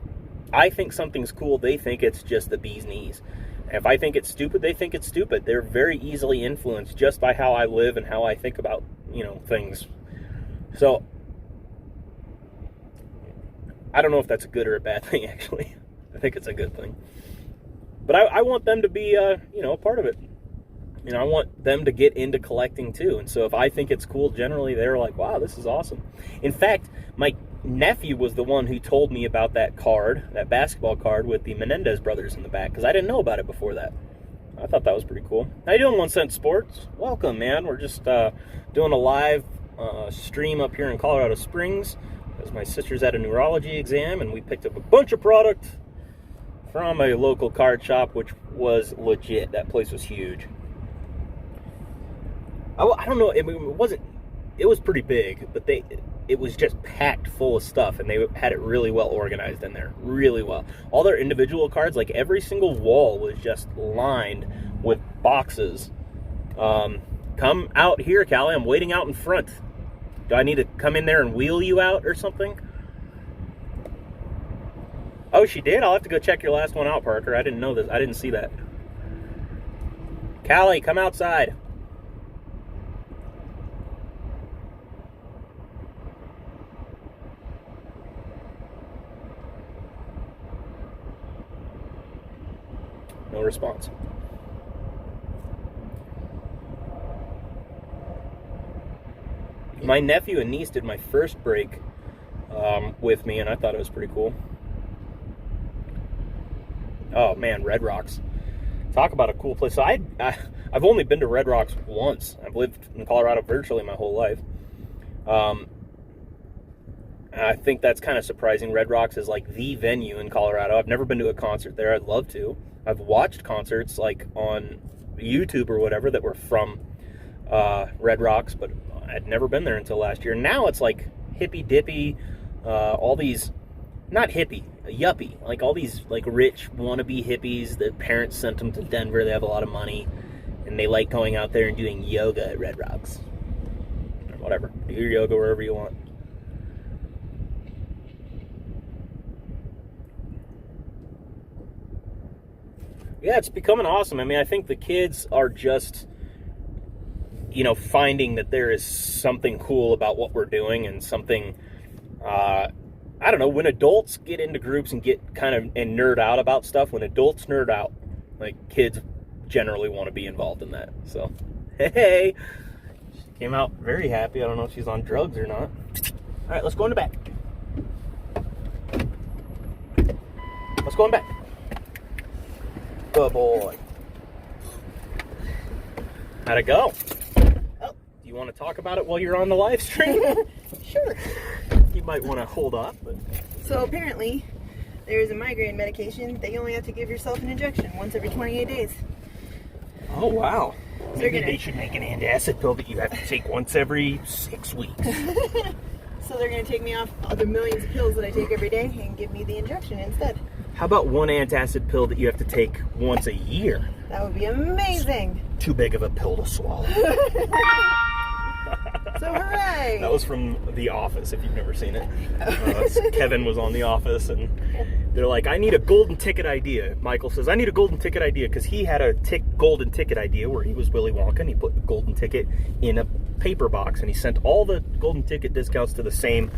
I think something's cool, they think it's just the bee's knees. And if I think it's stupid, they think it's stupid. They're very easily influenced just by how I live and how I think about, you know, things. So, I don't know if that's a good or a bad thing, actually. I think it's a good thing. But I want them to be, you know, a part of it. You know, I want them to get into collecting too. And so if I think it's cool, generally they're like, wow, this is awesome. In fact, my nephew was the one who told me about that card, that basketball card with the Menendez brothers in the back, because I didn't know about it before that. I thought that was pretty cool. How you doing, 1 Cent Sports? Welcome, man. We're just doing a live stream up here in Colorado Springs, as my sister's at a neurology exam, and we picked up a bunch of product from a local card shop, which was legit. That place was huge. I don't know, it was pretty big, but it was just packed full of stuff, and they had it really well organized in there, really well. All their individual cards, like every single wall was just lined with boxes. Come out here, Callie, I'm waiting out in front. Do I need to come in there and wheel you out or something? Oh, she did? I'll have to go check your last one out, Parker. I didn't know this. I didn't see that. Callie, come outside. No response. My nephew and niece did my first break with me, and I thought it was pretty cool. Oh man, Red Rocks. Talk about a cool place. So I've only been to Red Rocks once. I've lived in Colorado virtually my whole life. I think that's kind of surprising. Red Rocks is like the venue in Colorado. I've never been to a concert there. I'd love to. I've watched concerts like on YouTube or whatever that were from Red Rocks, but I'd never been there until last year. Now it's like hippy dippy, all these, not hippie, yuppie, like all these like rich wannabe hippies that parents sent them to Denver. They have a lot of money, and they like going out there and doing yoga at Red Rocks. Or whatever, do your yoga wherever you want. Yeah, it's becoming awesome. I mean, I think the kids are just, you know, finding that there is something cool about what we're doing, and something, I don't know, when adults get into groups and get kind of and nerd out about stuff, when adults nerd out, like kids generally want to be involved in that. So, hey, she came out very happy. I don't know if she's on drugs or not. All right, let's go in the back. Let's go in back. Good boy. How'd it go? Oh, do you want to talk about it while you're on the live stream? Sure. You might want to hold off. But So apparently, there is a migraine medication that you only have to give yourself an injection once every 28 days. oh wow. So Maybe they should make an antacid pill that you have to take once every 6 weeks. So they're going to take me off the millions of pills that I take every day and give me the injection instead. How about one antacid pill that you have to take once a year? That would be amazing. Too big of a pill to swallow. So hooray! That was from The Office, if you've never seen it. Kevin was on The Office, and they're like, I need a golden ticket idea. Michael says, I need a golden ticket idea, because he had a golden ticket idea where he was Willy Wonka, and he put the golden ticket in a paper box, and he sent all the golden ticket discounts to the same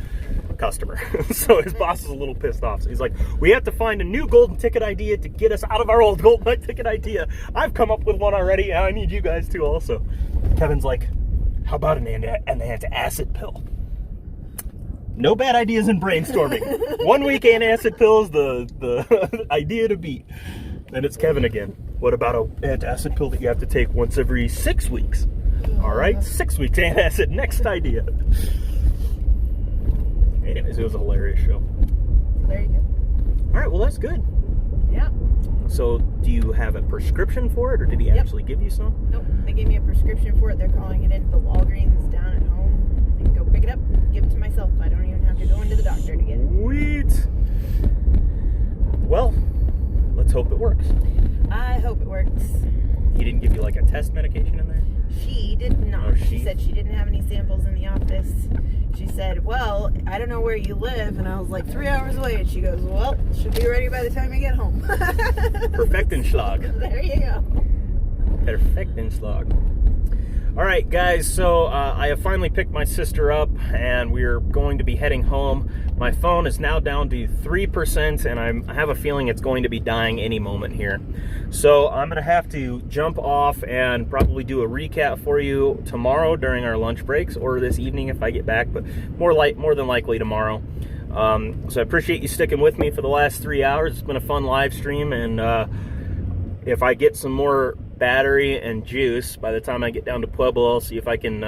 customer. So his boss is a little pissed off. So he's like, we have to find a new golden ticket idea to get us out of our old golden ticket idea. I've come up with one already, and I need you guys to also. Kevin's like, how about an antacid pill? No bad ideas in brainstorming. 1 week antacid pills, the idea to beat. And it's Kevin again. What about an antacid pill that you have to take once every 6 weeks? All right, 6 weeks antacid. Next idea. Anyways, it was a hilarious show. There you go. All right, well that's good. Yeah. So, do you have a prescription for it, or did he actually give you some? Nope. They gave me a prescription for it. They're calling it into the Walgreens down at home. I can go pick it up, give it to myself. I don't even have to go into the doctor to get it. Sweet. Well, let's hope it works. I hope it works. He didn't give you like a test medication in there? She did not. Oh, she said she didn't have any samples in the office. She said, well, I don't know where you live. And I was like, 3 hours away. And she goes, well, should be ready by the time you get home. Perfektenschlag. There you go. Perfektenschlag. All right, guys, so I have finally picked my sister up, and we're going to be heading home. My phone is now down to 3%, and I have a feeling it's going to be dying any moment here. So I'm going to have to jump off and probably do a recap for you tomorrow during our lunch breaks, or this evening if I get back, but more than likely tomorrow. So I appreciate you sticking with me for the last 3 hours. It's been a fun live stream, and if I get some more battery and juice by the time I get down to Pueblo, I'll see if I can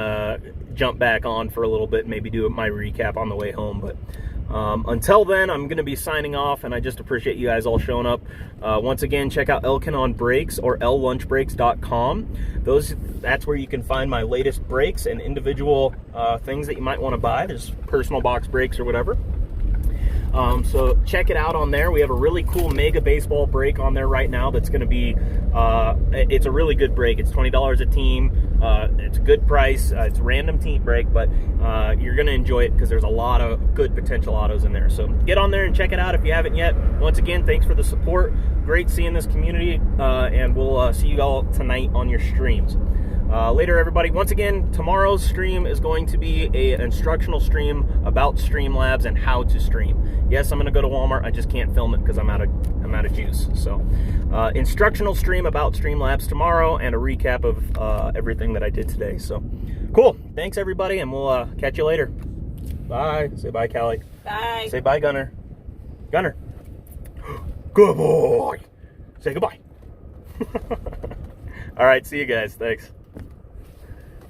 jump back on for a little bit, maybe do my recap on the way home. But until then, I'm going to be signing off, and I just appreciate you guys all showing up. Once again, check out Elkin on Brakes or llunchbrakes.com. That's where you can find my latest brakes and individual things that you might want to buy. There's personal box brakes or whatever. So check it out on there. We have a really cool Mega Baseball brake on there right now that's going to be, it's a really good brake. It's $20 a team. It's a good price. It's a random team brake, but you're going to enjoy it because there's a lot of good potential autos in there. So get on there and check it out if you haven't yet. Once again, thanks for the support. Great seeing this community, and we'll see you all tonight on your streams. Later, everybody. Once again, tomorrow's stream is going to be an instructional stream about Streamlabs and how to stream. Yes, I'm going to go to Walmart. I just can't film it because I'm out of juice. So, instructional stream about Streamlabs tomorrow, and a recap of everything that I did today. So, cool. Thanks, everybody, and we'll catch you later. Bye. Say bye, Callie. Bye. Say bye, Gunner. Gunner. Good boy. Say goodbye. All right. See you guys. Thanks.